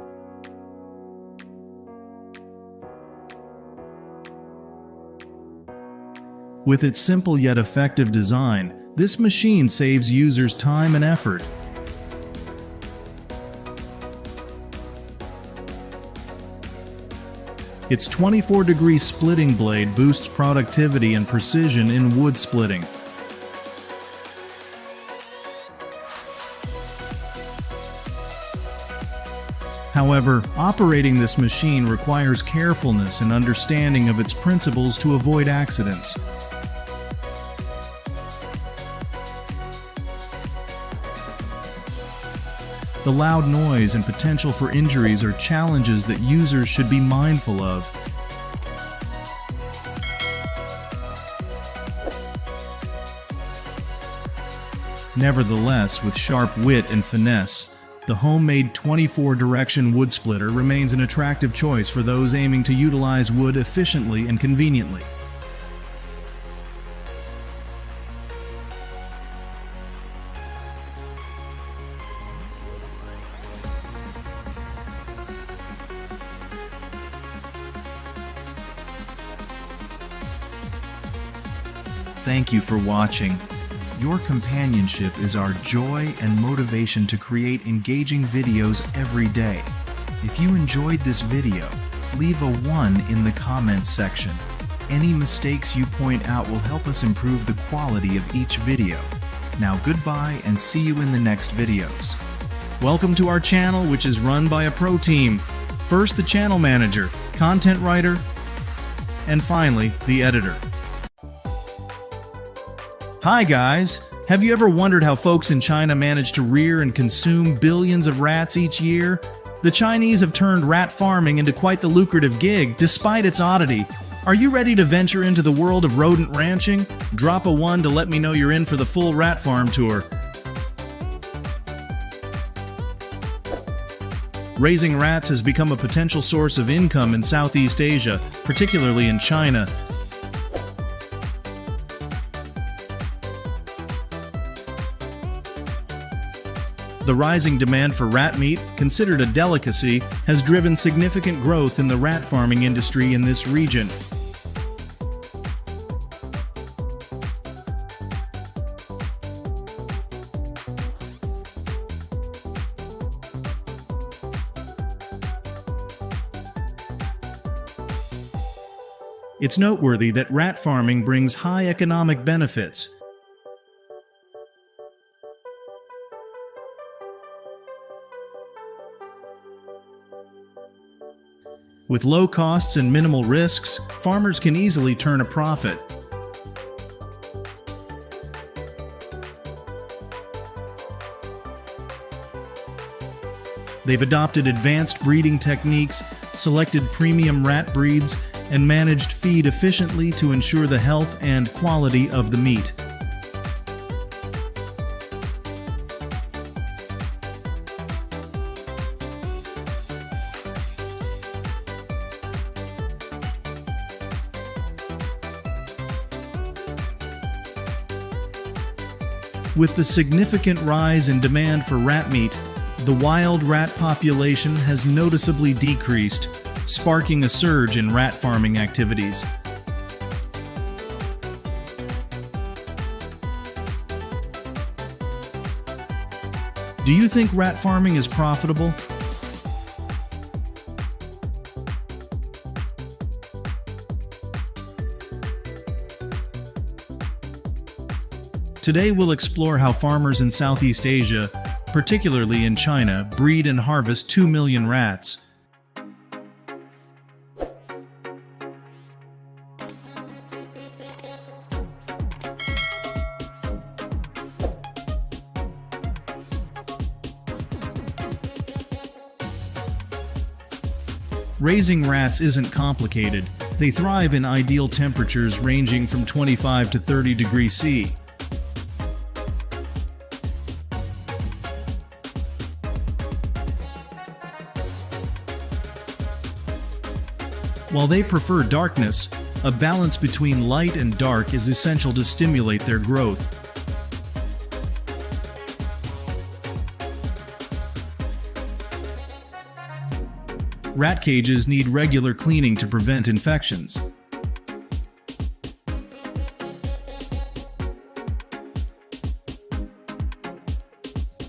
With its simple yet effective design, This machine saves users time and effort. Its 24-degree splitting blade boosts productivity and precision in wood splitting. However, operating this machine requires carefulness and understanding of its principles to avoid accidents. The loud noise and potential for injuries are challenges that users should be mindful of. Nevertheless, with sharp wit and finesse, the homemade 24-direction wood splitter remains an attractive choice for those aiming to utilize wood efficiently and conveniently. Thank you for watching. Your companionship is our joy and motivation to create engaging videos every day. If you enjoyed this video, leave a 1 in the comments section. Any mistakes you point out will help us improve the quality of each video. Now goodbye and see you in the next videos. Welcome to our channel, which is run by a pro team. First the channel manager, content writer, and finally the editor. Hi guys! Have you ever wondered how folks in China manage to rear and consume billions of rats each year? The Chinese have turned rat farming into quite the lucrative gig, despite its oddity. Are you ready to venture into the world of rodent ranching? Drop a 1 to let me know you're in for the full rat farm tour. Raising rats has become a potential source of income in Southeast Asia, particularly in China. The rising demand for rat meat, considered a delicacy, has driven significant growth in the rat farming industry in this region. It's noteworthy that rat farming brings high economic benefits. With low costs and minimal risks, farmers can easily turn a profit. They've adopted advanced breeding techniques, selected premium rat breeds, and managed feed efficiently to ensure the health and quality of the meat. With the significant rise in demand for rat meat, the wild rat population has noticeably decreased, sparking a surge in rat farming activities. Do you think rat farming is profitable? Today we'll explore how farmers in Southeast Asia, particularly in China, breed and harvest 2 million rats. Raising rats isn't complicated. They thrive in ideal temperatures ranging from 25 to 30 degrees C. While they prefer darkness, a balance between light and dark is essential to stimulate their growth. Rat cages need regular cleaning to prevent infections.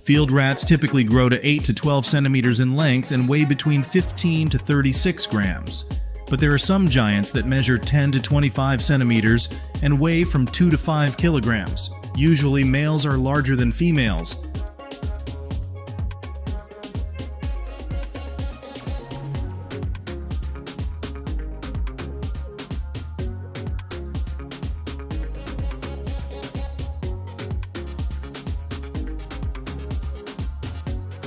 Field rats typically grow to 8 to 12 centimeters in length and weigh between 15 to 36 grams. But there are some giants that measure 10 to 25 centimeters and weigh from 2 to 5 kilograms. Usually males are larger than females.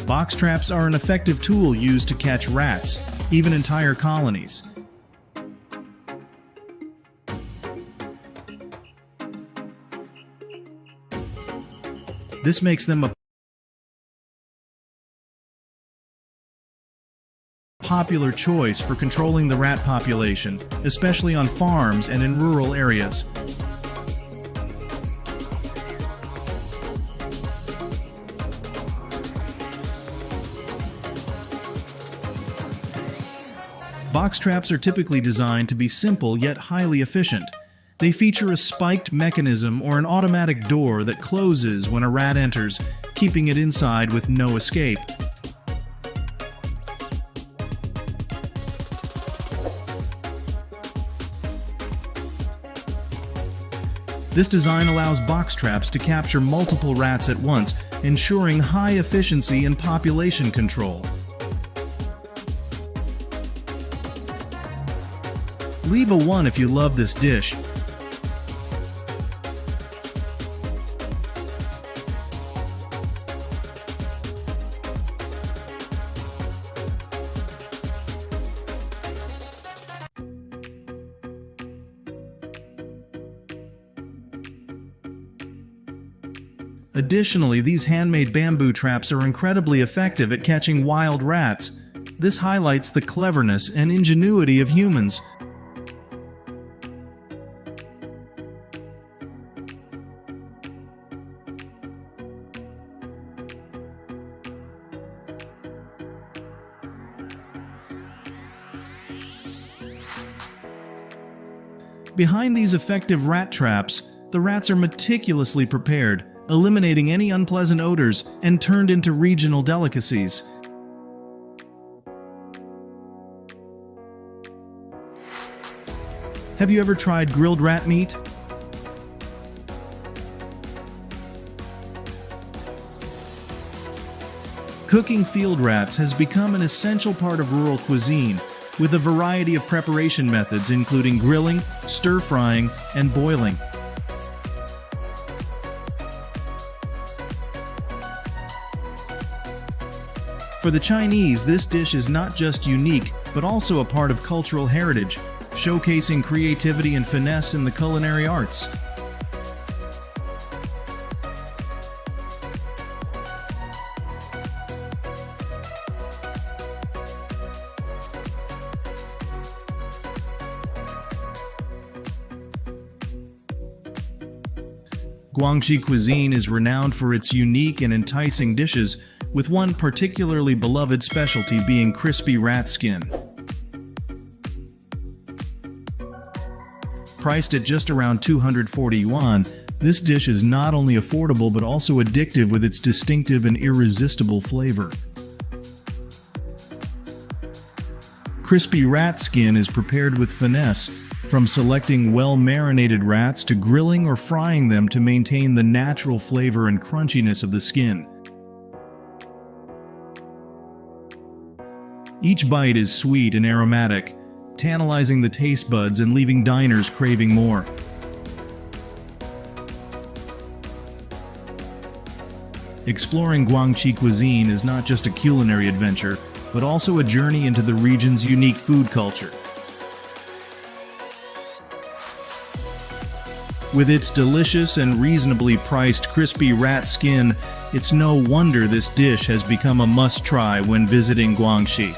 Box traps are an effective tool used to catch rats, even entire colonies. This makes them a popular choice for controlling the rat population, especially on farms and in rural areas. Box traps are typically designed to be simple yet highly efficient. They feature a spiked mechanism or an automatic door that closes when a rat enters, keeping it inside with no escape. This design allows box traps to capture multiple rats at once, ensuring high efficiency and population control. Leave a 1 if you love this dish. Additionally, these handmade bamboo traps are incredibly effective at catching wild rats. This highlights the cleverness and ingenuity of humans. Behind these effective rat traps, the rats are meticulously prepared, eliminating any unpleasant odors and turned into regional delicacies. Have you ever tried grilled rat meat? Cooking field rats has become an essential part of rural cuisine, with a variety of preparation methods including grilling, stir-frying, and boiling. For the Chinese, this dish is not just unique, but also a part of cultural heritage, showcasing creativity and finesse in the culinary arts. Guangxi cuisine is renowned for its unique and enticing dishes, with one particularly beloved specialty being crispy rat skin. Priced at just around 240 yuan, this dish is not only affordable but also addictive with its distinctive and irresistible flavor. Crispy rat skin is prepared with finesse, from selecting well-marinated rats to grilling or frying them to maintain the natural flavor and crunchiness of the skin. Each bite is sweet and aromatic, tantalizing the taste buds and leaving diners craving more. Exploring Guangxi cuisine is not just a culinary adventure, but also a journey into the region's unique food culture. With its delicious and reasonably priced crispy rat skin, it's no wonder this dish has become a must-try when visiting Guangxi.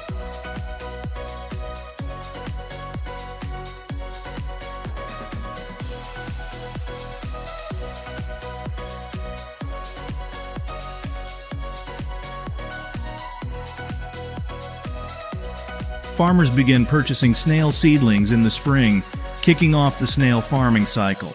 Farmers begin purchasing snail seedlings in the spring, kicking off the snail farming cycle.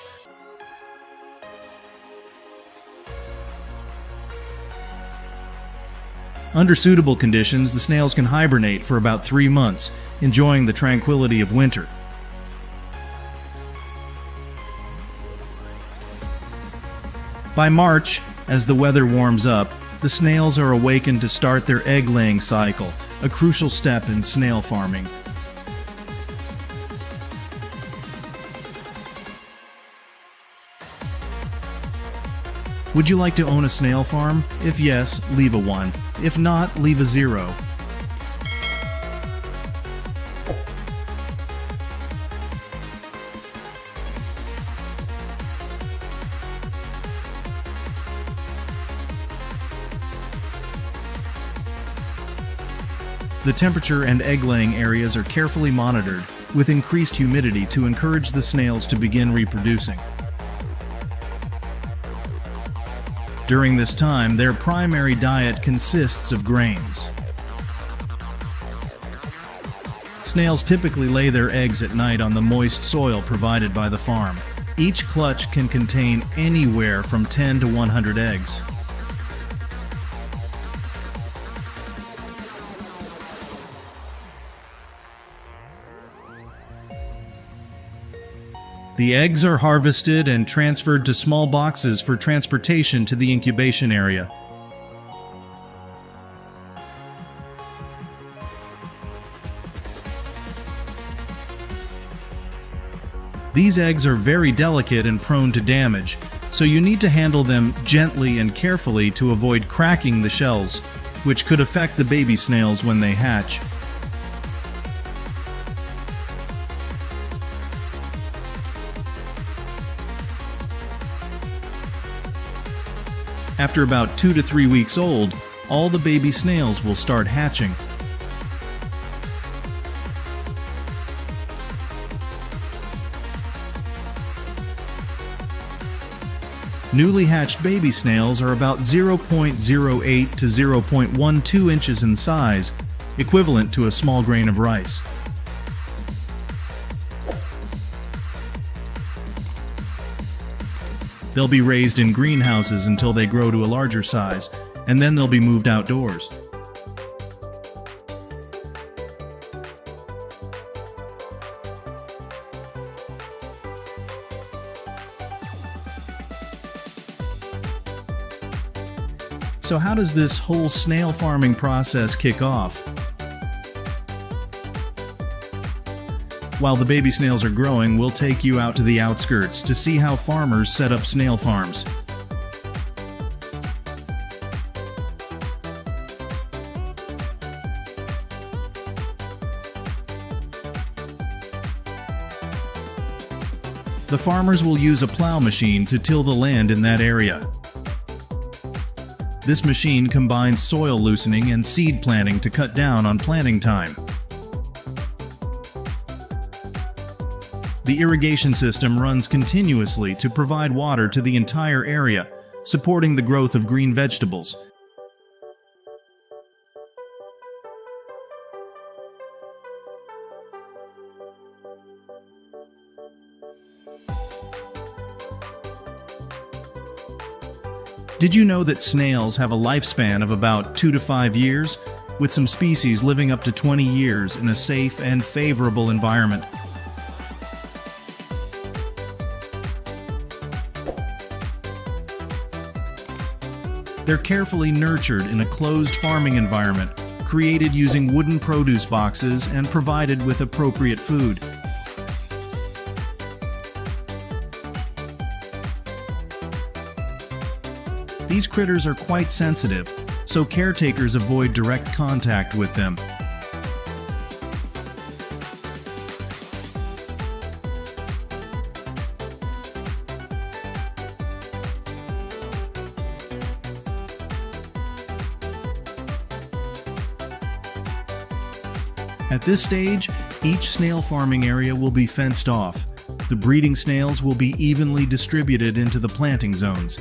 Under suitable conditions, the snails can hibernate for about 3 months, enjoying the tranquility of winter. By March, as the weather warms up, the snails are awakened to start their egg-laying cycle, a crucial step in snail farming. Would you like to own a snail farm? If yes, leave a 1. If not, leave a 0. The temperature and egg-laying areas are carefully monitored, with increased humidity to encourage the snails to begin reproducing. During this time, their primary diet consists of grains. Snails typically lay their eggs at night on the moist soil provided by the farm. Each clutch can contain anywhere from 10 to 100 eggs. The eggs are harvested and transferred to small boxes for transportation to the incubation area. These eggs are very delicate and prone to damage, so you need to handle them gently and carefully to avoid cracking the shells, which could affect the baby snails when they hatch. After about 2 to 3 weeks old, all the baby snails will start hatching. Newly hatched baby snails are about 0.08 to 0.12 inches in size, equivalent to a small grain of rice. They'll be raised in greenhouses until they grow to a larger size, and then they'll be moved outdoors. So how does this whole snail farming process kick off? While the baby snails are growing, we'll take you out to the outskirts to see how farmers set up snail farms. The farmers will use a plow machine to till the land in that area. This machine combines soil loosening and seed planting to cut down on planting time. The irrigation system runs continuously to provide water to the entire area, supporting the growth of green vegetables. Did you know that snails have a lifespan of about 2 to 5 years, with some species living up to 20 years in a safe and favorable environment? They're carefully nurtured in a closed farming environment, created using wooden produce boxes and provided with appropriate food. These critters are quite sensitive, so caretakers avoid direct contact with them. At this stage, each snail farming area will be fenced off. The breeding snails will be evenly distributed into the planting zones.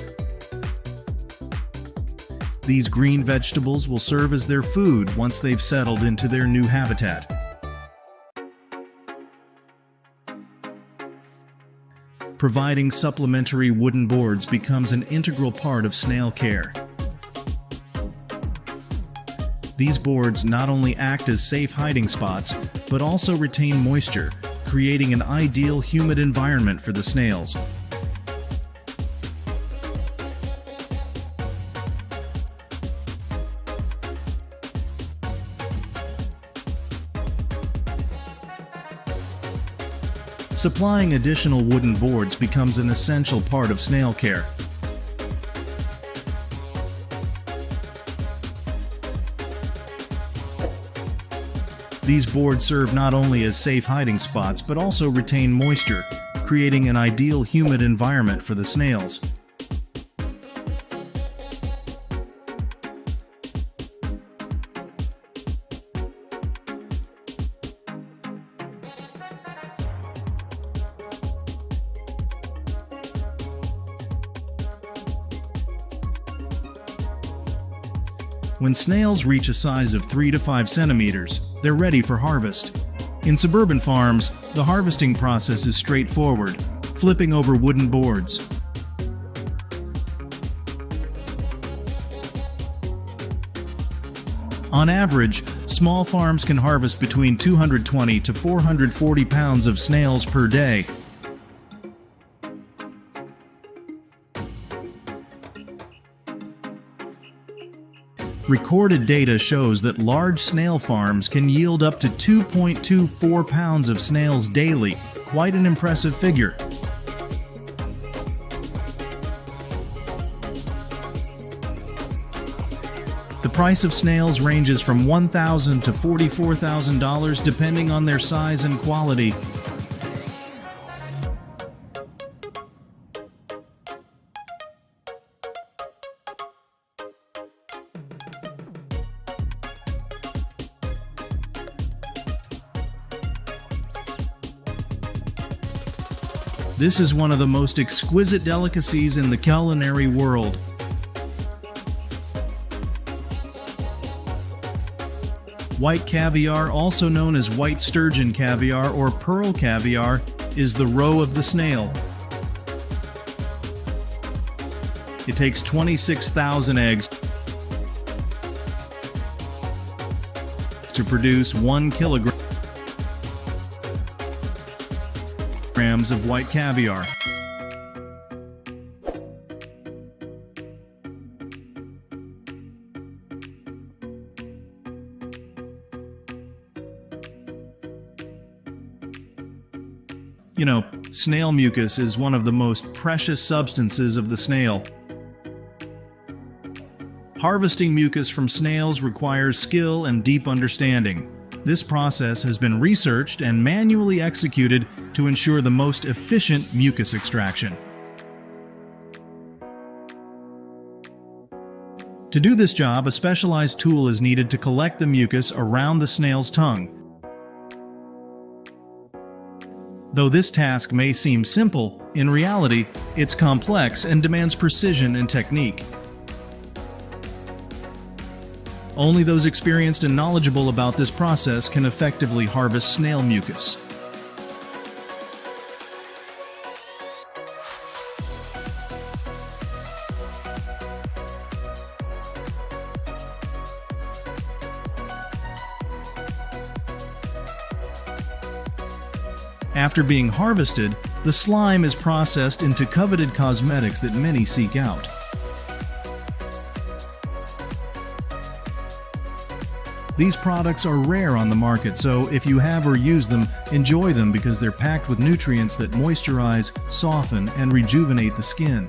These green vegetables will serve as their food once they've settled into their new habitat. Providing supplementary wooden boards becomes an integral part of snail care. These boards not only act as safe hiding spots, but also retain moisture, creating an ideal humid environment for the snails. Supplying additional wooden boards becomes an essential part of snail care. These boards serve not only as safe hiding spots, but also retain moisture, creating an ideal humid environment for the snails. When snails reach a size of 3 to 5 centimeters, they're ready for harvest. In suburban farms, the harvesting process is straightforward, flipping over wooden boards. On average, small farms can harvest between 220 to 440 pounds of snails per day. Recorded data shows that large snail farms can yield up to 2.24 pounds of snails daily, quite an impressive figure. The price of snails ranges from $1,000 to $44,000 depending on their size and quality. This is one of the most exquisite delicacies in the culinary world. White caviar, also known as white sturgeon caviar or pearl caviar, is the roe of the snail. It takes 26,000 eggs to produce 1 kilogram of white caviar. You know, snail mucus is one of the most precious substances of the snail. Harvesting mucus from snails requires skill and deep understanding. This process has been researched and manually executed to ensure the most efficient mucus extraction. To do this job, a specialized tool is needed to collect the mucus around the snail's tongue. Though this task may seem simple, in reality, it's complex and demands precision and technique. Only those experienced and knowledgeable about this process can effectively harvest snail mucus. After being harvested, the slime is processed into coveted cosmetics that many seek out. These products are rare on the market, so if you have or use them, enjoy them because they're packed with nutrients that moisturize, soften, and rejuvenate the skin.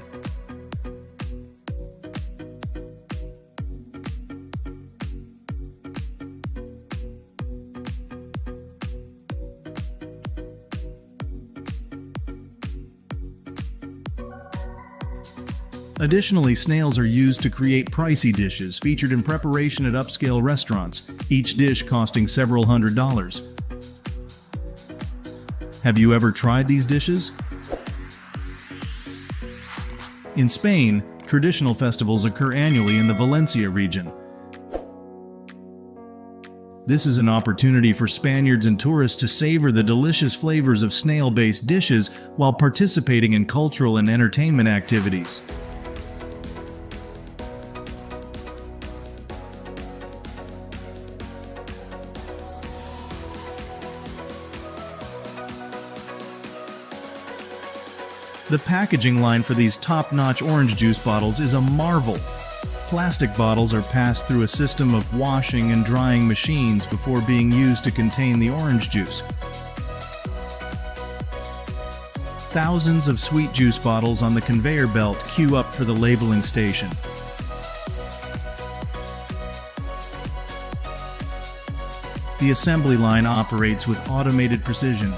Additionally, snails are used to create pricey dishes featured in preparation at upscale restaurants, each dish costing several $100s. Have you ever tried these dishes? In Spain, traditional festivals occur annually in the Valencia region. This is an opportunity for Spaniards and tourists to savor the delicious flavors of snail-based dishes while participating in cultural and entertainment activities. The packaging line for these top-notch orange juice bottles is a marvel. Plastic bottles are passed through a system of washing and drying machines before being used to contain the orange juice. Thousands of sweet juice bottles on the conveyor belt queue up for the labeling station. The assembly line operates with automated precision.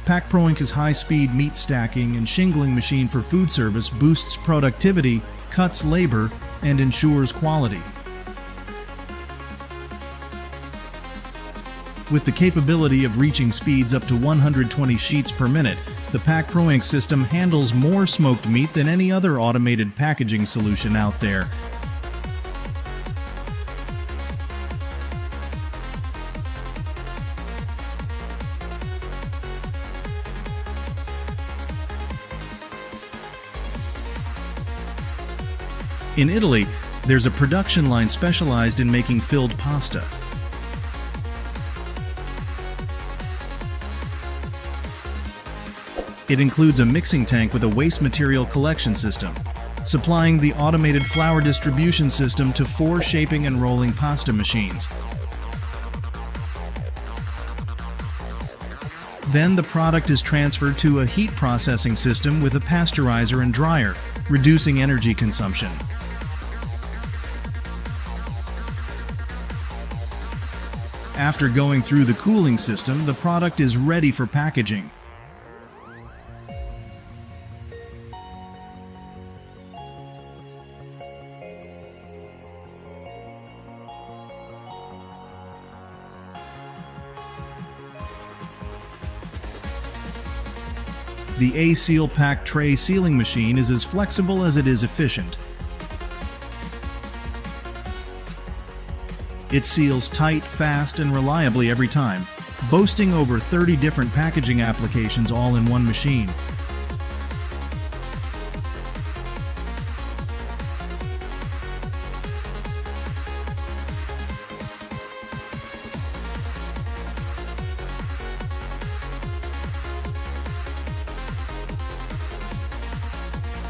Pack-Proink's high-speed meat stacking and shingling machine for food service boosts productivity, cuts labor, and ensures quality. With the capability of reaching speeds up to 120 sheets per minute, the Pack-Proink system handles more smoked meat than any other automated packaging solution out there. In Italy, there's a production line specialized in making filled pasta. It includes a mixing tank with a waste material collection system, supplying the automated flour distribution system to 4 shaping and rolling pasta machines. Then the product is transferred to a heat processing system with a pasteurizer and dryer, reducing energy consumption. After going through the cooling system, the product is ready for packaging. The A-Seal Pack Tray sealing machine is as flexible as it is efficient. It seals tight, fast, and reliably every time, boasting over 30 different packaging applications all in one machine.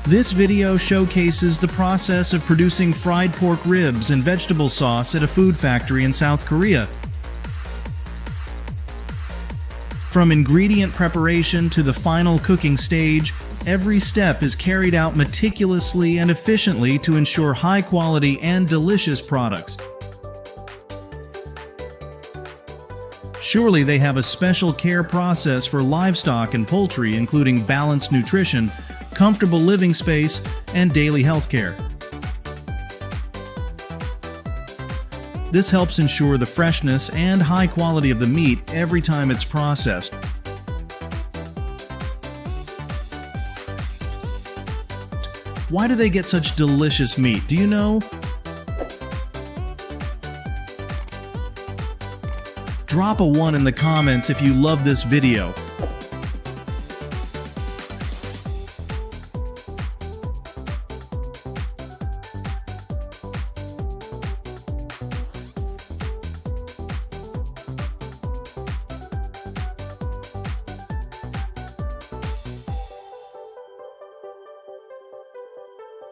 This video showcases the process of producing fried pork ribs and vegetable sauce at a food factory in South Korea. From ingredient preparation to the final cooking stage, every step is carried out meticulously and efficiently to ensure high quality and delicious products. Surely they have a special care process for livestock and poultry, including balanced nutrition, comfortable living space, and daily health care. This helps ensure the freshness and high quality of the meat every time it's processed. Why do they get such delicious meat? Do you know? Drop a 1 in the comments if you love this video.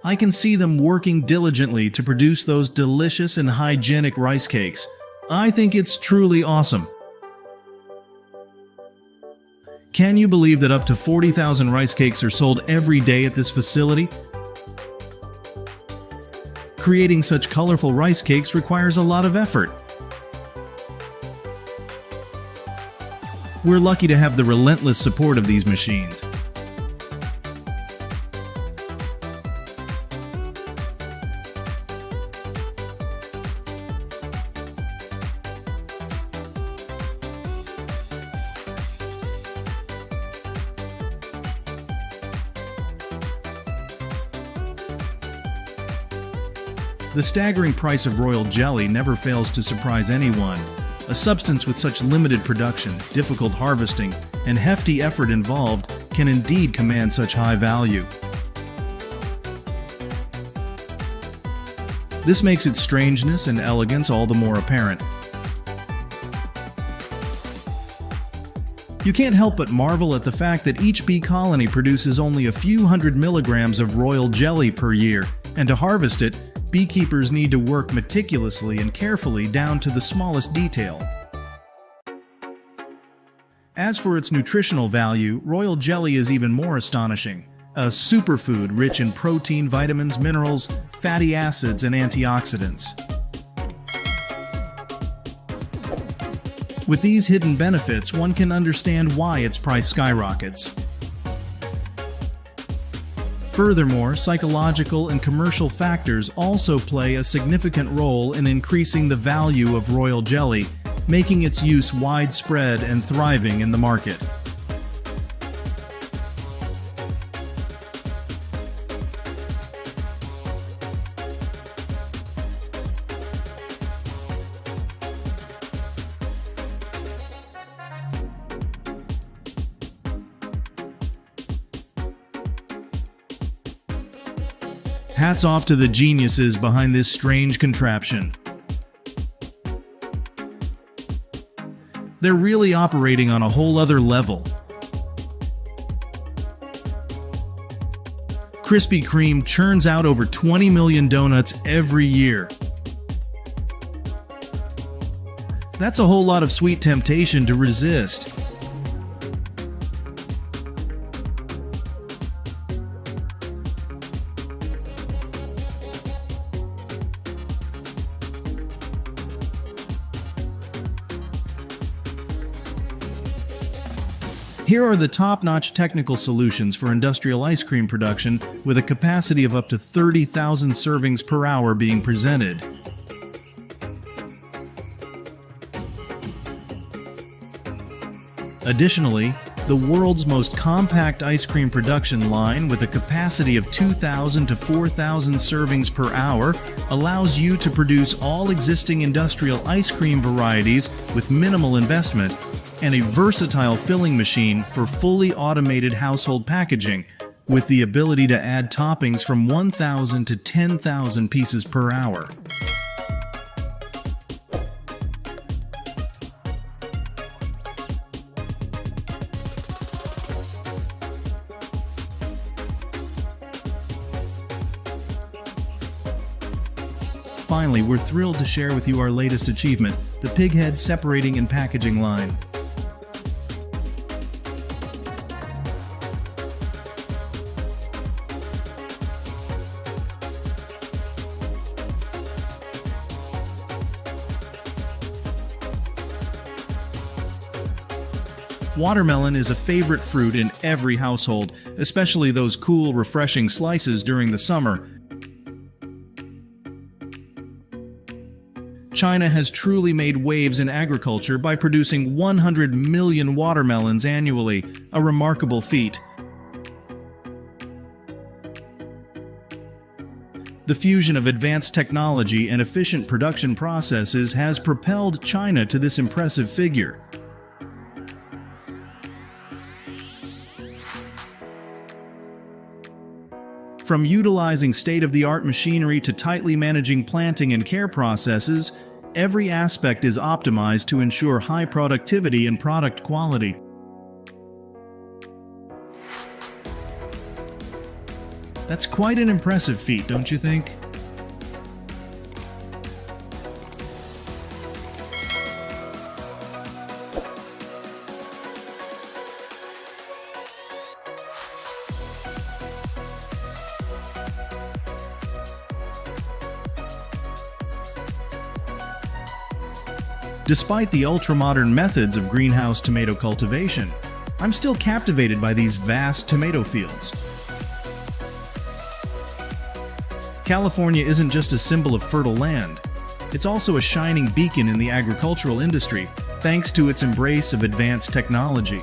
I can see them working diligently to produce those delicious and hygienic rice cakes. I think it's truly awesome. Can you believe that up to 40,000 rice cakes are sold every day at this facility? Creating such colorful rice cakes requires a lot of effort. We're lucky to have the relentless support of these machines. The staggering price of royal jelly never fails to surprise anyone. A substance with such limited production, difficult harvesting, and hefty effort involved, can indeed command such high value. This makes its strangeness and elegance all the more apparent. You can't help but marvel at the fact that each bee colony produces only a few hundred milligrams of royal jelly per year, and to harvest it, beekeepers need to work meticulously and carefully down to the smallest detail. As for its nutritional value, royal jelly is even more astonishing. A superfood rich in protein, vitamins, minerals, fatty acids, and antioxidants. With these hidden benefits, one can understand why its price skyrockets. Furthermore, psychological and commercial factors also play a significant role in increasing the value of royal jelly, making its use widespread and thriving in the market. Hats off to the geniuses behind this strange contraption. They're really operating on a whole other level. Krispy Kreme churns out over 20 million donuts every year. That's a whole lot of sweet temptation to resist. Here are the top-notch technical solutions for industrial ice cream production with a capacity of up to 30,000 servings per hour being presented. Additionally, the world's most compact ice cream production line with a capacity of 2,000 to 4,000 servings per hour allows you to produce all existing industrial ice cream varieties with minimal investment, and a versatile filling machine for fully automated household packaging, with the ability to add toppings from 1,000 to 10,000 pieces per hour. Finally, we're thrilled to share with you our latest achievement, the Pighead Separating and Packaging line. Watermelon is a favorite fruit in every household, especially those cool, refreshing slices during the summer. China has truly made waves in agriculture by producing 100 million watermelons annually, a remarkable feat. The fusion of advanced technology and efficient production processes has propelled China to this impressive figure. From utilizing state-of-the-art machinery to tightly managing planting and care processes, every aspect is optimized to ensure high productivity and product quality. That's quite an impressive feat, don't you think? Despite the ultra-modern methods of greenhouse tomato cultivation, I'm still captivated by these vast tomato fields. California isn't just a symbol of fertile land, it's also a shining beacon in the agricultural industry, thanks to its embrace of advanced technology.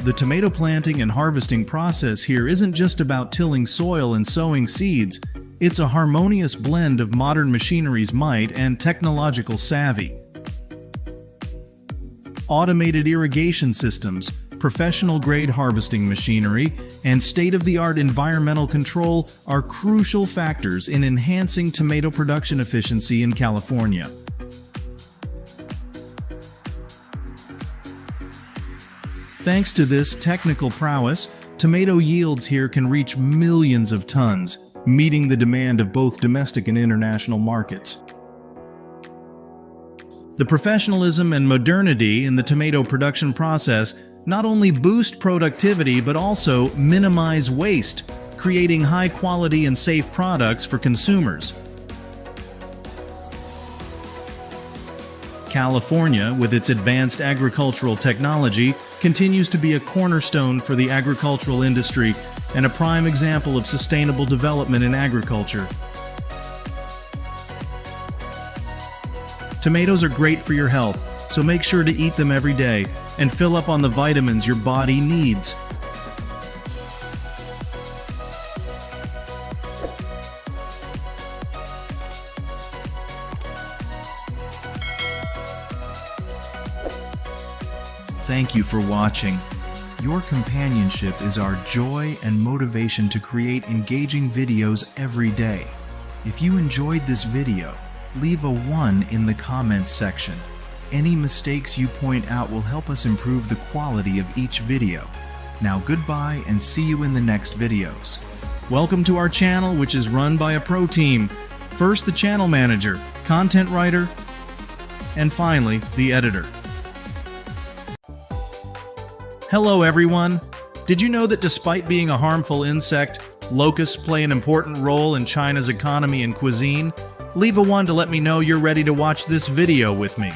The tomato planting and harvesting process here isn't just about tilling soil and sowing seeds. It's a harmonious blend of modern machinery's might and technological savvy. automated irrigation systems, professional-grade harvesting machinery, and state-of-the-art environmental control are crucial factors in enhancing tomato production efficiency in California. Thanks to this technical prowess, tomato yields here can reach millions of tons, meeting the demand of both domestic and international markets. The professionalism and modernity in the tomato production process not only boost productivity but also minimize waste, creating high-quality and safe products for consumers. California, with its advanced agricultural technology, continues to be a cornerstone for the agricultural industry and a prime example of sustainable development in agriculture. Tomatoes are great for your health, so make sure to eat them every day and fill up on the vitamins your body needs. Thank you for watching. Your companionship is our joy and motivation to create engaging videos every day. If you enjoyed this video, leave a 1 in the comments section. Any mistakes you point out will help us improve the quality of each video. Now goodbye and see you in the next videos. Welcome to our channel, which is run by a pro team. First the channel manager, content writer, and finally the editor. Hello everyone! Did you know that despite being a harmful insect, locusts play an important role in China's economy and cuisine? Leave a 1 to let me know you're ready to watch this video with me.